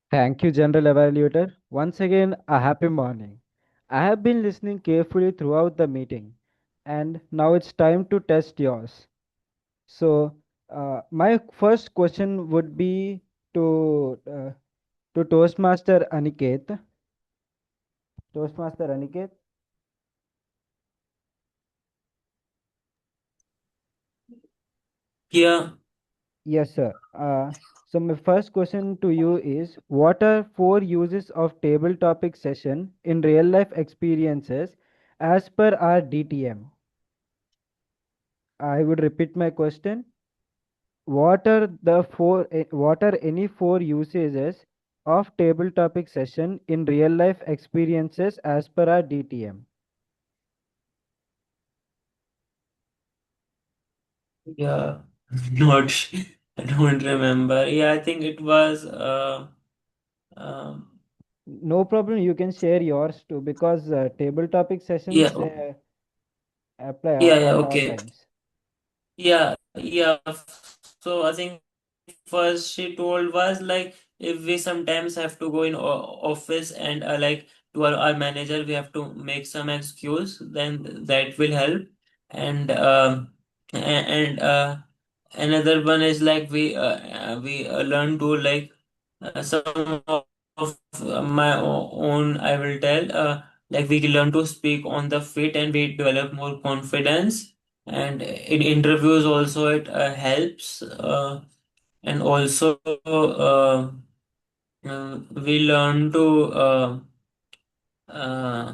Thank you, General Evaluator. Once again, a happy morning. I have been listening carefully throughout the meeting, and now it's time to test yours. So, my first question would be to Toastmaster Aniket. Toastmaster Aniket. Yeah, Yes, sir. So my first question to you is, what are 4 uses of table topic session in real life experiences as per our DTM? I would repeat my question. What are any 4 usages of table topic session in real life experiences as per our DTM? yeah, not I don't remember. Yeah, I think it was um, No problem. You can share yours too because table topic yeah, sessions apply yeah, at all okay. times. Yeah. So I think first she told was like if we sometimes have to go in office and like to our manager we have to make some excuse, then that will help. And and another one is like we learn to like some of my own I will tell like we learn to speak on the feet and we develop more confidence, and in interviews also it helps, and also we learn to uh,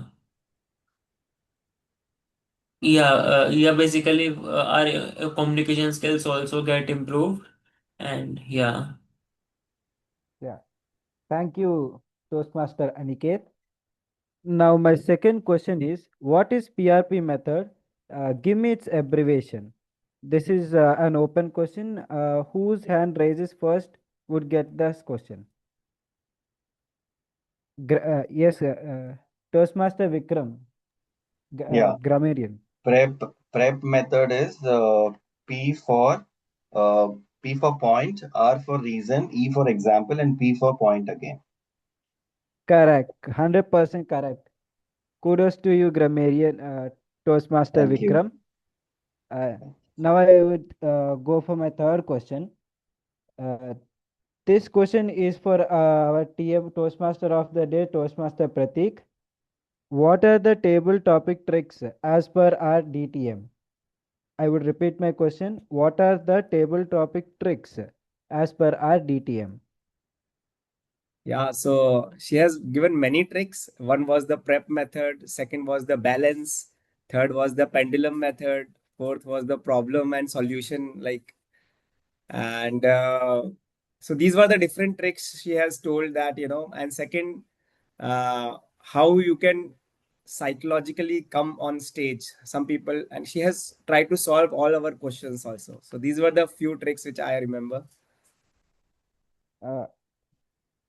yeah, basically our communication skills also get improved, and yeah. Yeah. Thank you, Toastmaster Aniket. Now, my second question is, what is PRP method? Give me its abbreviation. This is an open question. Whose hand raises first would get this question. Yes, Toastmaster Vikram, Yeah. grammarian. Prep method is P for uh, P for point, R for reason, E for example, and P for point again. Correct, 100% correct. Kudos to you, grammarian, Toastmaster Thank you. Vikram. Uh, Now I would go for my third question. Uh, this question is for our TM Toastmaster of the day, Toastmaster Pratik. What are the table topic tricks as per our DTM? I would repeat my question. What are the table topic tricks as per our DTM? Yeah, so she has given many tricks. One was the prep method, second was the balance, third was the pendulum method, fourth was the problem and solution, like, and so these were the different tricks she has told that, and second, how you can psychologically come on stage. Some people, and she has tried to solve all our questions also. So these were the few tricks which I remember. Uh,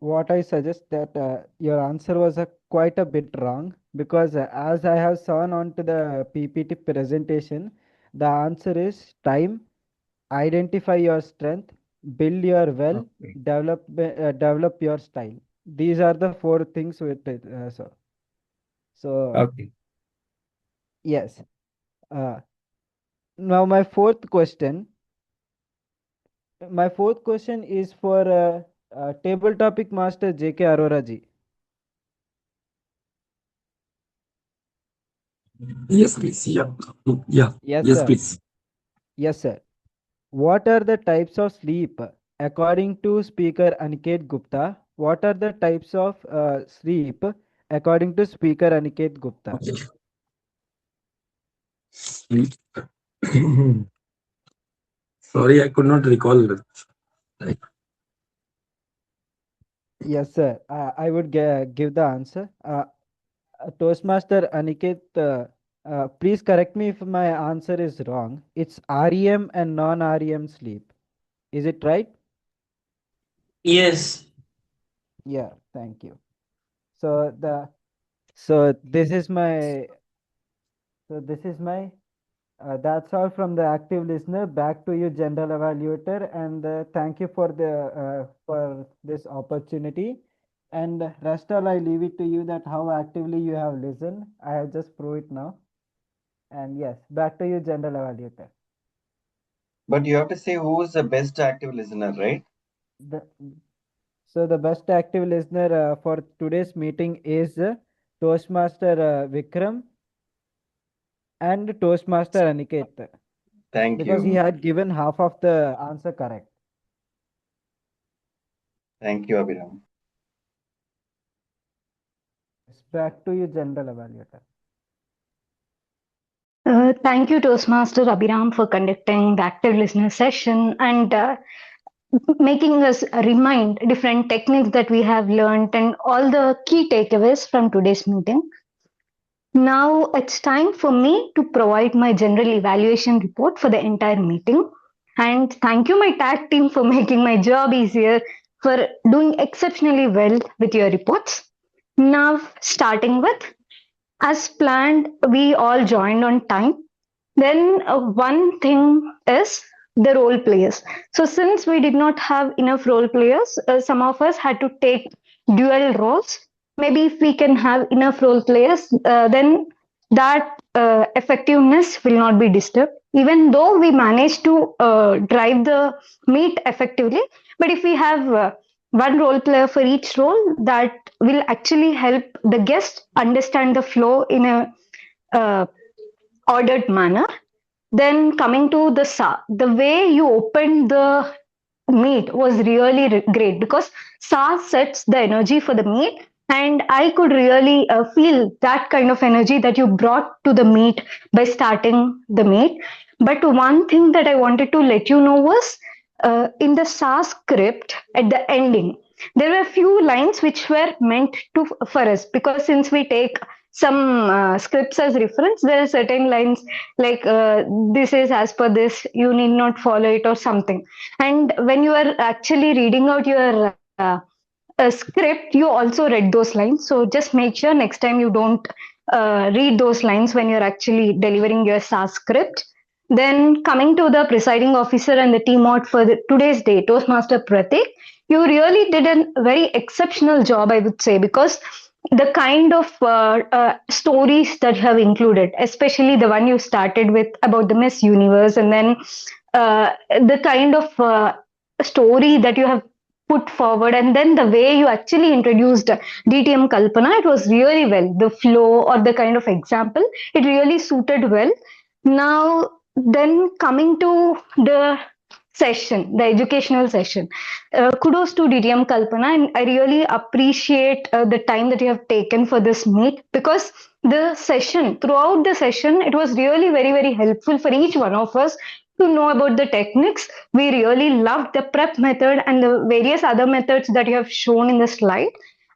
what I suggest that your answer was quite a bit wrong because as I have shown onto the PPT presentation, the answer is time, identify your strength, build your well, Okay. develop your style. These are the four things with it. So Okay. yes. Uh, Now my fourth question is for table topic master JK Arora ji. Yes, please. Yeah. Yeah. Yes, Yes, sir. please. Yes, sir. What are the types of sleep according to speaker Aniket Gupta? What are the types of sleep according to speaker Aniket Gupta? Okay. Sorry, I could not recall that. Like, Yes, sir. I would give the answer. Toastmaster Aniket, please correct me if my answer is wrong. It's REM and non-REM sleep. Is it right? Yes. Yeah, thank you. So the so this is my that's all from the active listener. Back to you, general evaluator, and thank you for this opportunity. And rest all, I leave it to you that how actively you have listened. I have just proved it now. And yes, back to you, general evaluator. But you have to say who is the best active listener, right? The, so the best active listener for today's meeting is Toastmaster Vikram and Toastmaster Aniket Thank because he you. had given half of the answer correct. Thank you, Abhiram. Back to you, general evaluator. Thank you, Toastmaster Abhiram, for conducting the active listener session and making us remind different techniques that we have learned and all the key takeaways from today's meeting. Now it's time for me to provide my general evaluation report for the entire meeting. And thank you, my tag team, for making my job easier, for doing exceptionally well with your reports. Now, starting with, as planned, we all joined on time. Then, one thing is the role players. So, since we did not have enough role players, some of us had to take dual roles. Maybe if we can have enough role players, then that effectiveness will not be disturbed. Even though we managed to drive the meet effectively, but if we have one role player for each role, that will actually help the guest understand the flow in a uh, ordered manner. Then coming to the sa, the way you opened the meet was really great because sa sets the energy for the meet, and I could really feel that kind of energy that you brought to the meet by starting the meet. But one thing that I wanted to let you know was in the sa script at the ending there were a few lines which were meant to for us, because since we take some scripts as reference, there are certain lines like this is as per this, you need not follow it or something. And when you are actually reading out your script, you also read those lines. So just make sure next time you don't read those lines when you're actually delivering your SAS script. Then coming to the presiding officer and the team out for today's day, Toastmaster Pratik, you really did a very exceptional job, I would say, because the kind of stories that you have included, especially the one you started with about the Miss Universe, and then the kind of story that you have put forward, and then the way you actually introduced DTM Kalpana, it was really well. The flow or the kind of example, it really suited well. Now, then coming to the session, the educational session. Kudos to DTM Kalpana, and I really appreciate the time that you have taken for this meet, because the session, throughout the session, it was really very, very helpful for each one of us to know about the techniques. We really loved the prep method and the various other methods that you have shown in the slide.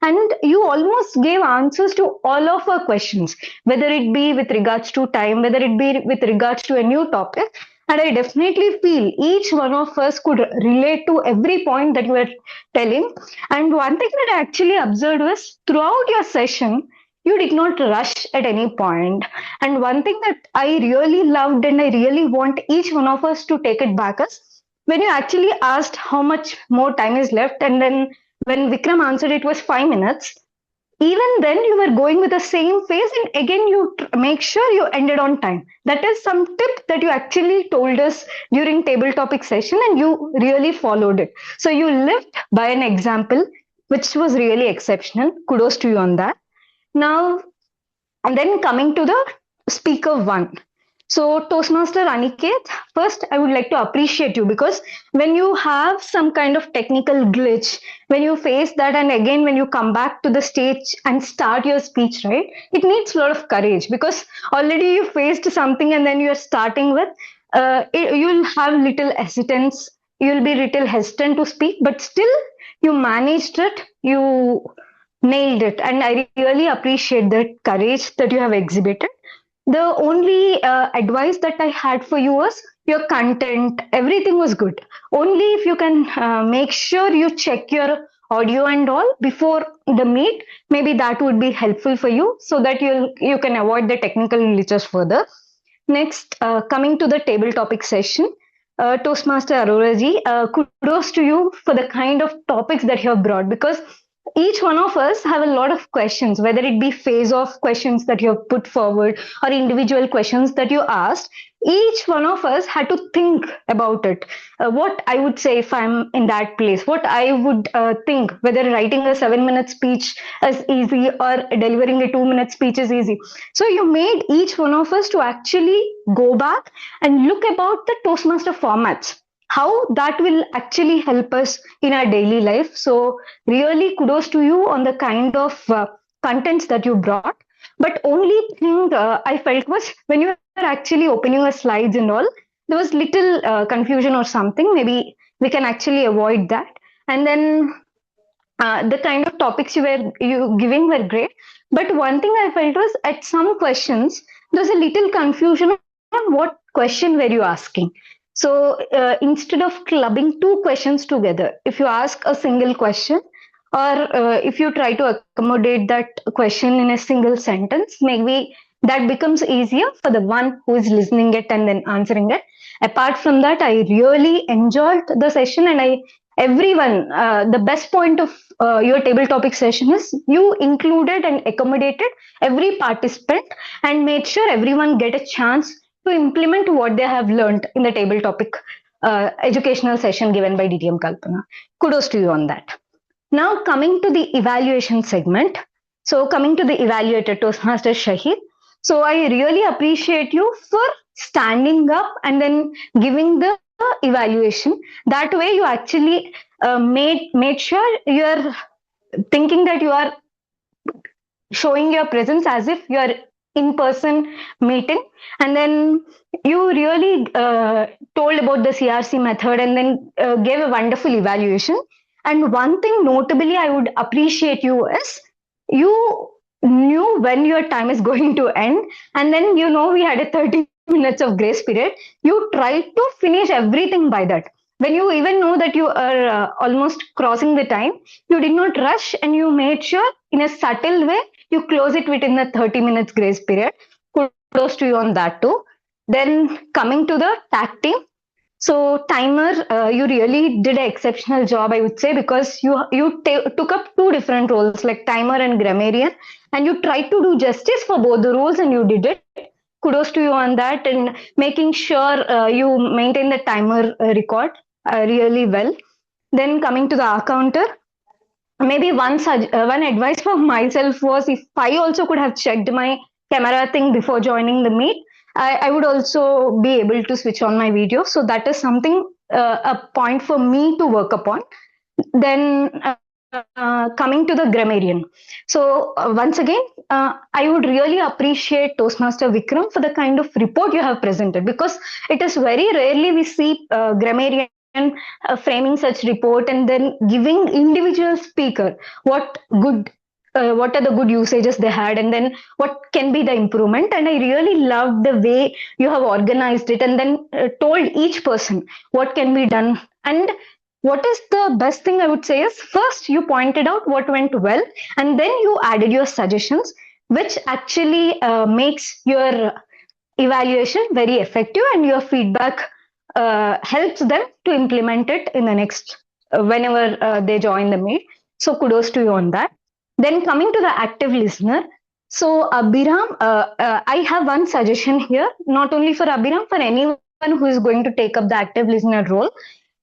And you almost gave answers to all of our questions, whether it be with regards to time, whether it be with regards to a new topic. And I definitely feel each one of us could relate to every point that you were telling. And one thing that I actually observed was throughout your session, you did not rush at any point. And one thing that I really loved and I really want each one of us to take it back is when you actually asked how much more time is left, and then when Vikram answered it was 5 minutes, even then you were going with the same pace, and again you make sure you ended on time. That is some tip that you actually told us during table topic session, and you really followed it. So you lived by an example, which was really exceptional. Kudos to you on that. Now, and then coming to the speaker one. So, Toastmaster Aniket, first I would like to appreciate you, because when you have some kind of technical glitch, when you face that, and again when you come back to the stage and start your speech, right, it needs a lot of courage, because already you faced something and then you're starting with, you'll have little hesitance, you'll be little hesitant to speak, but still you managed it, you nailed it, and I really appreciate that courage that you have exhibited. The only advice that I had for you was your content, everything was good. Only if you can make sure you check your audio and all before the meet, maybe that would be helpful for you, so that you can avoid the technical glitches further. Next, coming to the table topic session, Toastmaster Arora ji, kudos to you for the kind of topics that you have brought, because each one of us have a lot of questions, whether it be phase off questions that you have put forward or individual questions that you asked. Each one of us had to think about it. What I would say if I'm in that place, what I would think, whether writing a 7 minute speech is easy or delivering a 2 minute speech is easy. So you made each one of us to actually go back and look about the Toastmaster formats, how that will actually help us in our daily life. So really kudos to you on the kind of contents that you brought. But only thing I felt was when you were actually opening your slides and all, there was little confusion or something. Maybe we can actually avoid that. And then the kind of topics you giving were great. But one thing I felt was at some questions there was a little confusion on what question were you asking. So instead of clubbing two questions together, if you ask a single question, or if you try to accommodate that question in a single sentence, maybe that becomes easier for the one who is listening it and then answering it. Apart from that, I really enjoyed the session, and everyone, the best point of your table topic session is you included and accommodated every participant and made sure everyone get a chance to implement what they have learned in the table topic educational session given by DTM Kalpana. Kudos to you on that. Now coming to the evaluation segment. So coming to the evaluator, Toastmaster Shahid. So I really appreciate you for standing up and then giving the evaluation. That way you actually made sure you are thinking that you are showing your presence as if you are in person meeting, and then you really told about the CRC method and then gave a wonderful evaluation. And one thing notably I would appreciate you is you knew when your time is going to end, and then we had a 30 minutes of grace period. You tried to finish everything by that. When you even know that you are almost crossing the time, you did not rush and you made sure in a subtle way you close it within the 30 minutes grace period. Kudos to you on that too. Then coming to the tag team. So timer, you really did an exceptional job, I would say, because you took up two different roles like timer and grammarian, and you tried to do justice for both the roles, and you did it. Kudos to you on that, and making sure you maintain the timer record really well. Then coming to the counter, maybe one advice for myself was, if I also could have checked my camera thing before joining the meet, I would also be able to switch on my video. So that is something, a point for me to work upon. Then coming to the grammarian. So once again, I would really appreciate Toastmaster Vikram for the kind of report you have presented, because it is very rarely we see grammarian framing such report and then giving individual speaker what good what are the good usages they had, and then what can be the improvement. And I really loved the way you have organized it and then told each person what can be done. And what is the best thing I would say is, first you pointed out what went well, and then you added your suggestions, which actually makes your evaluation very effective, and your feedback helps them to implement it in the next whenever they join the meet. So kudos to you on that. Then coming to the active listener. So Abhiram, I have one suggestion here, not only for Abhiram, for anyone who is going to take up the active listener role.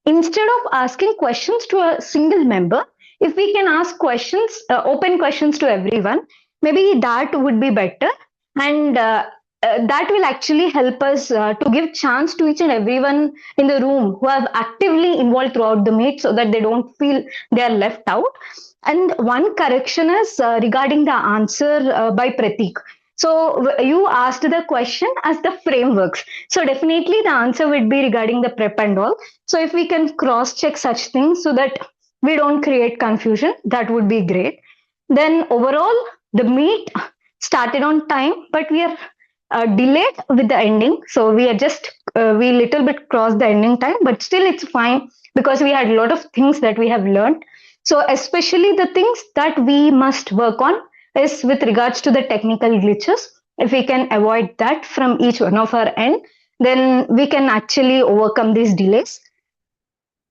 Instead of asking questions to a single member, if we can ask questions, open questions to everyone, maybe that would be better. And that will actually help us to give chance to each and everyone in the room who have actively involved throughout the meet, so that they don't feel they are left out. And one correction is regarding the answer by Pratik. So you asked the question as the frameworks. So definitely the answer would be regarding the prep and all. So if we can cross check such things so that we don't create confusion, that would be great. Then overall, the meet started on time, but we are delayed with the ending. So we are just, we little bit crossed the ending time, but still it's fine because we had a lot of things that we have learned. So especially the things that we must work on is with regards to the technical glitches. If we can avoid that from each one of our end, then we can actually overcome these delays.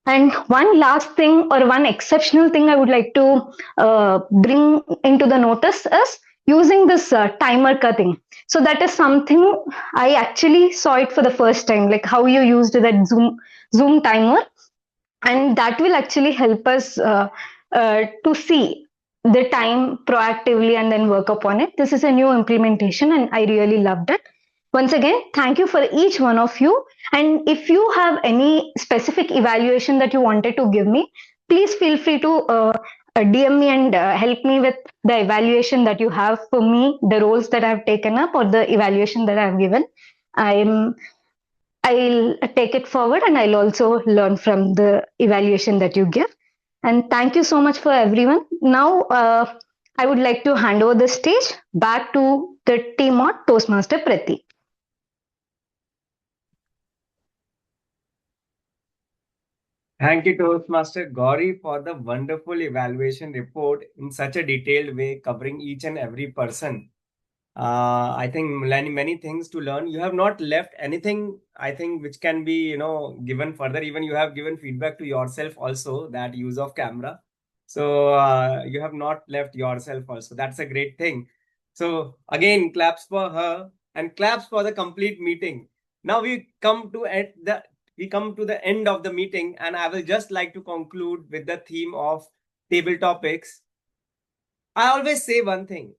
And one last thing, or one exceptional thing I would like to bring into the notice is using this timer cutting. So that is something I actually saw it for the first time, like how you used that Zoom timer, and that will actually help us to see the time proactively and then work upon it. This is a new implementation and I really loved it. Once again, thank you for each one of you. And if you have any specific evaluation that you wanted to give me, please feel free to DM me and help me with the evaluation that you have for me, the roles that I have taken up or the evaluation that I have given. I'll take it forward and I'll also learn from the evaluation that you give. And thank you so much for everyone. Now, I would like to hand over the stage back to the team of Toastmaster Pratik. Thank you, Toastmaster Gauri, for the wonderful evaluation report in such a detailed way, covering each and every person. I think many things to learn. You have not left anything, I think, which can be, given further. Even you have given feedback to yourself also, that use of camera. So you have not left yourself also. That's a great thing. So again, claps for her and claps for the complete meeting. Now we come to the end of the meeting, and I will just like to conclude with the theme of table topics. I always say one thing.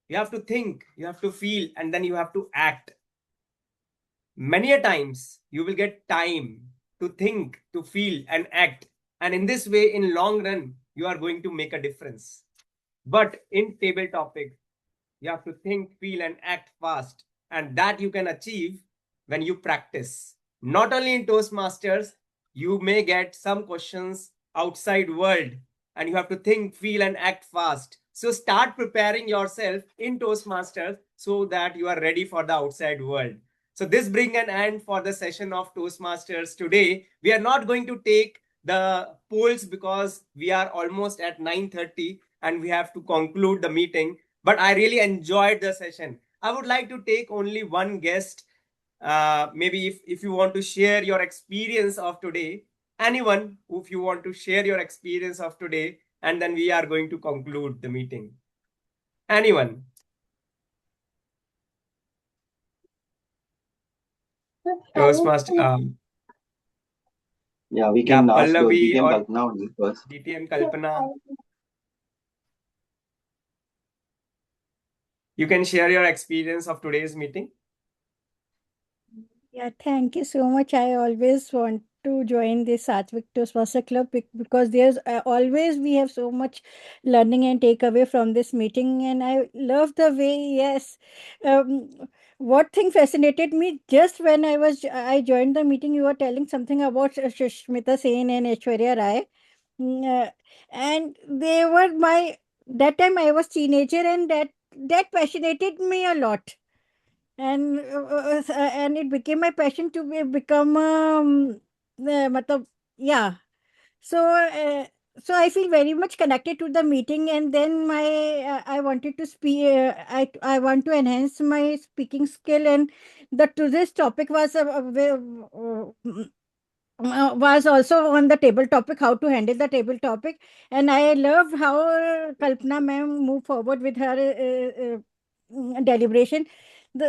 You have to think, you have to feel, and then you have to act. Many a times you will get time to think, to feel, and act. And in this way, in long run, you are going to make a difference. But in table topic, you have to think, feel, and act fast. And that you can achieve when you practice. Not only in Toastmasters, you may get some questions outside world, and you have to think, feel, and act fast. So start preparing yourself in Toastmasters so that you are ready for the outside world. So this brings an end for the session of Toastmasters today. We are not going to take the polls because we are almost at 9:30 and we have to conclude the meeting. But I really enjoyed the session. I would like to take only one guest. Maybe if you want to share your experience of today, anyone, if you want to share your experience of today, and then we are going to conclude the meeting. Anyone? Toastmaster. Yeah, we can ask Pallavi DTM or Kalpana only first. DTM Kalpana. You can share your experience of today's meeting. Yeah, thank you so much. I always want to join the Sattvic Toastmaster Club because there's always we have so much learning and takeaway from this meeting, and I love the way. Yes, um, what thing fascinated me just when I joined the meeting, you were telling something about Smita Sen and Aishwarya Rai, and they were my that time I was teenager, and that fascinated me a lot, and it became my passion to become matlab, yeah, so so I feel very much connected to the meeting, and then my I wanted to speak, I want to enhance my speaking skill, and the today's topic was also on the table topic, how to handle the table topic, and I love how Kalpana ma'am moved forward with her deliberation.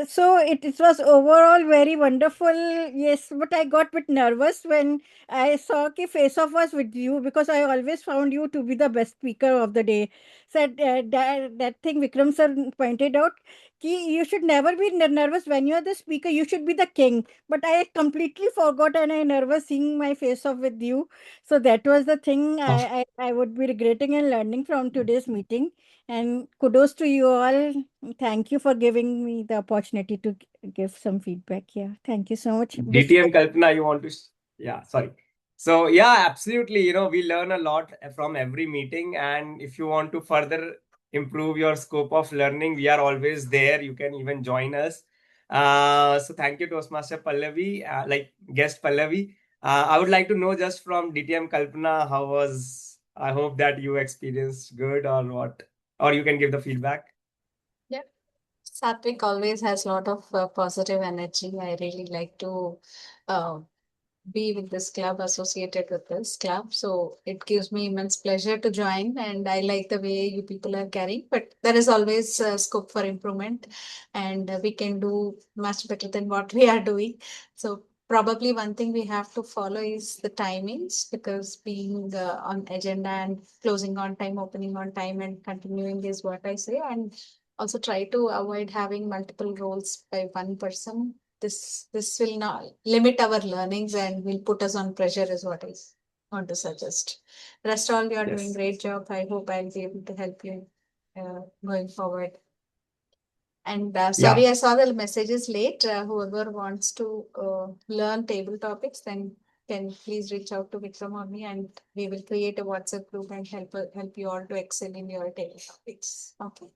So it was overall very wonderful. Yes, but I got a bit nervous when I saw ki face off was with you, because I always found you to be the best speaker of the day. Said that thing Vikram sir pointed out, ki you should never be nervous when you are the speaker. You should be the king. But I completely forgot, and I nervous seeing my face off with you. So that was the thing I would be regretting and learning from today's meeting. And kudos to you all. Thank you for giving me the opportunity to give some feedback. Yeah, thank you so much. DTM Kalpana, you want to? Yeah, sorry. So yeah, absolutely. We learn a lot from every meeting, and if you want to further improve your scope of learning, we are always there. You can even join us. So thank you, Toastmaster Pallavi, like guest Pallavi. I would like to know just from DTM Kalpana, how was? I hope that you experienced good or what, or you can give the feedback. Yeah. Sattvic always has a lot of positive energy. I really like to uh, be with this club, associated with this club. So it gives me immense pleasure to join, and I like the way you people are carrying. But there is always scope for improvement, and we can do much better than what we are doing. So probably one thing we have to follow is the timings, because being on agenda and closing on time, opening on time, and continuing is what I say. And also try to avoid having multiple roles by one person. This will not limit our learnings and will put us on pressure, is what I want to suggest. Rest all, you are doing Yes. great job. I hope I'll be able to help you going forward. And sorry, I saw the messages late. Whoever wants to learn table topics, then can please reach out to Vikram or me, and we will create a WhatsApp group and help you all to excel in your table topics. Okay.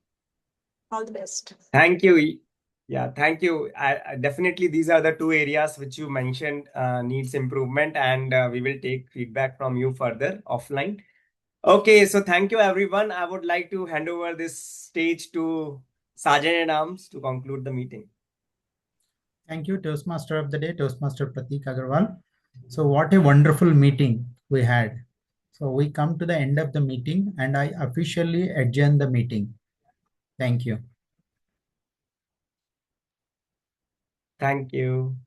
All the best. Thank you. Yeah, thank you. Definitely, these are the two areas which you mentioned needs improvement, and we will take feedback from you further offline. Okay, so thank you, everyone. I would like to hand over this stage to Sergeant at Arms to conclude the meeting. Thank you, Toastmaster of the Day, Toastmaster Pratik Agarwal. So what a wonderful meeting we had. So we come to the end of the meeting and I officially adjourn the meeting. Thank you. Thank you.